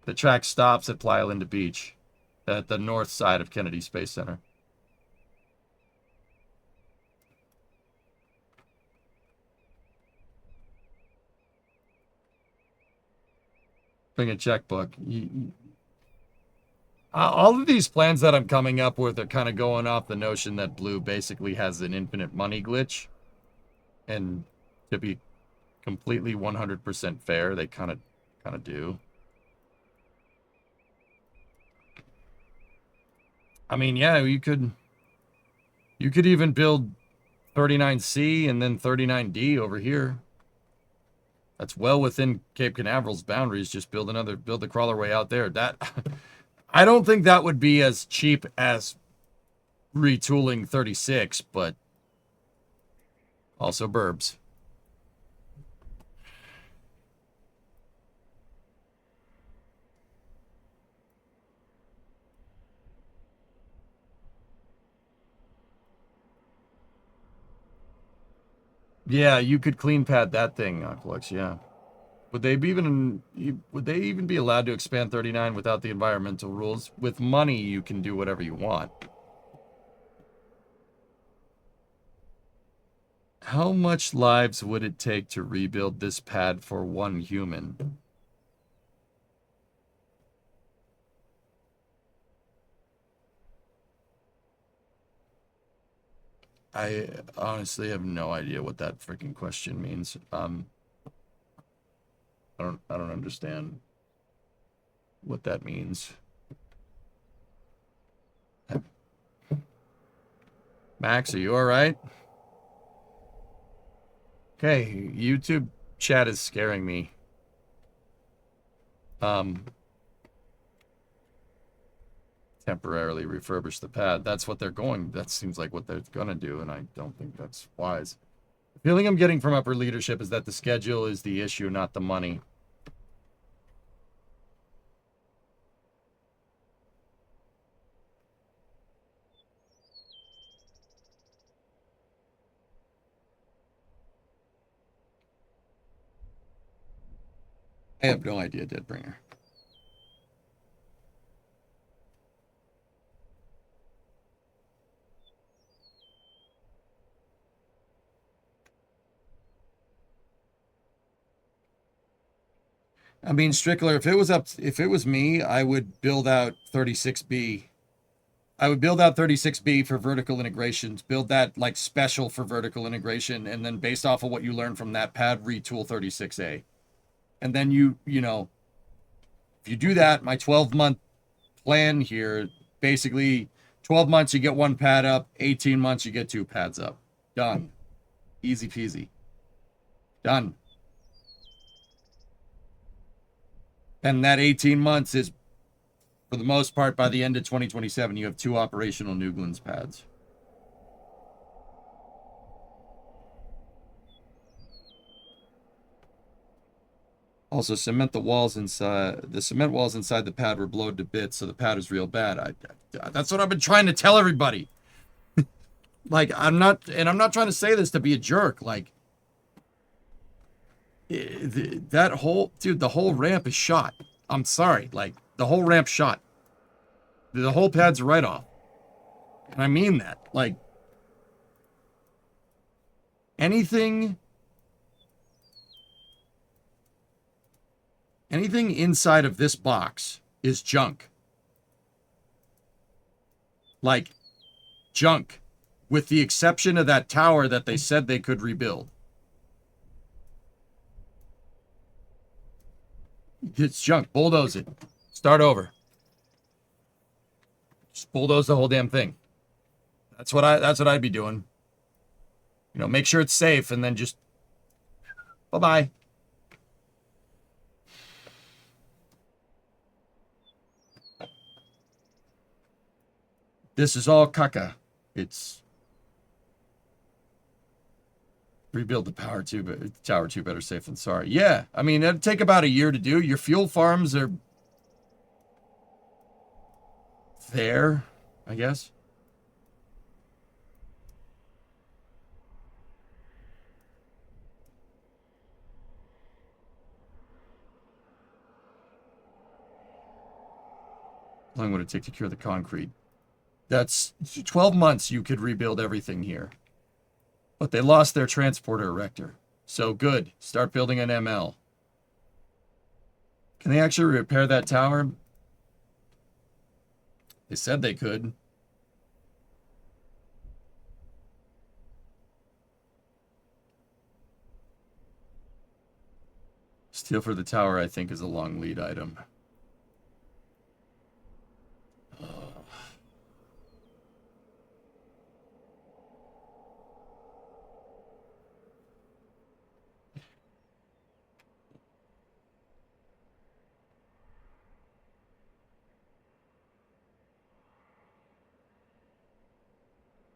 The track stops at Playa Linda Beach, at the north side of Kennedy Space Center. Bring a checkbook. All of these plans that I'm coming up with are kind of going off the notion that Blue basically has an infinite money glitch. And to be completely 100% fair, they kind of do. I mean, yeah, you could even build 39C and then 39D over here. That's well within Cape Canaveral's boundaries. Just build the crawlerway out there. That I don't think that would be as cheap as retooling 36, but also burbs. Yeah, you could clean pad that thing, Aqualux, yeah. Would they even be allowed to expand 39 without the environmental rules? With money, you can do whatever you want. How much lives would it take to rebuild this pad for 1 human? I honestly have no idea what that freaking question means. I don't understand what that means. Max, are you all right? Okay, YouTube chat is scaring me. Temporarily refurbish the pad. That's what that seems like what they're gonna do, and I don't think that's wise. The feeling I'm getting from upper leadership is that the schedule is the issue, not the money. I have no idea, Deadbringer. I mean, Strickler, if it was me, I would build out 36B. I would build out 36B for vertical integrations, build that like special for vertical integration, and then based off of what you learn from that pad, retool 36A. And then you know, if you do that, my 12-month plan here, basically 12 months you get one pad up, 18 months you get two pads up. Done. Easy peasy. Done. And that 18 months is, for the most part, by the end of 2027, you have two operational Newglands pads. Also, cement walls inside the pad were blown to bits, so the pad is real bad. That's what I've been trying to tell everybody. Like, I'm not trying to say this to be a jerk. Like, that whole, dude, the whole ramp is shot. I'm sorry. Like, the whole ramp's shot. The whole pad's a write-off. And I mean that. Like, anything inside of this box is junk. Like, junk. With the exception of that tower that they said they could rebuild. It's junk. Bulldoze it. Start over. Just bulldoze the whole damn thing. That's what I'd be doing. You know, make sure it's safe and then just bye-bye. This is all caca. It's rebuild the tower two, better safe than sorry. Yeah, I mean, it'd take about a year to do. Your fuel farms are there, I guess. How long would it take to cure the concrete? That's 12 months you could rebuild everything here. But they lost their transporter erector. So good. Start building an ML. Can they actually repair that tower? They said they could. Steel for the tower, I think, is a long lead item.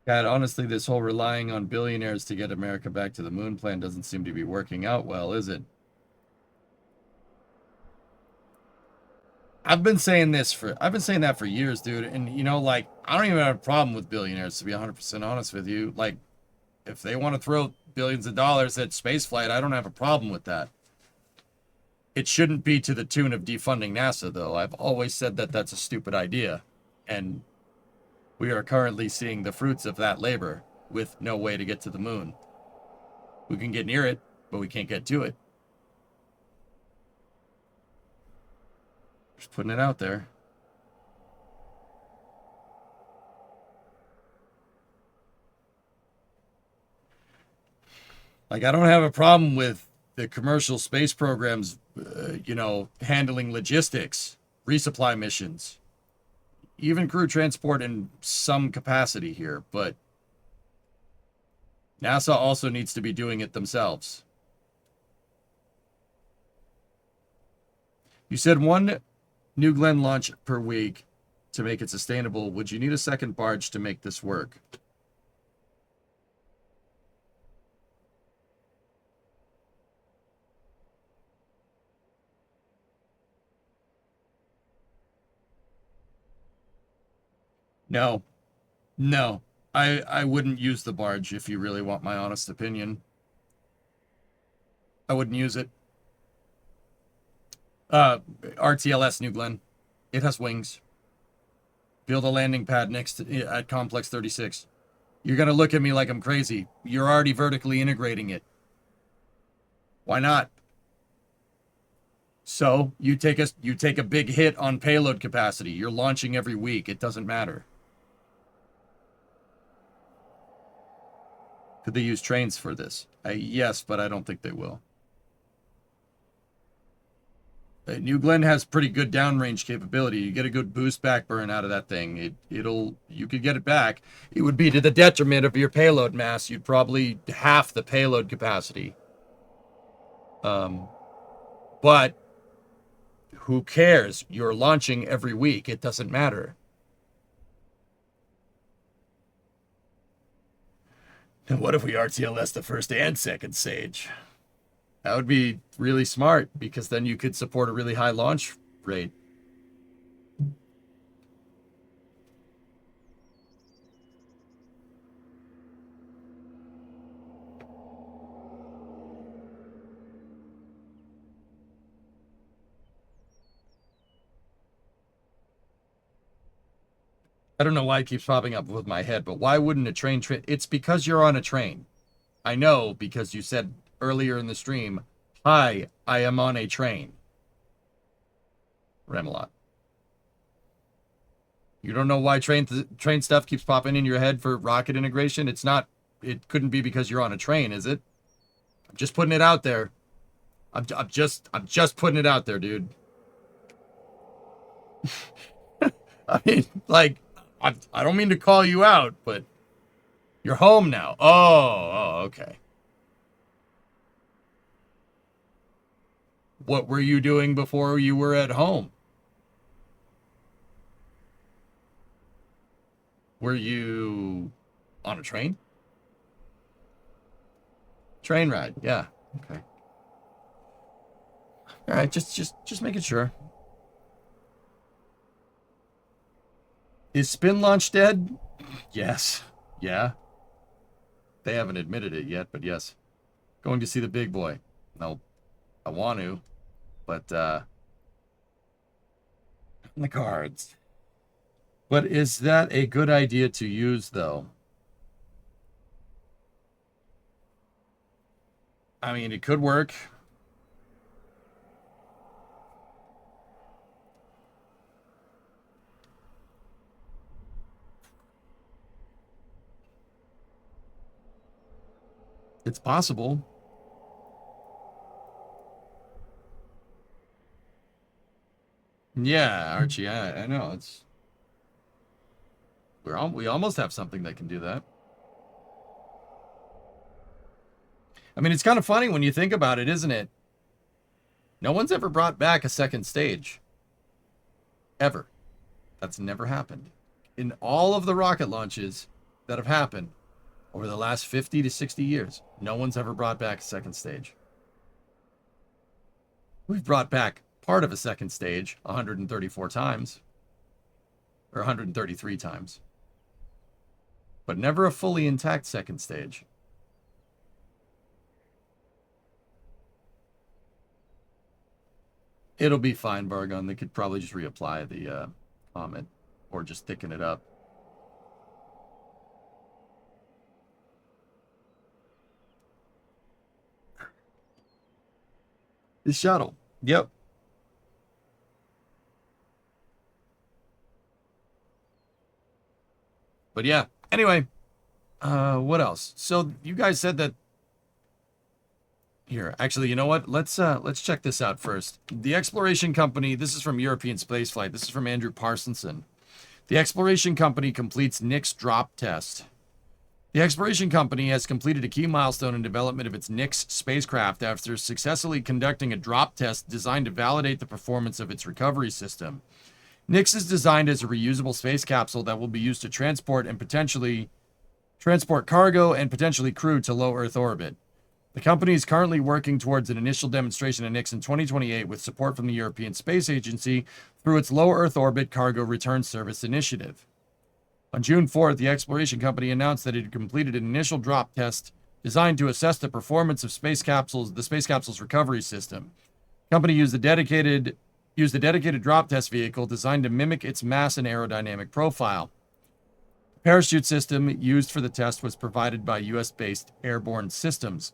God, honestly, this whole relying on billionaires to get America back to the moon plan doesn't seem to be working out well, is it? I've been saying that for years, dude. And you know, like, I don't even have a problem with billionaires, to be 100% honest with you. Like, if they want to throw billions of dollars at spaceflight, I don't have a problem with that. It shouldn't be to the tune of defunding NASA, though. I've always said that that's a stupid idea. And we are currently seeing the fruits of that labor with no way to get to the moon. We can get near it, but we can't get to it. Just putting it out there. Like, I don't have a problem with the commercial space programs, handling logistics, resupply missions, even crew transport in some capacity here, but NASA also needs to be doing it themselves. You said one New Glenn launch per week to make it sustainable. Would you need a second barge to make this work? No. No. I wouldn't use the barge if you really want my honest opinion. I wouldn't use it. RTLS, New Glenn. It has wings. Build a landing pad at Complex 36. You're going to look at me like I'm crazy. You're already vertically integrating it. Why not? So you take a big hit on payload capacity. You're launching every week. It doesn't matter. Could they use trains for this? Yes, but I don't think they will. New Glenn has pretty good downrange capability. You get a good boost back burn out of that thing. You could get it back. It would be to the detriment of your payload mass. You'd probably half the payload capacity. But who cares? You're launching every week. It doesn't matter. And what if we RTLS the first and second stage? That would be really smart, because then you could support a really high launch rate. I don't know why it keeps popping up with my head, but why wouldn't a train... It's because you're on a train. I know, because you said earlier in the stream, hi, I am on a train. Remelot. You don't know why train stuff keeps popping in your head for rocket integration? It's not... It couldn't be because you're on a train, is it? I'm just putting it out there. I'm just putting it out there, dude. I mean, like... I don't mean to call you out, but you're home now. Oh, okay. What were you doing before you were at home? Were you on a train? Train ride, yeah. Okay. All right, just making sure. Is Spin Launch dead? Yes. Yeah. They haven't admitted it yet, but yes. Going to see the big boy. No, I want to, but in the cards. But is that a good idea to use, though? I mean, it could work. It's possible. Yeah, Archie, I know. We almost have something that can do that. I mean, it's kind of funny when you think about it, isn't it? No one's ever brought back a second stage. Ever. That's never happened. In all of the rocket launches that have happened over the last 50 to 60 years, no one's ever brought back a second stage. We've brought back part of a second stage 134 times. Or 133 times. But never a fully intact second stage. It'll be fine, Bargon. They could probably just reapply the comment. Or just thicken it up. The shuttle. Yep. But yeah. Anyway. What else? So you guys said that... Here, actually, you know what? Let's check this out first. The exploration company, this is from European Spaceflight. This is from Andrew Parsonson. The exploration company completes Nix drop test. The exploration company has completed a key milestone in development of its Nix spacecraft after successfully conducting a drop test designed to validate the performance of its recovery system. Nix is designed as a reusable space capsule that will be used to transport cargo and potentially crew to low Earth orbit. The company is currently working towards an initial demonstration of Nix in 2028 with support from the European Space Agency through its low Earth orbit cargo return service initiative. On June 4th, the exploration company announced that it had completed an initial drop test designed to assess the performance of the space capsule's recovery system. Company used a dedicated drop test vehicle designed to mimic its mass and aerodynamic profile. The parachute system used for the test was provided by US-based Airborne Systems.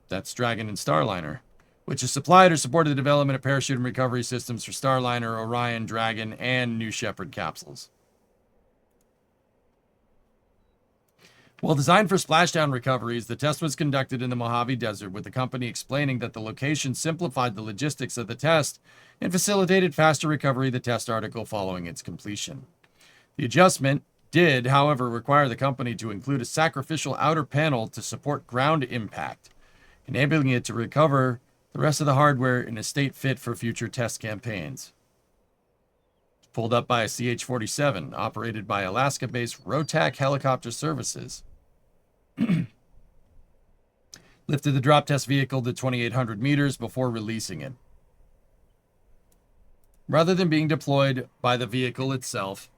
That's Dragon and Starliner, which has supplied or supported the development of parachute and recovery systems for Starliner, Orion, Dragon, and New Shepard capsules. While designed for splashdown recoveries, the test was conducted in the Mojave Desert, with the company explaining that the location simplified the logistics of the test and facilitated faster recovery of the test article following its completion. The adjustment did, however, require the company to include a sacrificial outer panel to support ground impact, enabling it to recover the rest of the hardware in a state fit for future test campaigns. Pulled up by a CH-47, operated by Alaska-based Rotac Helicopter Services. Lifted the drop test vehicle to 2,800 meters before releasing it. Rather than being deployed by the vehicle itself,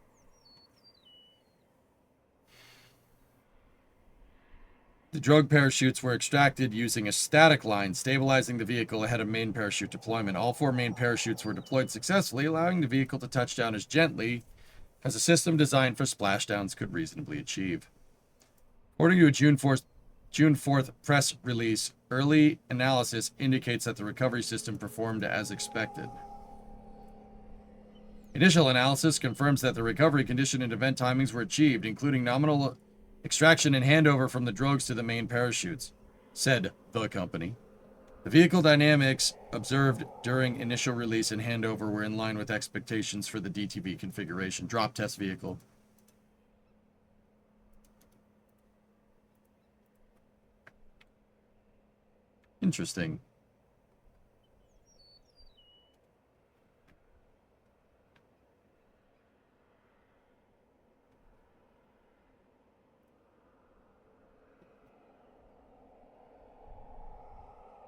the drogue parachutes were extracted using a static line, stabilizing the vehicle ahead of main parachute deployment. All 4 main parachutes were deployed successfully, allowing the vehicle to touch down as gently as a system designed for splashdowns could reasonably achieve. According to a June 4th press release, early analysis indicates that the recovery system performed as expected. Initial analysis confirms that the recovery condition and event timings were achieved, including nominal extraction and handover from the drogues to the main parachutes, said the company. The vehicle dynamics observed during initial release and handover were in line with expectations for the DTV configuration. Drop test vehicle. Interesting.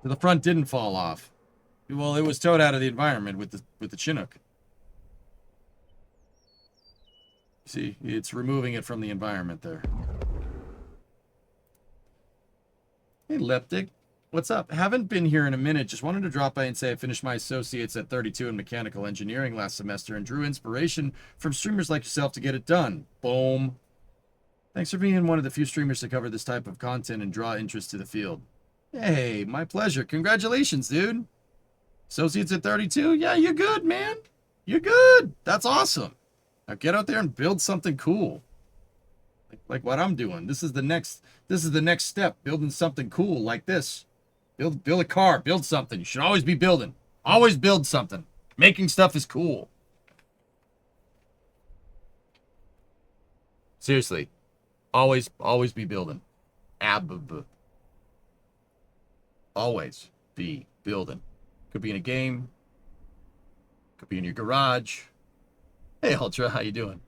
The front didn't fall off. Well, it was towed out of the environment with the Chinook. See, it's removing it from the environment there. Hey, Leptic. What's up? Haven't been here in a minute. Just wanted to drop by and say I finished my associates at 32 in mechanical engineering last semester and drew inspiration from streamers like yourself to get it done. Boom. Thanks for being one of the few streamers to cover this type of content and draw interest to the field. Hey, my pleasure. Congratulations, dude. Associates at 32? Yeah, you're good, man. You're good. That's awesome. Now get out there and build something cool. Like what I'm doing. This is the next step. Building something cool like this. Build a car. Build something. You should always be building. Always build something. Making stuff is cool. Seriously. Always be building. Always be building. Could be in a game. Could be in your garage. Hey, Ultra, how you doing?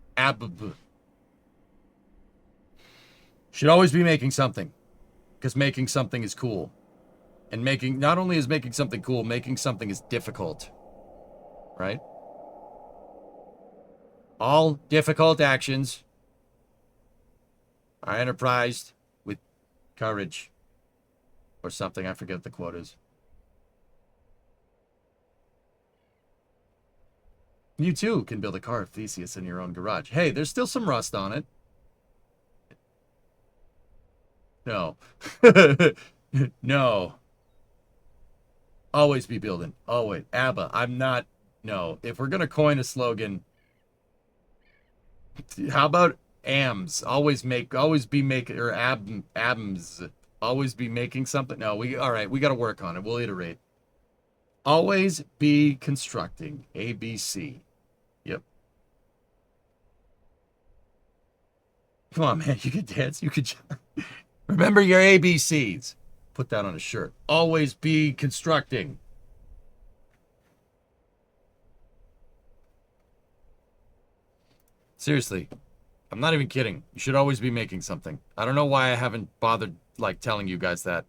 Should always be making something. Because making something is cool. And not only is making something cool, making something is difficult. Right? All difficult actions are enterprised with courage. Or something. I forget what the quote is. You too can build a car of Theseus in your own garage. Hey, there's still some rust on it. No. No. Always be building. Always. ABBA. I'm not. No. If we're going to coin a slogan, how about AMS? Always be making, or ABMS. Always be making something. No, all right. We got to work on it. We'll iterate. Always be constructing. ABC. Yep. Come on, man. You could dance. You could. Remember your ABCs. Put that on a shirt. Always be constructing. Seriously. I'm not even kidding. You should always be making something. I don't know why I haven't bothered, like, telling you guys that,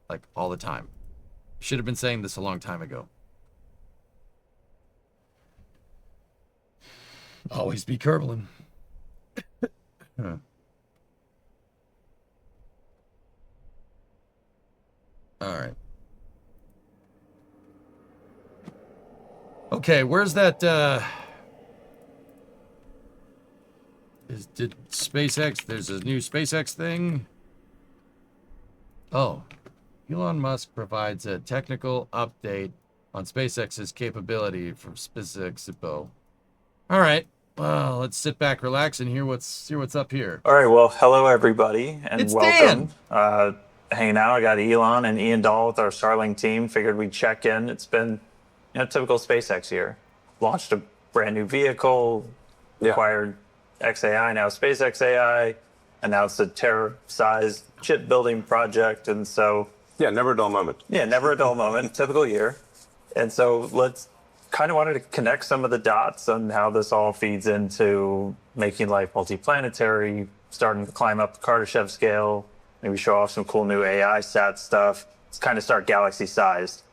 like, all the time. Should have been saying this a long time ago. Always be Kerbling. Huh. All right. Okay, where's that, did SpaceX, there's a new SpaceX thing? Oh, Elon Musk provides a technical update on SpaceX's capability from SpaceX Expo. All right, well, let's sit back, relax, and hear what's up here. All right, well, hello everybody, and It's welcome. Dan. Hanging out, I got Elon and Ian Dahl with our Starlink team. Figured we'd check in. It's been, typical SpaceX year. Launched a brand new vehicle, acquired XAI, now SpaceX AI, announced a Terra-sized chip building project, and so never a dull moment. never a dull moment. Typical year, and so let's kind of wanted to connect some of the dots on how this all feeds into making life multiplanetary, starting to climb up the Kardashev scale, maybe show off some cool new AI stat stuff. Let's kind of start galaxy sized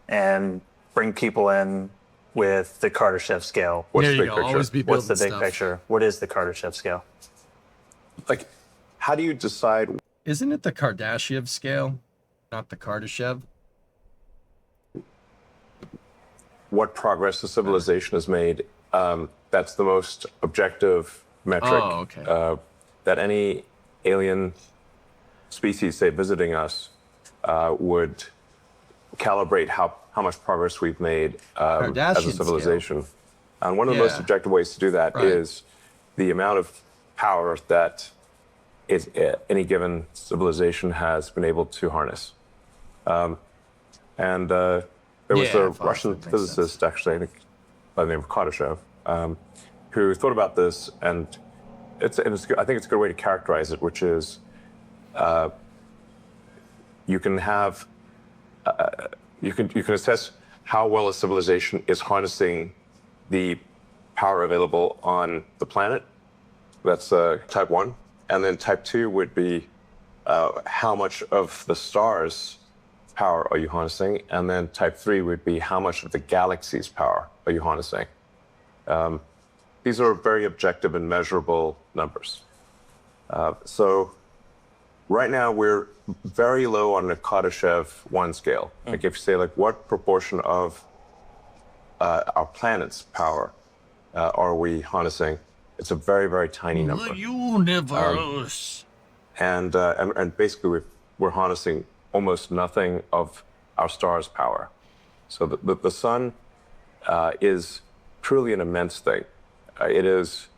and bring people in with the Kardashev scale. What's There the you big go. picture? Always be What's the building big stuff. picture? What is the Kardashev scale? Like, how do you decide? Isn't it the Kardashev scale, not the Kardashev? What progress the civilization has made? That's the most objective metric Oh, okay. that any alien species, say, visiting us, would calibrate how much progress we've made as Kardashian a civilization. And one of the Yeah. most objective ways to do that Right. is the amount of power that any given civilization has been able to harness. There was Yeah, a fine, Russian that makes physicist, actually, I think, by the name of Kardashev, who thought about this, and I think it's a good way to characterize it, which is you can have you can assess how well a civilization is harnessing the power available on the planet. That's type 1. And then type 2 would be how much of the stars' power are you harnessing? And then type 3 would be how much of the galaxy's power are you harnessing? These are very objective and measurable numbers. So right now we're very low on the Kardashev 1 scale. Like if you say, like, what proportion of our planet's power are we harnessing? It's a very, very tiny number. The universe. And basically we're harnessing almost nothing of our star's power. So the sun is truly an immense thing. It is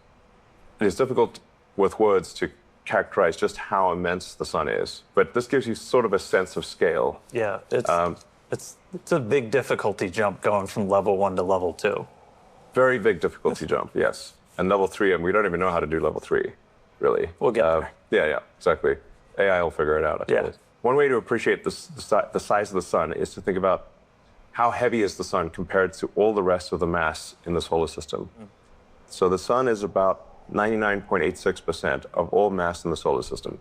difficult with words to characterize just how immense the sun is, but this gives you sort of a sense of scale. Yeah, it's a big difficulty jump going from level 1 to level 2. Very big difficulty jump, yes. And level 3, and we don't even know how to do level 3, really. We'll get there. Yeah, exactly. AI will figure it out, I suppose. One way to appreciate the size of the sun is to think about how heavy is the sun compared to all the rest of the mass in the solar system. So the sun is about 99.86% of all mass in the solar system.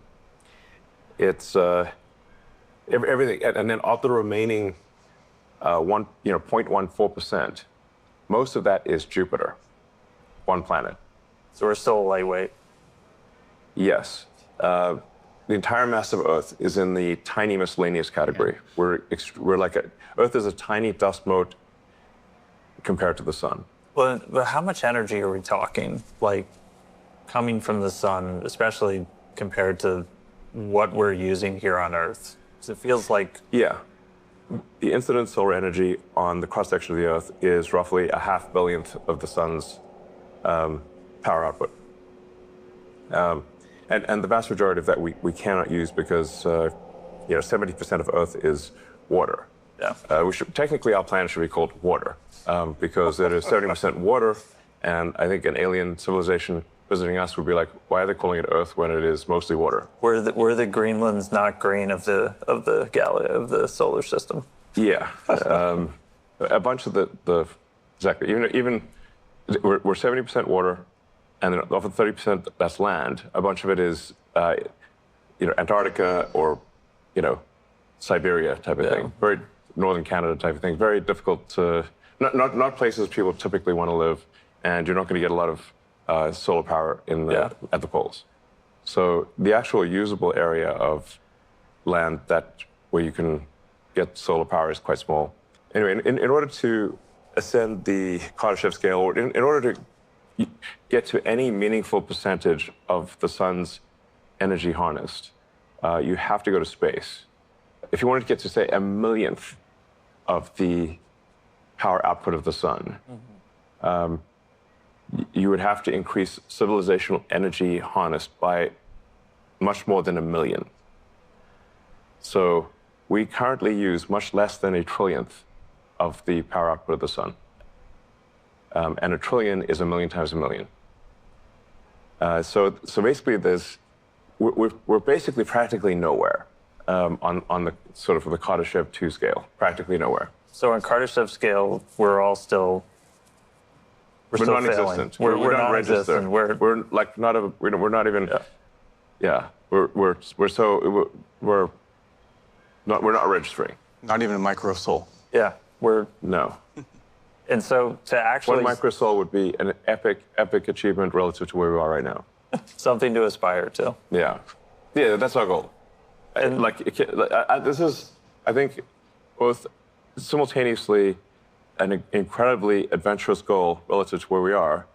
It's everything, and then of the remaining 0.14%, most of that is Jupiter, one planet. So we're still lightweight. Yes. The entire mass of Earth is in the tiny miscellaneous category. We're like Earth is a tiny dust mote compared to the sun. But how much energy are we talking? Like, coming from the sun, especially compared to what we're using here on Earth? 'Cause it feels like... Yeah. The incident solar energy on the cross-section of the Earth is roughly a half billionth of the sun's power output. And the vast majority of that we cannot use because 70% of Earth is water. Yeah. Technically, our planet should be called water because it is 70% water, and I think an alien civilization visiting us would be like, why are they calling it Earth when it is mostly water? We're the Greenland's not green of the solar system. Yeah. A bunch of exactly, even we're 70% water, and then of the 30% that's land, a bunch of it is Antarctica or Siberia type of thing, very northern Canada type of thing. Very difficult to not places people typically want to live, and you're not going to get a lot of solar power at the poles. So the actual usable area of land where you can get solar power is quite small. Anyway, in order to ascend the Kardashev scale, or in order to get to any meaningful percentage of the sun's energy harnessed, you have to go to space. If you wanted to get to, say, a millionth of the power output of the sun, you would have to increase civilizational energy harnessed by much more than 1 million. So we currently use much less than 1/trillionth of the power output of the sun. And 1 trillion is 1 million times 1 million. So basically, we're basically practically nowhere on the sort of the Kardashev 2 scale, practically nowhere. So on Kardashev scale, we're all still We're still non-existent. failing. We're not non-existent. registered. We're like not a. We're not even. Yeah. We're not registering. Not even a micro soul. Yeah, we're No. and so to actually One microsol would be an epic achievement relative to where we are right now. something to aspire to. Yeah. Yeah, that's our goal. And this is, I think, both simultaneously an incredibly adventurous goal relative to where we are,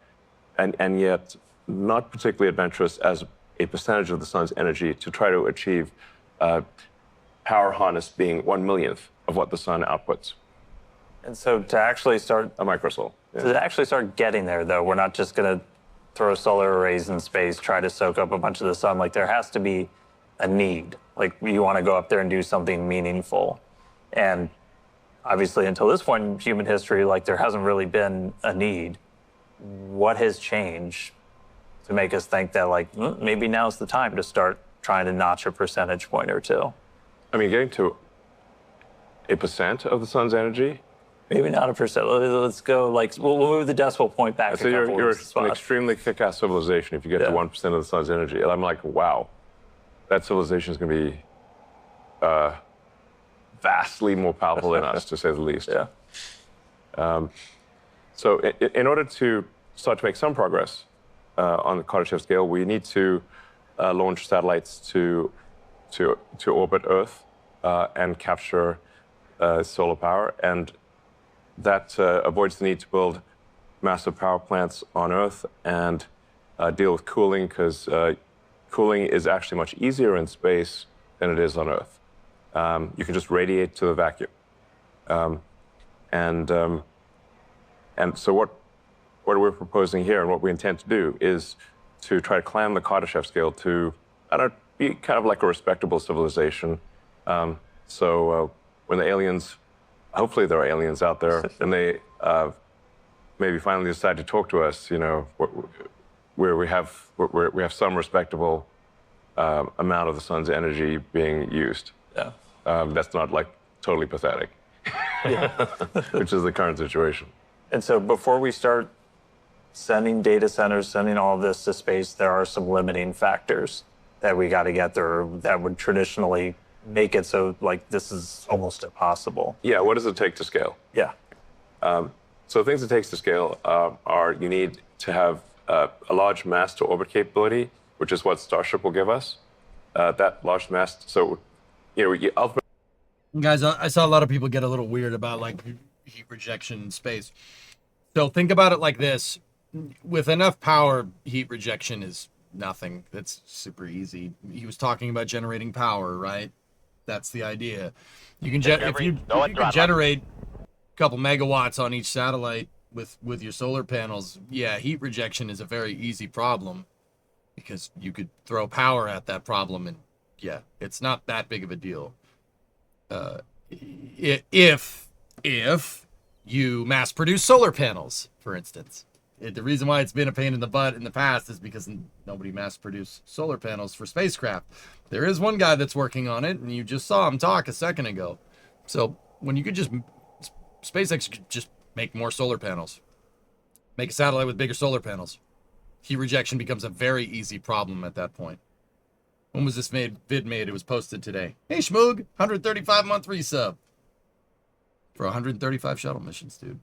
and yet not particularly adventurous as a percentage of the sun's energy to try to achieve power harness being 1/millionth of what the sun outputs. And so to actually start A microsol. Yeah. to actually start getting there, though, we're not just going to throw solar arrays in space, try to soak up a bunch of the sun. Like there has to be a need. Like you want to go up there and do something meaningful. And obviously, until this point in human history, like there hasn't really been a need. What has changed to make us think that like maybe now's the time to start trying to notch a percentage point or two? I mean, getting to 1% of the sun's energy. Maybe not a percent. Let's go like we'll move the decimal point back. So you're an extremely kick-ass civilization if you get to 1% of the sun's energy. And I'm like, wow, that civilization is going to be vastly more powerful than us, to say the least. Yeah. So in order to start to make some progress on the Kardashev scale, we need to launch satellites to orbit Earth and capture solar power. And that avoids the need to build massive power plants on Earth and deal with cooling, because cooling is actually much easier in space than it is on Earth. You can just radiate to the vacuum. And so what we're proposing here and what we intend to do is to try to climb the Kardashev scale to, be kind of like a respectable civilization. So when the aliens, hopefully there are aliens out there, and they maybe finally decide to talk to us, where we have some respectable amount of the sun's energy being used. Yeah. That's not like totally pathetic, which is the current situation. And so before we start sending data centers, sending all of this to space, there are some limiting factors that we got to get there that would traditionally make it so like this is almost impossible. Yeah, what does it take to scale? Yeah. So things it takes to scale are you need to have a large mass to orbit capability, which is what Starship will give us. That large mass, so you ultimately. Guys, I saw a lot of people get a little weird about like heat rejection in space. So think about it like this. With enough power, heat rejection is nothing. That's super easy. He was talking about generating power, right? That's the idea. You can if you can generate a couple megawatts on each satellite with your solar panels, yeah, heat rejection is a very easy problem because you could throw power at that problem, and yeah, it's not that big of a deal. If you mass produce solar panels, for instance. The reason why it's been a pain in the butt in the past is because nobody mass produced solar panels for spacecraft. There is one guy that's working on it, and you just saw him talk a second ago. So when you could SpaceX could just make more solar panels. Make a satellite with bigger solar panels. Heat rejection becomes a very easy problem at that point. When was this vid made? It was posted today. Hey, Schmoog, 135-month resub. For 135 shuttle missions, dude.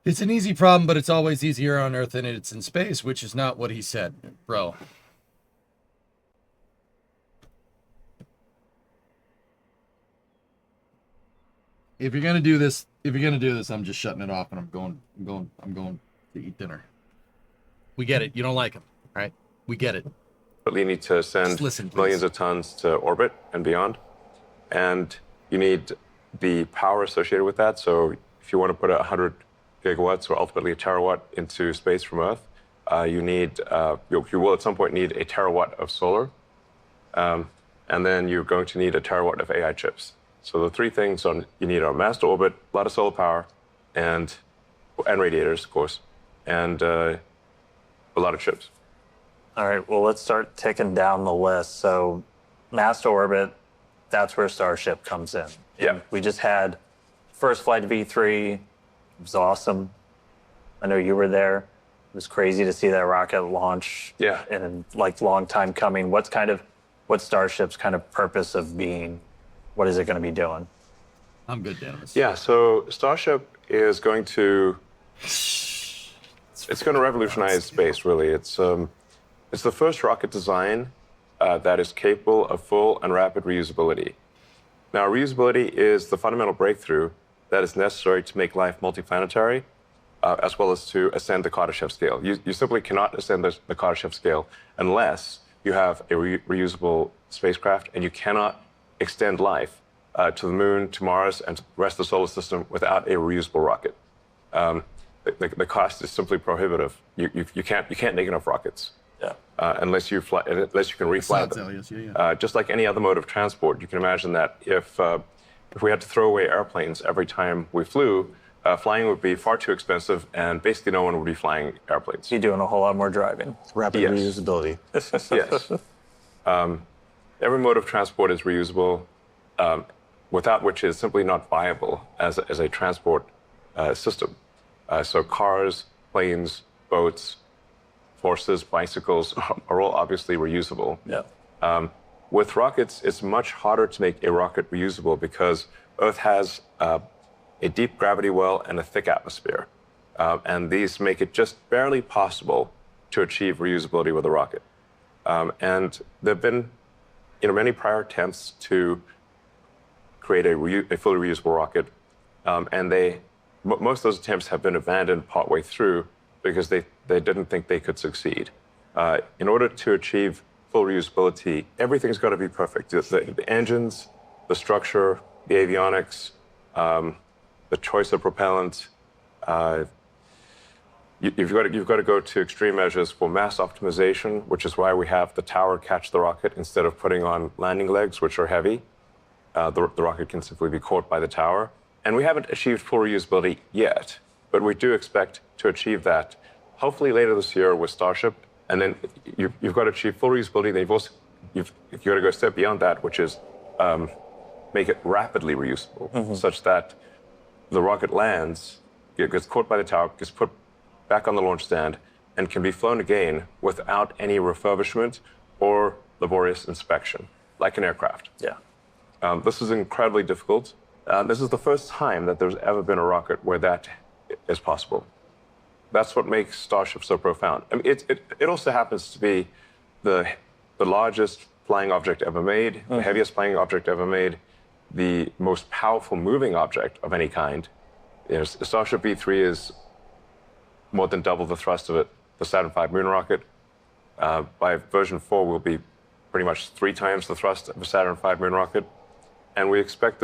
It's an easy problem, but it's always easier on Earth than it's in space, which is not what he said, bro. If you're gonna do this If you're gonna do this, I'm just shutting it off and I'm going to eat dinner. We get it. You don't like him, right? We get it. But you need to send listen, please. millions of tons to orbit and beyond. And you need the power associated with that. So if you want to put 100 gigawatts or ultimately a terawatt into space from Earth, you will at some point need a terawatt of solar. And then you're going to need a terawatt of AI chips. So the three things you need are mass to orbit, a lot of solar power, and radiators, of course, and a lot of chips. All right, well, let's start ticking down the list. So mass to orbit, that's where Starship comes in. Yeah. We just had first flight V3. It was awesome. I know you were there. It was crazy to see that rocket launch. Yeah. And like long time coming. What's Starship's kind of purpose of being? What is it going to be doing? I'm good, Dennis. Yeah, so Starship is going to revolutionize space, really. It's the first rocket design that is capable of full and rapid reusability. Now, reusability is the fundamental breakthrough that is necessary to make life multiplanetary, as well as to ascend the Kardashev scale. You simply cannot ascend the Kardashev scale unless you have a reusable spacecraft, and you cannot extend life to the moon, to Mars, and to the rest of the solar system without a reusable rocket. The cost is simply prohibitive. You can't make enough rockets. Yeah. Unless you can refly them. Just like any other mode of transport, you can imagine that if we had to throw away airplanes every time we flew, flying would be far too expensive, and basically no one would be flying airplanes. You're doing a whole lot more driving. Rapid Yes. reusability. Yes. Every mode of transport is reusable, without which is simply not viable as a transport system. So cars, planes, boats, horses, bicycles are all obviously reusable. Yeah. With rockets, it's much harder to make a rocket reusable because Earth has a deep gravity well and a thick atmosphere. And these make it just barely possible to achieve reusability with a rocket. And there have been many prior attempts to create a fully reusable rocket. And most of those attempts have been abandoned partway through because they didn't think they could succeed. In order to achieve full reusability, everything's got to be perfect. The engines, the structure, the avionics, the choice of propellant. You've got to go to extreme measures for mass optimization, which is why we have the tower catch the rocket instead of putting on landing legs, which are heavy. The rocket can simply be caught by the tower. And we haven't achieved full reusability yet, but we do expect to achieve that hopefully later this year with Starship. And then you've got to achieve full reusability. Then you've got to go a step beyond that, which is make it rapidly reusable, such that the rocket lands, it gets caught by the tower, gets put back on the launch stand, and can be flown again without any refurbishment or laborious inspection, like an aircraft. Yeah. This is incredibly difficult. This is the first time that there's ever been a rocket where that is possible. That's what makes Starship so profound. I mean, it also happens to be the largest flying object ever made, the heaviest flying object ever made, the most powerful moving object of any kind. Starship V3 is more than double the thrust of the Saturn V moon rocket. By version 4, we'll be pretty much 3 times the thrust of a Saturn V moon rocket. And we expect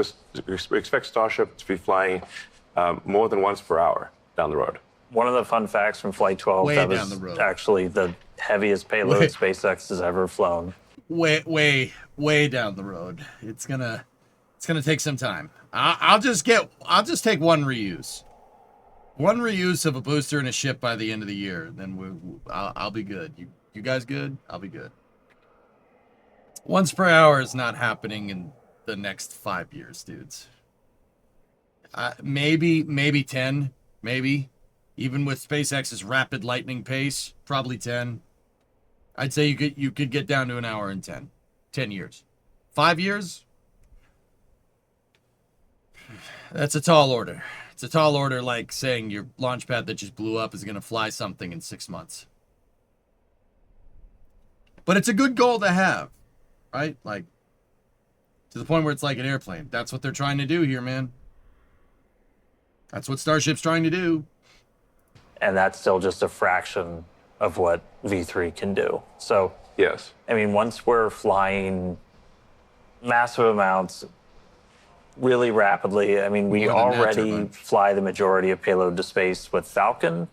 Starship to be flying more than once per hour down the road. One of the fun facts from Flight 12, Way that down was the road. actually the heaviest payload SpaceX has ever flown. Way down the road. It's gonna take some time. I'll just take one reuse. One reuse of a booster and a ship by the end of the year. Then I'll be good. You guys good? I'll be good. Once per hour is not happening in the next 5 years, dudes. Maybe 10, maybe. Even with SpaceX's rapid lightning pace, probably 10. I'd say you could get down to an hour in 10 years. 5 years? That's a tall order. It's a tall order, like saying your launch pad that just blew up is going to fly something in 6 months. But it's a good goal to have, right? Like, to the point where it's like an airplane. That's what they're trying to do here, man. That's what Starship's trying to do. And that's still just a fraction of what V3 can do. So, Yes. I mean, once we're flying massive amounts really rapidly, I mean, we More than that, already Turbine. fly the majority of payload to space with Falcon.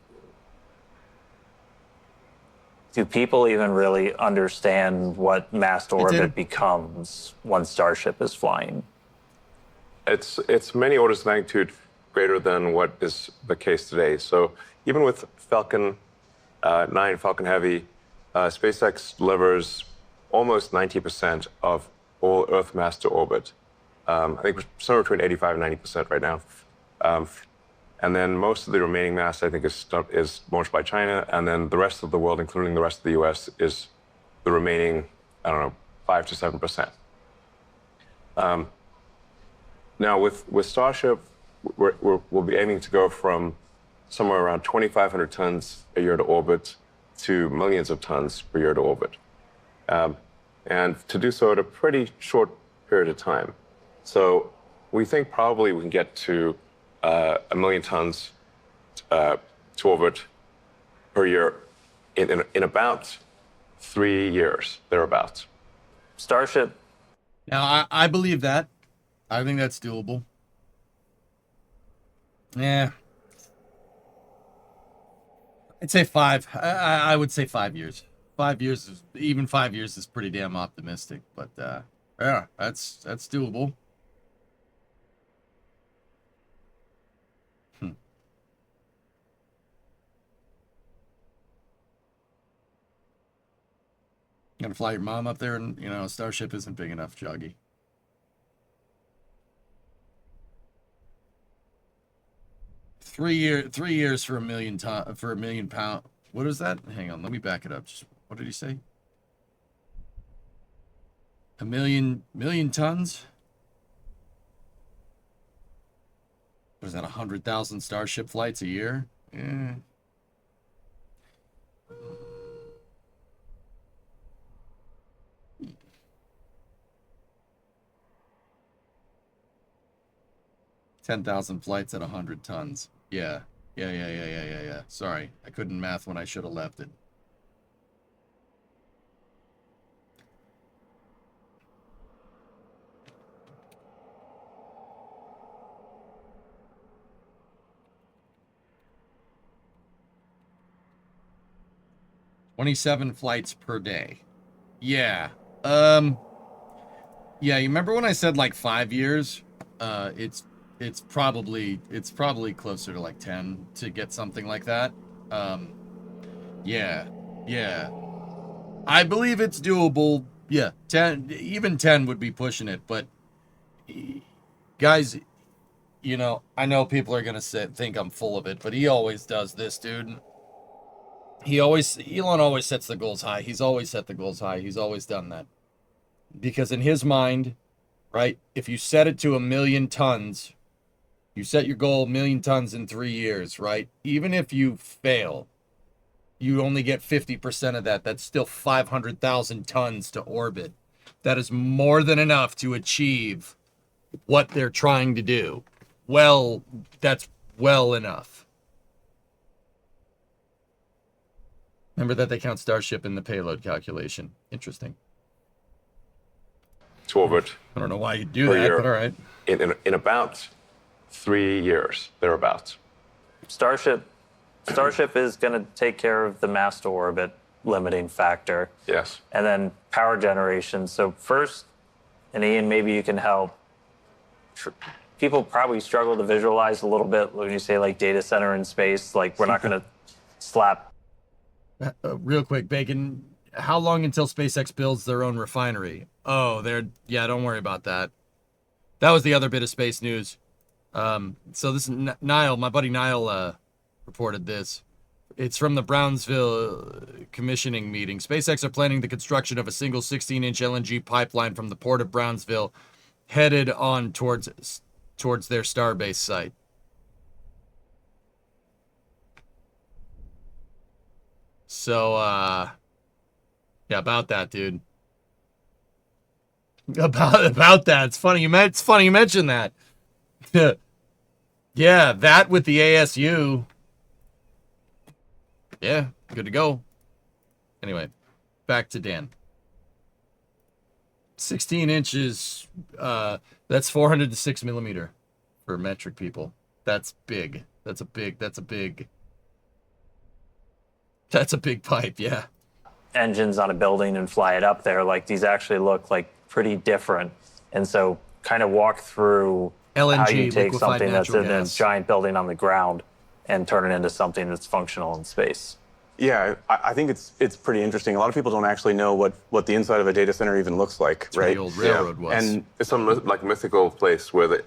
Do people even really understand what mass orbit becomes once Starship is flying? It's many orders of magnitude greater than what is the case today. So even with Falcon 9, Falcon Heavy, SpaceX delivers almost 90% of all Earth mass to orbit. I think we're somewhere between 85 and 90% right now. And then most of the remaining mass, I think, is launched by China. And then the rest of the world, including the rest of the US, is the remaining, I don't know, 5 to 7%. Now, with Starship, we'll be aiming to go from somewhere around 2,500 tons a year to orbit to millions of tons per year to orbit. And to do so at a pretty short period of time. So we think probably we can get to 1 million tons to orbit per year in about 3 years, thereabouts. Starship. Now, I believe that. I think that's doable. Yeah. I'd say 5. I would say 5 years. 5 years is, even 5 years is pretty damn optimistic, but yeah, that's doable. Gonna fly your mom up there, and Starship isn't big enough, Joggy. Three years for $1 million pound. What is that? Hang on, let me back it up. What did he say? 1 million tons? What is that? 100,000 Starship flights a year? Yeah. $10,000 flights at 100 tons. Yeah. Sorry, I couldn't math when I should have left it. $27 flights per day. Yeah. Yeah, you remember when I said like 5 years? It's probably closer to like 10 to get something like that. Yeah. I believe it's doable. Yeah, 10, even 10 would be pushing it, but guys, I know people are gonna think I'm full of it, but he always does this, dude. Elon always sets the goals high. He's always set the goals high. He's always done that. Because in his mind, right, if you set it to 1 million tons, you set your goal 1 million tons in 3 years, right? Even if you fail, you only get 50% of that. That's still 500,000 tons to orbit. That is more than enough to achieve what they're trying to do. Well, that's well enough. Remember that they count Starship in the payload calculation. Interesting. To orbit. I don't know why you do that, but all right. In about 3 years, thereabouts. Starship is going to take care of the mass to orbit limiting factor. Yes. And then power generation. So first, and Ian, maybe you can help. People probably struggle to visualize a little bit when you say like data center in space. Like we're not going to slap. Real quick, Bacon. How long until SpaceX builds their own refinery? Oh, don't worry about that. That was the other bit of space news. So this is Niall, my buddy Niall, reported this. It's from the Brownsville commissioning meeting. SpaceX are planning the construction of a single 16-inch LNG pipeline from the port of Brownsville, headed on towards their Starbase site. So, yeah, about that, dude. About that. It's funny you mentioned that. Yeah, that with the ASU. Yeah, good to go. Anyway, back to Dan. 16 inches, that's 406 millimeter for metric people. That's big. That's a big pipe, yeah. Engines on a building and fly it up there, like these actually look like pretty different. And so kind of walk through how LNG, you take liquefied something that's natural in a gas. giant building on the ground and turn it into something that's functional in space. Yeah, I think it's pretty interesting. A lot of people don't actually know what the inside of a data center even looks like, That's where right? the old railroad was. And It's some like mythical place where the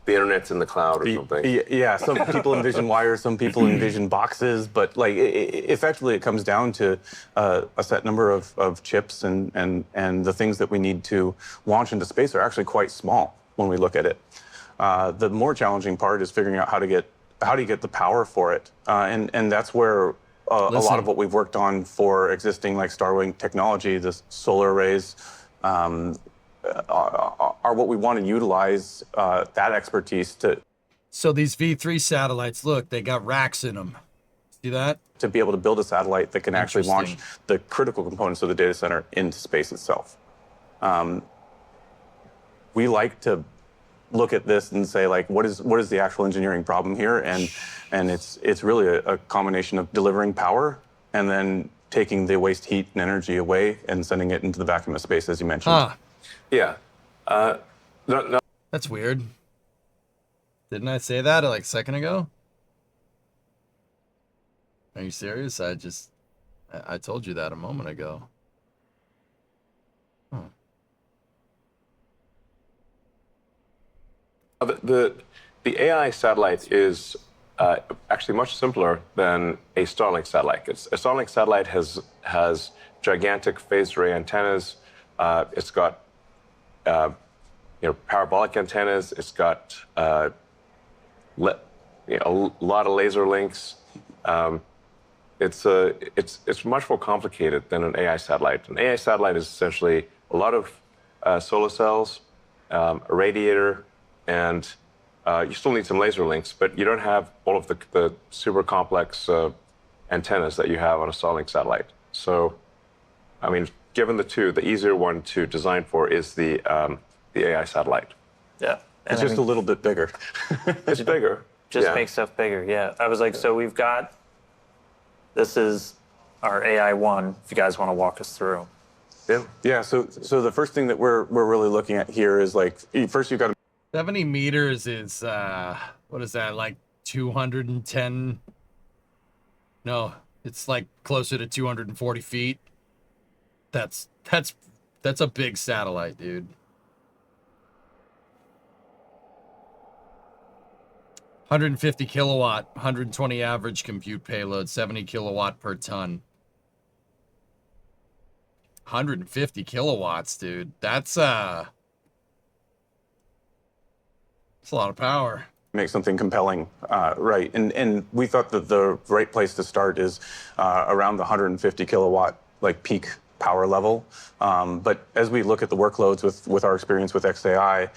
internet's in the cloud or something. yeah, some people envision wires, some people envision boxes, but like effectively it comes down to a set number of chips and the things that we need to launch into space are actually quite small when we look at it. The more challenging part is figuring out how do you get the power for it, and that's where a lot of what we've worked on for existing like Starlink technology, the solar arrays, are what we want to utilize that expertise So these V3 satellites, look, they got racks in them. See that? to be able to build a satellite that can actually launch Interesting. the critical components of the data center into space itself. We like to look at this and say, like, what is the actual engineering problem here? And it's really a combination of delivering power and then taking the waste heat and energy away and sending it into the vacuum of space, as you mentioned. Huh. Yeah. No, That's weird. Didn't I say that like a second ago? Are you serious? I told you that a moment ago. Huh. the AI satellite is actually much simpler than a Starlink satellite. A Starlink satellite has gigantic phased array antennas. It's got parabolic antennas. It's got a lot of laser links. It's much more complicated than an AI satellite. An AI satellite is essentially a lot of solar cells, a radiator, and you still need some laser links, but you don't have all of the super complex antennas that you have on a Starlink satellite. So, I mean, given the two, the easier one to design for is the AI satellite. Yeah. It's just a little bit bigger. It's bigger. Just yeah. make stuff bigger, yeah. I was like, so we've got, this is our AI1, if you guys want to walk us through. Yeah. So the first thing that we're really looking at here is like, first you've got to 70 meters is, what is that, like 210? No, it's like closer to 240 feet. That's a big satellite, dude. 150 kilowatt, 120 average compute payload, 70 kilowatt per ton. 150 kilowatts, dude. That's a lot of power. make something compelling, right? And we thought that the right place to start is around the 150 kilowatt like peak power level. But as we look at the workloads with our experience with XAI,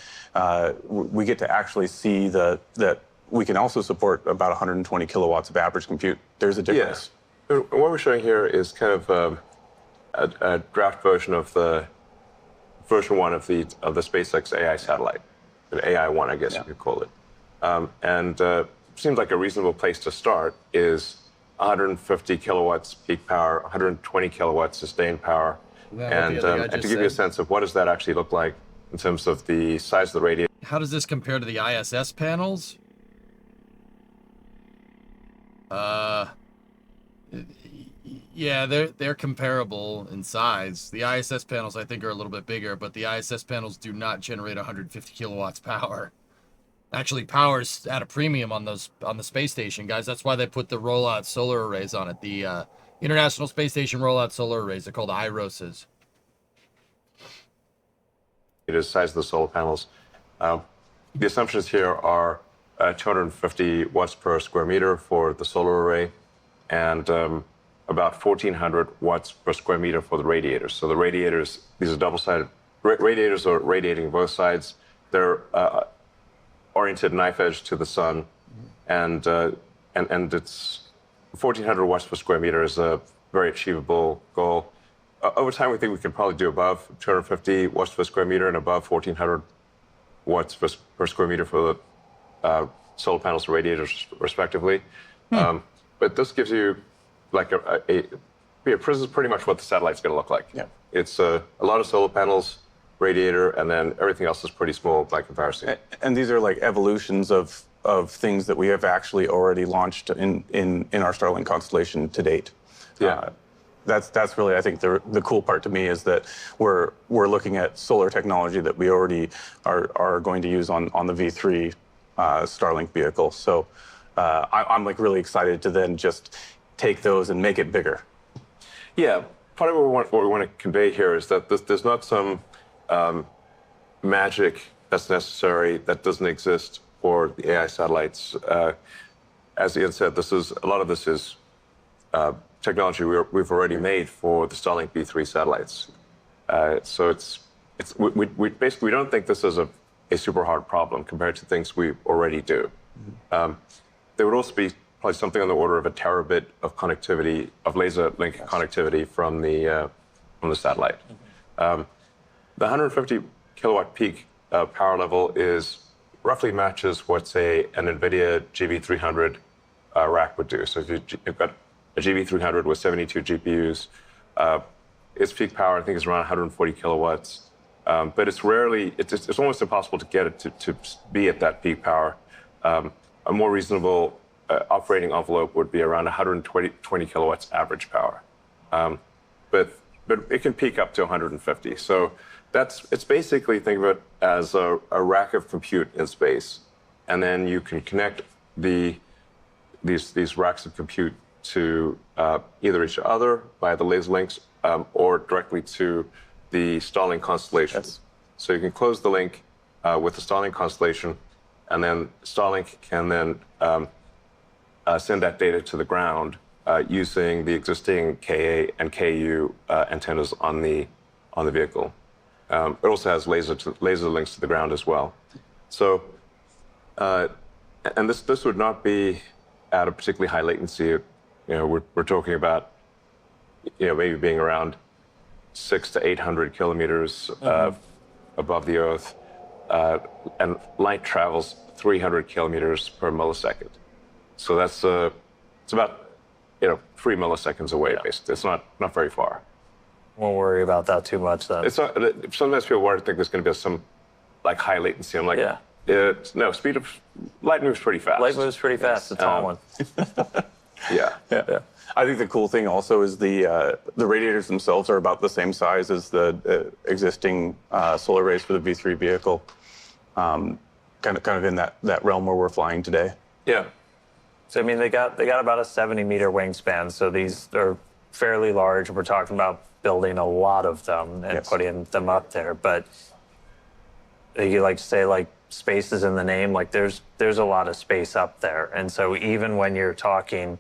we get to actually see that we can also support about 120 kilowatts of average compute. There's a difference. Yeah. What we're showing here is kind of a draft version of the version 1 of the SpaceX AI satellite, an AI-1, I guess you could call it. And seems like a reasonable place to start is 150 kilowatts peak power, 120 kilowatts sustained power, and to give you a sense of what does that actually look like in terms of the size of the radiator. How does this compare to the ISS panels? Yeah, they're comparable in size. The ISS panels, I think, are a little bit bigger, but the ISS panels do not generate 150 kilowatts power. Actually, power's at a premium on the space station, guys. That's why they put the rollout solar arrays on it. The International Space Station rollout solar arrays. They're called IROSes. It is size of the solar panels. The assumptions here are 250 watts per square meter for the solar array, and about 1,400 watts per square meter for the radiators. So the radiators, these are double-sided. Radiators are radiating both sides. They're oriented knife edge to the sun, and it's 1,400 watts per square meter is a very achievable goal. Over time, we think we can probably do above 250 watts per square meter and above 1,400 watts per square meter for the solar panels and radiators, respectively. But this gives you like this is pretty much what the satellite's going to look like. Yeah. It's a lot of solar panels, radiator, and then everything else is pretty small by comparison. And these are like evolutions of things that we have actually already launched in our Starlink constellation to date. Yeah. That's really, I think, the cool part to me is that we're looking at solar technology that we already are going to use on the V3 Starlink vehicle. So I'm like really excited to then just take those and make it bigger. Yeah, part of what we want to convey here is that there's not some magic that's necessary that doesn't exist for the AI satellites. As Ian said, a lot of this is technology we've already made for the Starlink V3 satellites. So we basically don't think this is a super hard problem compared to things we already do. There would also be probably something on the order of a terabit of connectivity, of laser link connectivity from the satellite. The 150 kilowatt peak power level roughly matches what, say, an NVIDIA GB300 rack would do. So if you've got a GB300 with 72 GPUs, its peak power, I think, is around 140 kilowatts. But it's almost impossible to get it to be at that peak power. A more reasonable operating envelope would be around 120 kilowatts average power. But it can peak up to 150. So it's basically, think of it as a rack of compute in space. And then you can connect these racks of compute to either each other via the laser links or directly to the Starlink constellation. Yes. So you can close the link with the Starlink constellation, and then Starlink can then send that data to the ground using the existing Ka and Ku antennas on the vehicle. It also has laser links to the ground as well. So, and this would not be at a particularly high latency. We're talking about maybe being around 600 to 800 kilometers above the Earth, and light travels 300 kilometers per millisecond. So that's it's about 3 milliseconds away, basically. It's not very far. Won't worry about that too much then. It's not. Sometimes people worry, think there's going to be some like high latency. I'm like, no. Speed of light moves pretty fast. Light moves pretty fast. It's a tall one. Yeah. I think the cool thing also is the radiators themselves are about the same size as the existing solar arrays for the V3 vehicle. Kind of in that realm where we're flying today. Yeah. So I mean, they got about a 70-meter wingspan. So these are fairly large. We're talking about building a lot of them and putting them up there. But you like to say, like, space is in the name. Like there's a lot of space up there. And so even when you're talking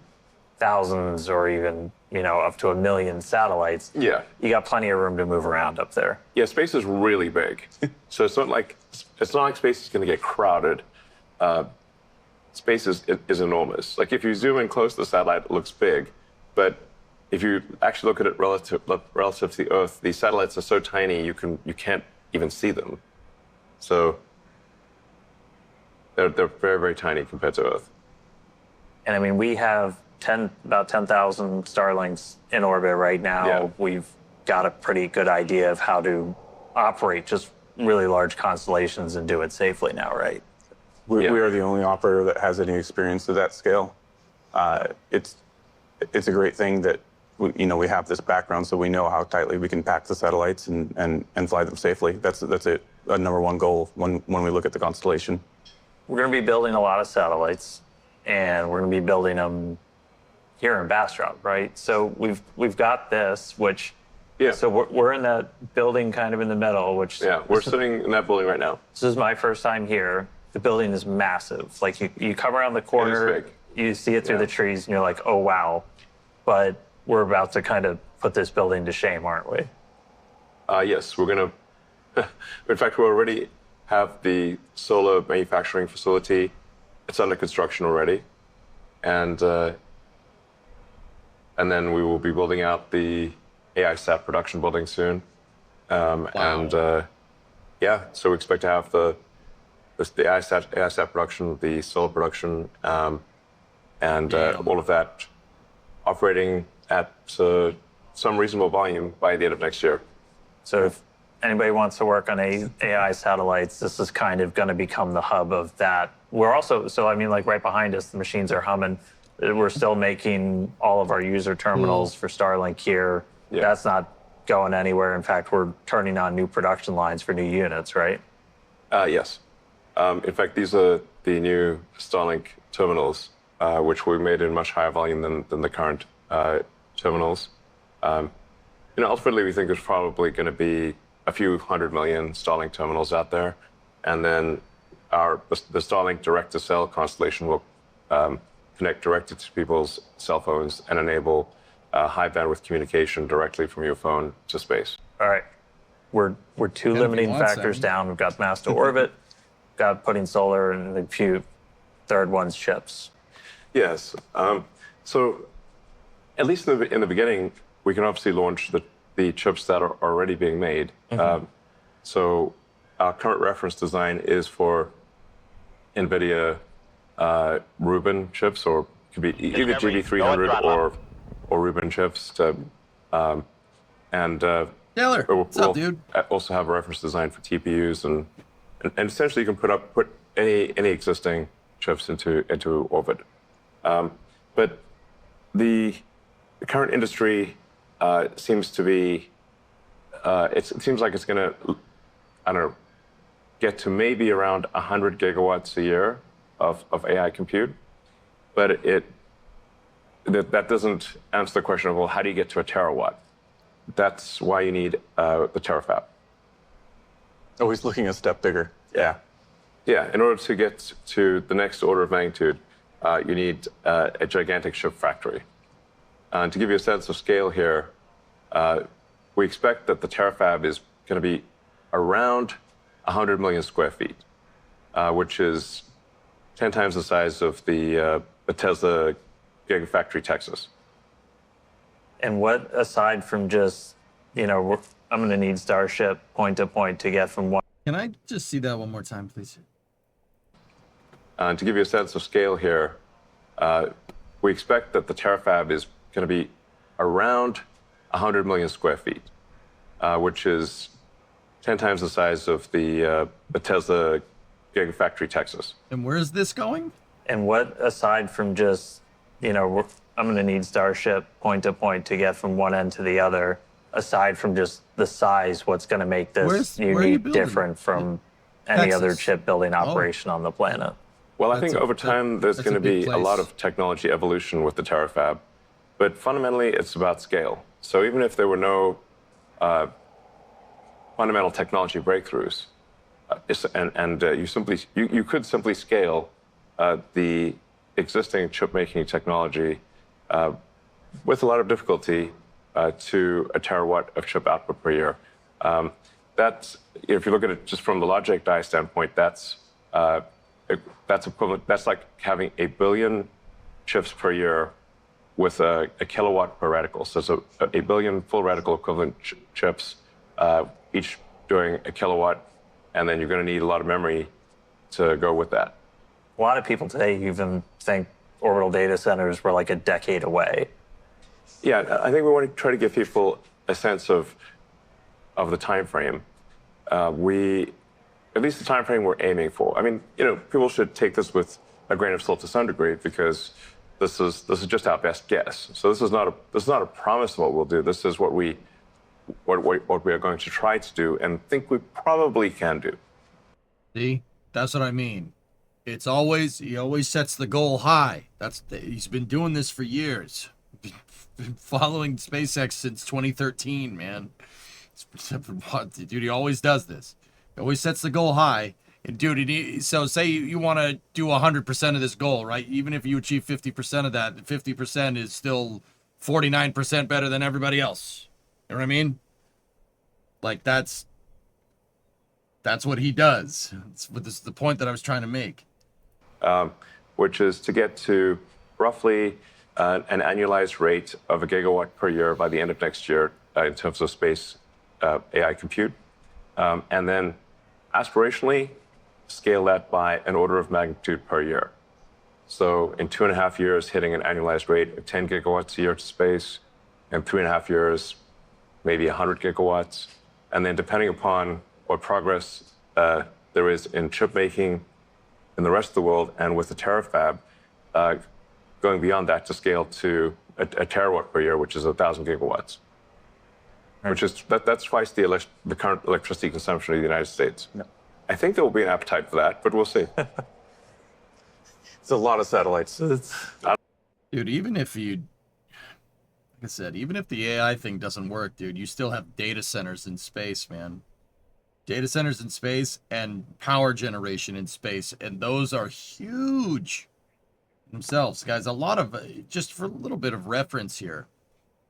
thousands or even up to 1 million satellites, you got plenty of room to move around up there. Yeah, space is really big. So it's not like space is going to get crowded. Space is enormous. Like if you zoom in close to the satellite, it looks big, but if you actually look at it relative to the Earth, these satellites are so tiny you can't even see them. So they're very, very tiny compared to Earth. And I mean, we have about 10,000 Starlinks in orbit right now. Yeah. We've got a pretty good idea of how to operate just really large constellations and do it safely now, right? We are the only operator that has any experience to that scale. It's a great thing that we have this background, so we know how tightly we can pack the satellites and fly them safely. That's a number one goal when we look at the constellation. We're going to be building a lot of satellites, and we're going to be building them here in Bastrop, right? So we've got this, which so we're in that building kind of in the middle, which we're sitting in that building right now. This is my first time here. The building is massive. Like you come around the corner, you see it through the trees, and you're like, oh wow. But we're about to kind of put this building to shame, aren't we? Yes, we're going to. In fact, we already have the solar manufacturing facility it's under construction already, and then we will be building out the AI sat production building soon. And yeah, so we expect to have the AI sat production, the solar production, and all of that operating at some reasonable volume by the end of next year. So if anybody wants to work on AI satellites, this is kind of going to become the hub of that. We're also, so I mean, like right behind us, the machines are humming. We're still making all of our user terminals for Starlink here. Yeah. That's not going anywhere. In fact, we're turning on new production lines for new units, right? Yes. In fact, these are the new Starlink terminals, which we made in much higher volume than the current terminals. Ultimately, we think there's probably going to be a few 100 million Starlink terminals out there, and then the Starlink direct-to-cell constellation will connect directly to people's cell phones and enable high bandwidth communication directly from your phone to space. All right. We're two limiting factors down. We've got mass to orbit, got putting solar, and a few third one's chips. Yes. So at least in the beginning, we can obviously launch the chips that are already being made. So our current reference design is for NVIDIA Rubin chips, or it could be either GB300 or Rubin chips. Taylor, what's up, dude? Also have a reference design for TPUs, and essentially you can put any existing chips into orbit. But the current industry seems to be, it seems like it's going to, I don't know, get to maybe around 100 gigawatts a year of AI compute. But that doesn't answer the question of, well, how do you get to a terawatt? That's why you need the terafab. Always looking a step bigger. Yeah. Yeah, in order to get to the next order of magnitude, you need a gigantic chip factory. And to give you a sense of scale here, we expect that the terafab is going to be around 100 million square feet, which is 10 times the size of the Tesla Gigafactory, Texas. And what, aside from just, I'm going to need Starship point to point to get from one. Can I just see that one more time, please? And to give you a sense of scale here, we expect that the terafab is going to be around 100 million square feet, which is 10 times the size of the Tesla Gigafactory, Texas. And where is this going? And what, aside from just, I'm going to need Starship point to point to get from one end to the other, aside from just the size, what's going to make this unique different from any other chip building operation on the planet? Well, I think over time there's going to be a lot of technology evolution with the terafab, but fundamentally it's about scale. So even if there were no fundamental technology breakthroughs, you could simply scale the existing chip making technology with a lot of difficulty to a terawatt of chip output per year. That's, if you look at it just from the logic die standpoint, that's equivalent. That's like having 1 billion chips per year with a kilowatt per reticle. So it's 1 billion full reticle equivalent chips, each doing a kilowatt, and then you're going to need a lot of memory to go with that. A lot of people today even think orbital data centers were like a decade away. Yeah, I think we want to try to give people a sense of the time frame. At least the time frame we're aiming for. I mean, people should take this with a grain of salt to some degree, because this is just our best guess. So this is not a promise of what we'll do. This is what we are going to try to do and think we probably can do. See, that's what I mean. He always sets the goal high. He's been doing this for years. Been following SpaceX since 2013, man. Dude, he always does this. He always sets the goal high. And dude, so say you want to do 100% of this goal, right? Even if you achieve 50% of that, 50% is still 49% better than everybody else. You know what I mean? Like that's what he does. This is the point that I was trying to make. which is to get to roughly an annualized rate of a gigawatt per year by the end of next year in terms of space AI compute. And then aspirationally, scale that by an order of magnitude per year. So in 2.5 years, hitting an annualized rate of 10 gigawatts a year to space. In 3.5 years, maybe 100 gigawatts. And then depending upon what progress there is in chip making in the rest of the world and with the terafab, going beyond that to scale to a terawatt per year, which is 1,000 gigawatts. Right. Which is, that's twice the current electricity consumption of the United States. No. I think there will be an appetite for that, but we'll see. It's a lot of satellites. Dude, even if you, like I said, even if the AI thing doesn't work, dude, you still have data centers in space, man. Data centers in space and power generation in space, and those are huge themselves, guys. A lot of, just for a little bit of reference here,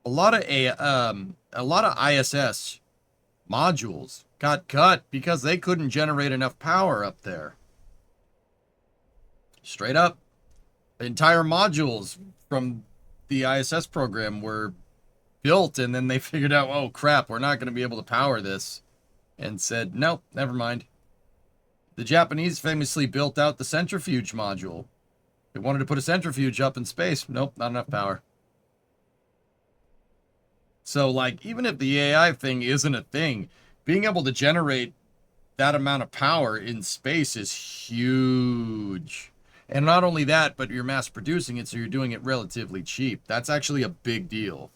a lot of ISS modules got cut because they couldn't generate enough power up there. Straight up. Entire modules from the ISS program were built, and then they figured out, oh crap, we're not going to be able to power this, and said, nope, never mind. The Japanese famously built out the centrifuge module. They wanted to put a centrifuge up in space. Nope, not enough power. So, like, even if the AI thing isn't a thing, being able to generate that amount of power in space is huge. And not only that, but you're mass producing it, so you're doing it relatively cheap. That's actually a big deal.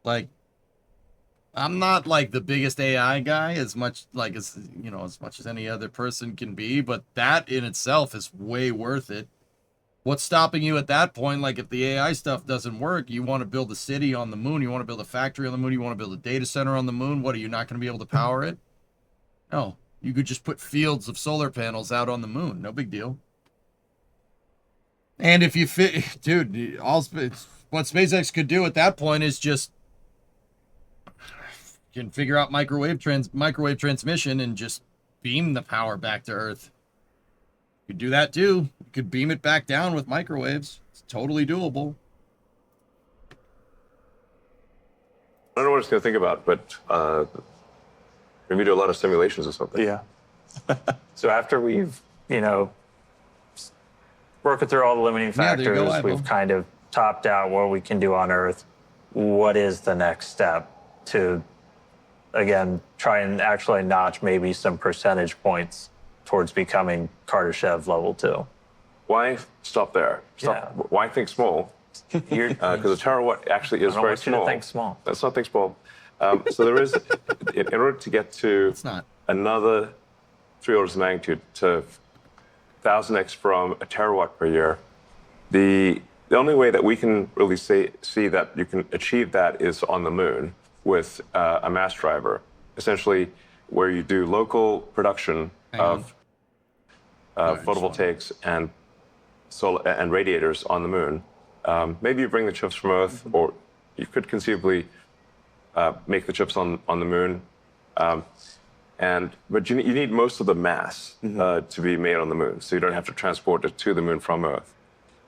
Like, I'm not like the biggest AI guy as much as any other person can be, but that in itself is way worth it. What's stopping you at that point? Like, if the AI stuff doesn't work, you want to build a city on the moon, you want to build a factory on the moon, you want to build a data center on the moon. What, are you not going to be able to power it? No, you could just put fields of solar panels out on the moon. No big deal. And if you fit, dude, what SpaceX could do at that point is just you can figure out microwave transmission and just beam the power back to Earth. You could do that too. You could beam it back down with microwaves. It's totally doable. I don't know what it's going to think about, but maybe do a lot of simulations or something. Yeah. So after we've, working through all the limiting factors, we've kind of topped out what we can do on Earth. What is the next step to, again, try and actually notch maybe some percentage points towards becoming Kardashev level 2? Why stop there? Why think small? Because a terawatt actually is very small. Think small. Let's not think small. So there is, in order to get to another 3 orders of magnitude to 1,000x from a terawatt per year, the only way that we can really see that you can achieve that is on the moon with a mass driver, essentially where you do local production of photovoltaics and solar and radiators on the moon. Maybe you bring the chips from Earth, or you could conceivably make the chips on the moon. But you need most of the mass to be made on the moon, so you don't have to transport it to the moon from Earth.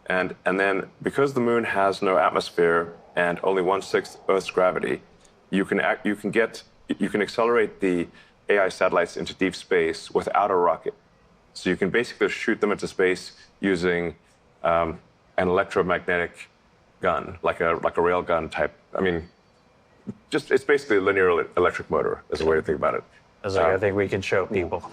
And then because the moon has no atmosphere and only 1/6 Earth's gravity, you can accelerate the AI satellites into deep space without a rocket. So you can basically shoot them into space using an electromagnetic gun, like a rail gun type. I mean, it's basically a linear electric motor is a way to think about it. I think we can show people.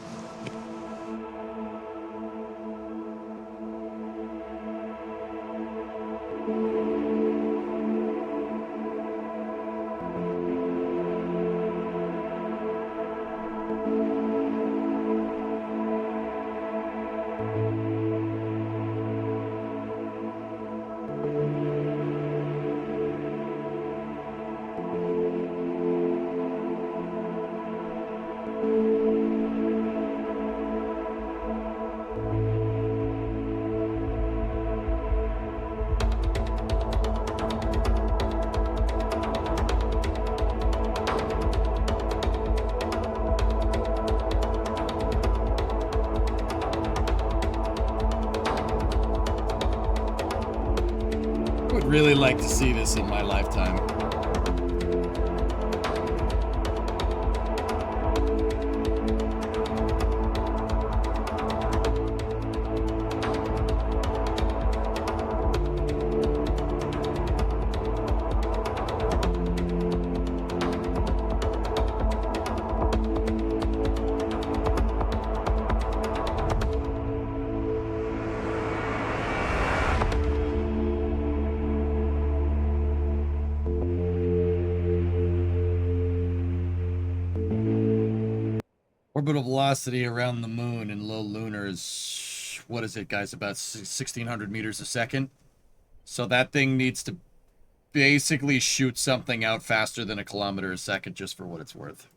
really like to see this in my lifetime. Orbital velocity around the moon in low lunar is, what is it, guys? About 1,600 meters a second. So that thing needs to basically shoot something out faster than a kilometer a second, just for what it's worth.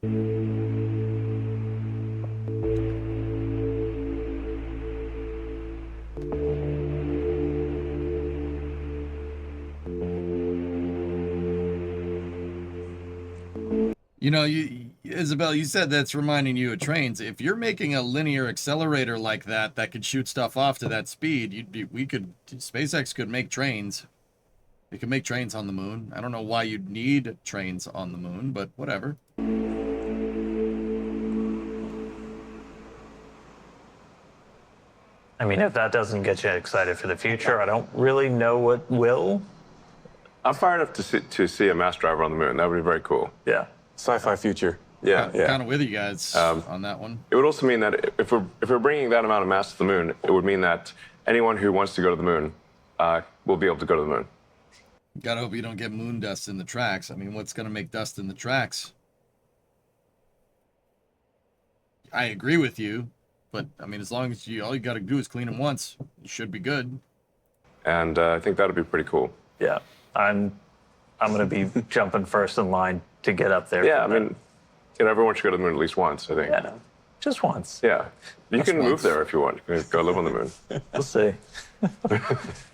You know, Isabel, you said that's reminding you of trains. If you're making a linear accelerator like that could shoot stuff off to that speed, SpaceX could make trains. They could make trains on the moon. I don't know why you'd need trains on the moon, but whatever. I mean, if that doesn't get you excited for the future, I don't really know what will. I'm fired up to see a mass driver on the moon. That would be very cool. Yeah. Sci-fi future. Yeah. I'm kind of with you guys on that one. It would also mean that if we're bringing that amount of mass to the moon, it would mean that anyone who wants to go to the moon will be able to go to the moon. Gotta hope you don't get moon dust in the tracks. I mean, what's gonna make dust in the tracks? I agree with you, but I mean, as long as all you gotta do is clean them once, you should be good. And I think that'd be pretty cool. Yeah. I'm gonna be jumping first in line to get up there. Yeah, I mean, everyone should go to the moon at least once, I think. Yeah. Just once. Yeah. You can move there if you want. You can go live on the moon. We'll see.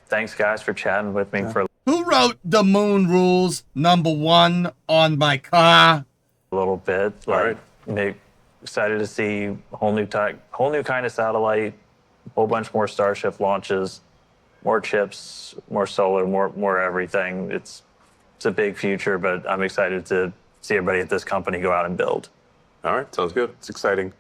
Thanks, guys, for chatting with me for Who wrote the moon rules #1 on my car? a little bit. All right. Excited to see a whole new kind of satellite, a whole bunch more Starship launches, more chips, more solar, more everything. It's a big future, but I'm excited to see everybody at this company go out and build. All right, sounds good. It's exciting.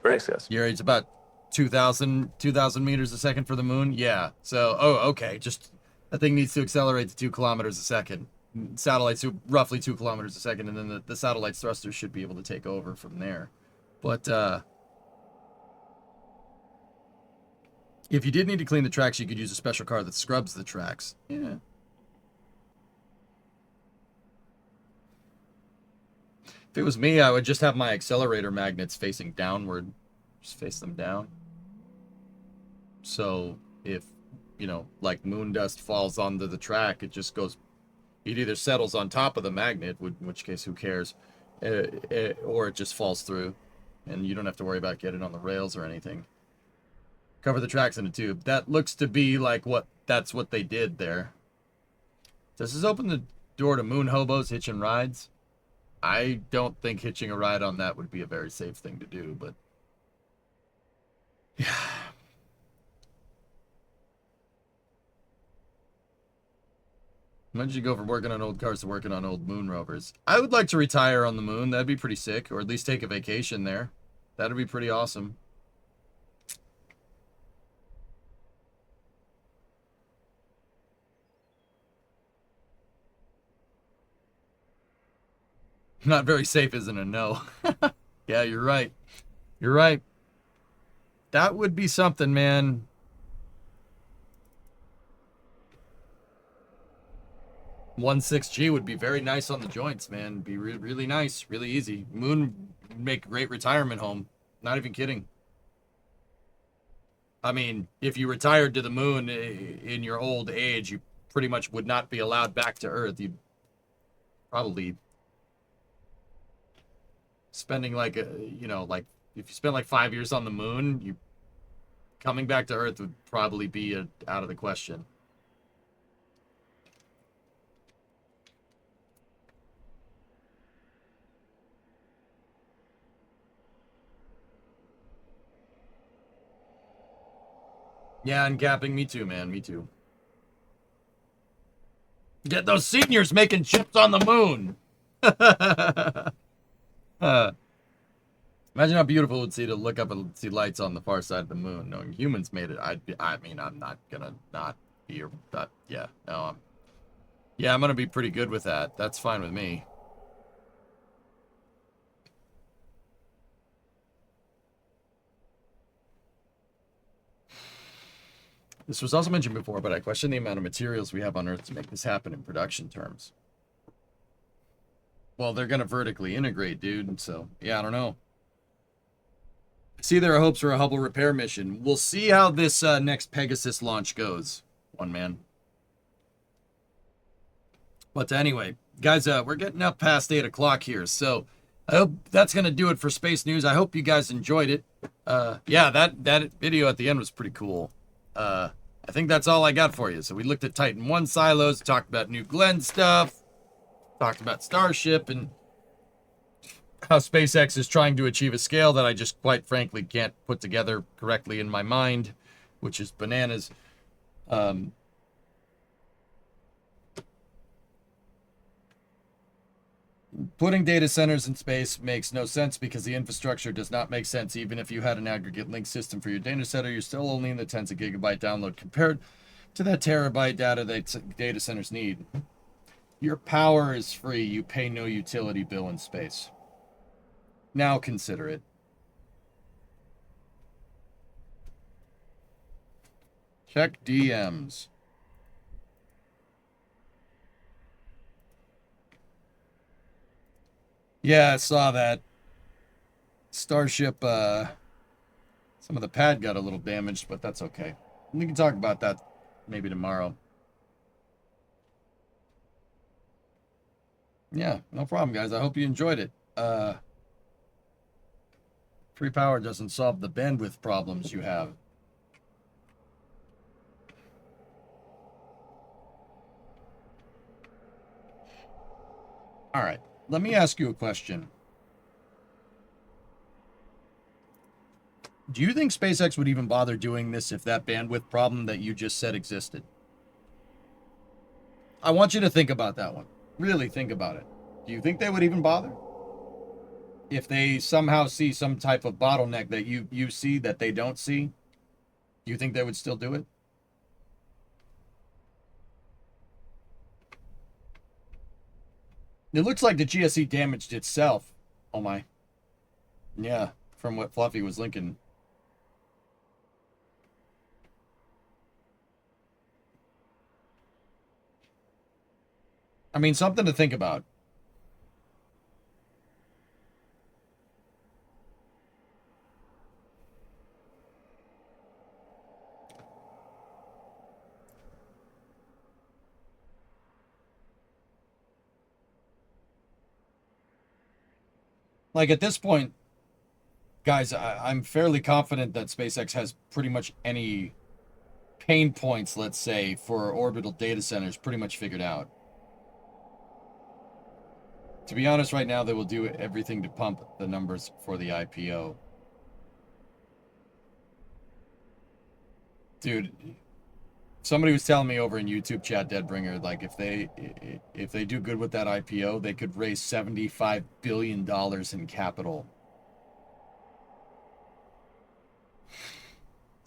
Great. Thanks, guys. Yeah, it's about 2,000 meters a second for the moon. Yeah. So, okay. Just that thing needs to accelerate to 2 kilometers a second. Satellites roughly 2 kilometers a second, and then the satellite's thrusters should be able to take over from there. But if you did need to clean the tracks, you could use a special car that scrubs the tracks. Yeah. If it was me, I would just have my accelerator magnets facing downward. Just face them down. So if, like moon dust falls onto the track, it just goes, it either settles on top of the magnet, in which case who cares, or it just falls through, and you don't have to worry about getting on the rails or anything. Cover the tracks in a tube. That looks to be like that's what they did there. Does this open the door to moon hobos hitching rides? I don't think hitching a ride on that would be a very safe thing to do, but yeah. Imagine you go from working on old cars to working on old moon rovers. I would like to retire on the moon. That'd be pretty sick, or at least take a vacation there. That'd be pretty awesome. Not very safe isn't a no. Yeah, you're right. You're right. That would be something, man. $1.6G would be very nice on the joints, man. Be really nice, really easy. Moon would make a great retirement home. Not even kidding. I mean, if you retired to the moon in your old age, you pretty much would not be allowed back to Earth. You'd probably spending like if you spent like 5 years on the moon, you coming back to Earth would probably be out of the question. Yeah, and capping, me too, man, me too. Get those seniors making chips on the moon. Imagine how beautiful it would be to look up and see lights on the far side of the moon. Knowing humans made it, I mean, I'm not gonna not be, yeah, no, I'm gonna be pretty good with that. That's fine with me. This was also mentioned before, but I question the amount of materials we have on Earth to make this happen in production terms. Well, they're gonna vertically integrate, dude, so, yeah, I don't know. See, there are hopes for a Hubble repair mission. We'll see how this next Pegasus launch goes, one man. But anyway, guys, we're getting up past 8 o'clock here, so I hope that's going to do it for Space News. I hope you guys enjoyed it. Yeah, that video at the end was pretty cool. I think that's all I got for you. So we looked at Titan 1 silos, talked about New Glenn stuff, talked about Starship, and how SpaceX is trying to achieve a scale that I just quite frankly can't put together correctly in my mind, which is bananas. Putting data centers in space makes no sense because the infrastructure does not make sense. Even if you had an aggregate link system for your data center, you're still only in the tens of gigabyte download compared to that terabyte data that data centers need. Your power is free. You pay no utility bill in space. Now consider it. Check DMs. Yeah, I saw that. Starship, some of the pad got a little damaged, but that's okay. We can talk about that maybe tomorrow. Yeah, no problem, guys. I hope you enjoyed it. Free power doesn't solve the bandwidth problems you have. All right, let me ask you a question. Do you think SpaceX would even bother doing this if that bandwidth problem that you just said existed? I want you to think about that one. Really think about it. Do you think they would even bother? If they somehow see some type of bottleneck that you see that they don't see, do you think they would still do it? It looks like the GSE damaged itself. Oh my. Yeah, from what Fluffy was linking. I mean, something to think about. Like at this point, guys, I'm fairly confident that SpaceX has pretty much any pain points, let's say, for orbital data centers pretty much figured out. To be honest, right now, they will do everything to pump the numbers for the IPO. Dude, somebody was telling me over in YouTube chat, Deadbringer, like if they do good with that IPO, they could raise $75 billion in capital.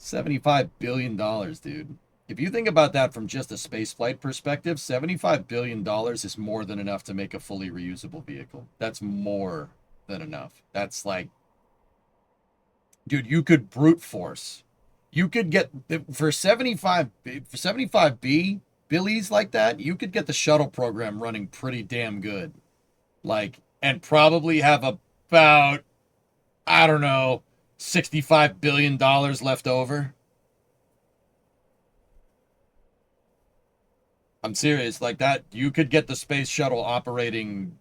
$75 billion, dude. If you think about that from just a spaceflight perspective, $75 billion is more than enough to make a fully reusable vehicle. That's more than enough. That's like, dude, you could brute force. You could get, for 75B, Billies like that, you could get the shuttle program running pretty damn good. Like, and probably have about, I don't know, $65 billion left over. I'm serious, like that, you could get the space shuttle operating,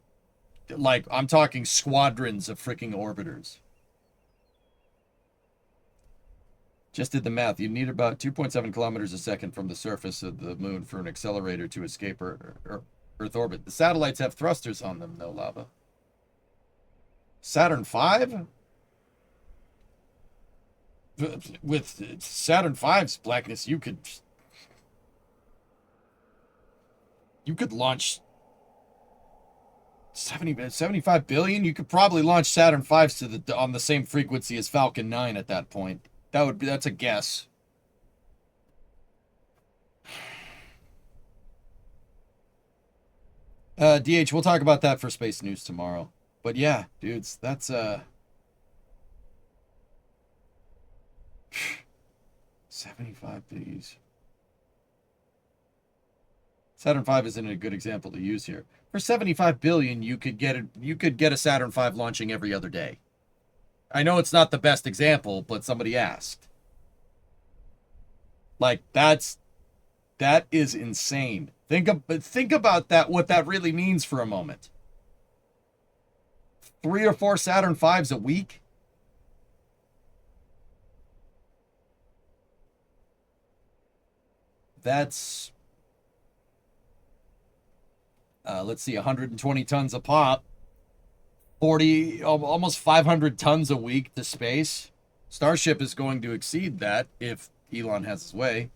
like, I'm talking squadrons of freaking orbiters. Just did the math. You need about 2.7 kilometers a second from the surface of the moon for an accelerator to escape Earth orbit. The satellites have thrusters on them, though, Lava. Saturn V? With Saturn V's blackness, you could... You could launch 75 billion. You could probably launch Saturn V's on the same frequency as Falcon 9 at that point. That's a guess. DH, we'll talk about that for Space News tomorrow. But yeah, dudes, that's 75 Bs. Saturn V isn't a good example to use here. For 75 billion, you could get a Saturn V launching every other day. I know it's not the best example, but somebody asked. Like that is insane. Think about that, what that really means for a moment. 3 or 4 Saturn V's a week. That's let's see, 120 tons a pop, 40, almost 500 tons a week to space. Starship is going to exceed that if Elon has his way.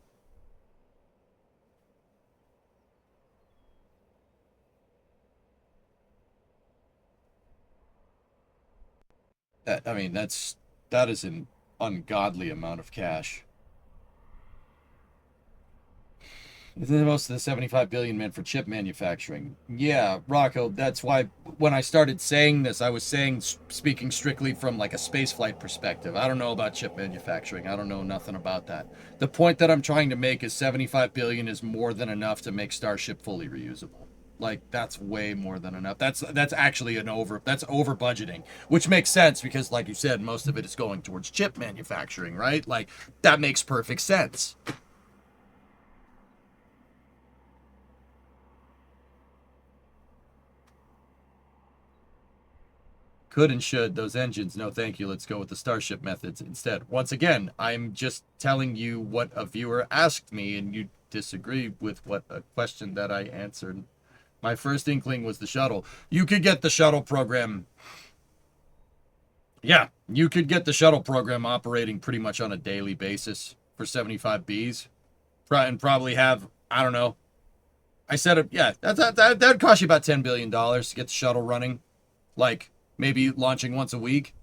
That is an ungodly amount of cash. Most of the 75 billion meant for chip manufacturing. Yeah, Rocco, that's why when I started saying this, I was speaking strictly from like a spaceflight perspective. I don't know about chip manufacturing. I don't know nothing about that. The point that I'm trying to make is 75 billion is more than enough to make Starship fully reusable. Like, that's way more than enough. That's actually that's over budgeting, which makes sense because, like you said, most of it is going towards chip manufacturing, right? Like, that makes perfect sense. Could and should, those engines, no thank you, let's go with the Starship methods instead. Once again, I'm just telling you what a viewer asked me, and you disagree with what a question that I answered. My first inkling was the shuttle. You could get the shuttle program. Yeah, you could get the shuttle program operating pretty much on a daily basis for 75 Bs. And probably have, I don't know. I said, yeah, that'd cost you about $10 billion to get the shuttle running. Like, maybe launching once a week.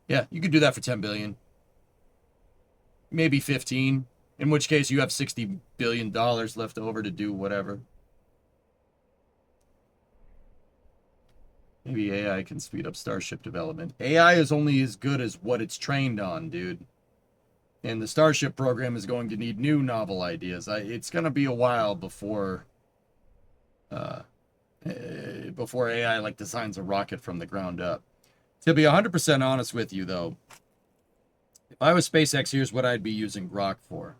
Yeah, you could do that for 10 billion. Maybe 15. In which case you have $60 billion left over to do whatever. Maybe AI can speed up Starship development. AI is only as good as what it's trained on, dude. And the Starship program is going to need new novel ideas. It's going to be a while before AI like designs a rocket from the ground up. To be 100% honest with you, though, if I was SpaceX, here's what I'd be using Grok for.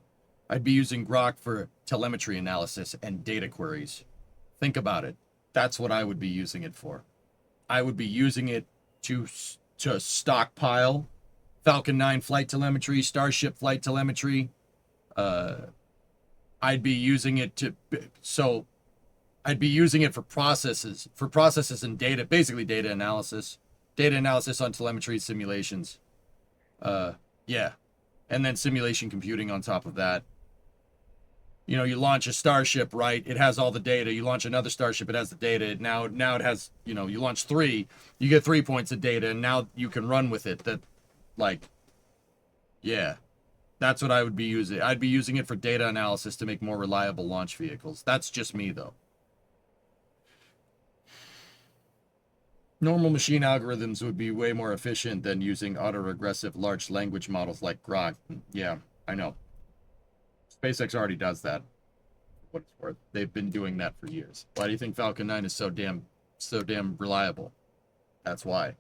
I'd be using Grok for telemetry analysis and data queries. Think about it. That's what I would be using it for. I would be using it to stockpile Falcon 9 flight telemetry, Starship flight telemetry. I'd be using it for processes and data, basically data analysis on telemetry simulations. Yeah. And then simulation computing on top of that. You know, you launch a Starship, right? It has all the data. You launch another Starship, it has the data. Now it has, you know, you launch 3, you get 3 points of data, and now you can run with it. Yeah. That's what I would be using. I'd be using it for data analysis to make more reliable launch vehicles. That's just me, though. Normal machine algorithms would be way more efficient than using autoregressive large language models like Grok. Yeah, I know. SpaceX already does that. For what it's worth. They've been doing that for years. Why do you think Falcon 9 is so damn reliable? That's why.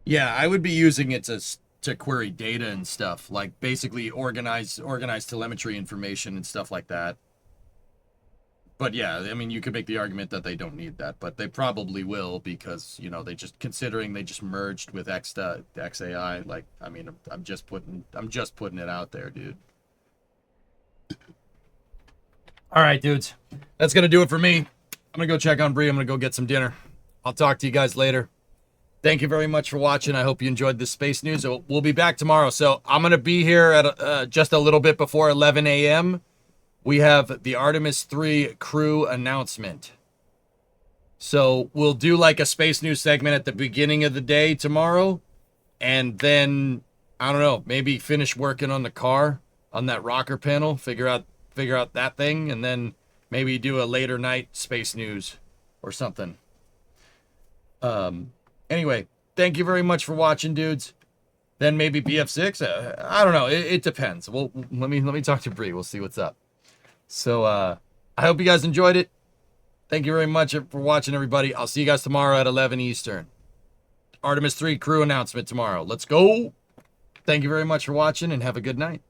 Yeah, I would be using it to query data and stuff, like basically organize telemetry information and stuff like that. But yeah, I mean, you could make the argument that they don't need that, but they probably will because, you know, they just merged with XAI. Like, I mean, I'm just putting it out there, dude. All right, dudes, that's gonna do it for me. I'm gonna go check on Bree. I'm gonna go get some dinner. I'll talk to you guys later. Thank you very much for watching. I hope you enjoyed this space news. We'll be back tomorrow. So I'm going to be here at just a little bit before 11 a.m. We have the Artemis 3 crew announcement. So we'll do like a space news segment at the beginning of the day tomorrow. And then, I don't know, maybe finish working on the car, on that rocker panel, figure out that thing, and then maybe do a later night space news or something. Anyway, thank you very much for watching, dudes. Then maybe BF6. I don't know. It depends. Well, let me talk to Bree. We'll see what's up. So I hope you guys enjoyed it. Thank you very much for watching, everybody. I'll see you guys tomorrow at 11 Eastern. Artemis 3 crew announcement tomorrow. Let's go. Thank you very much for watching, and have a good night.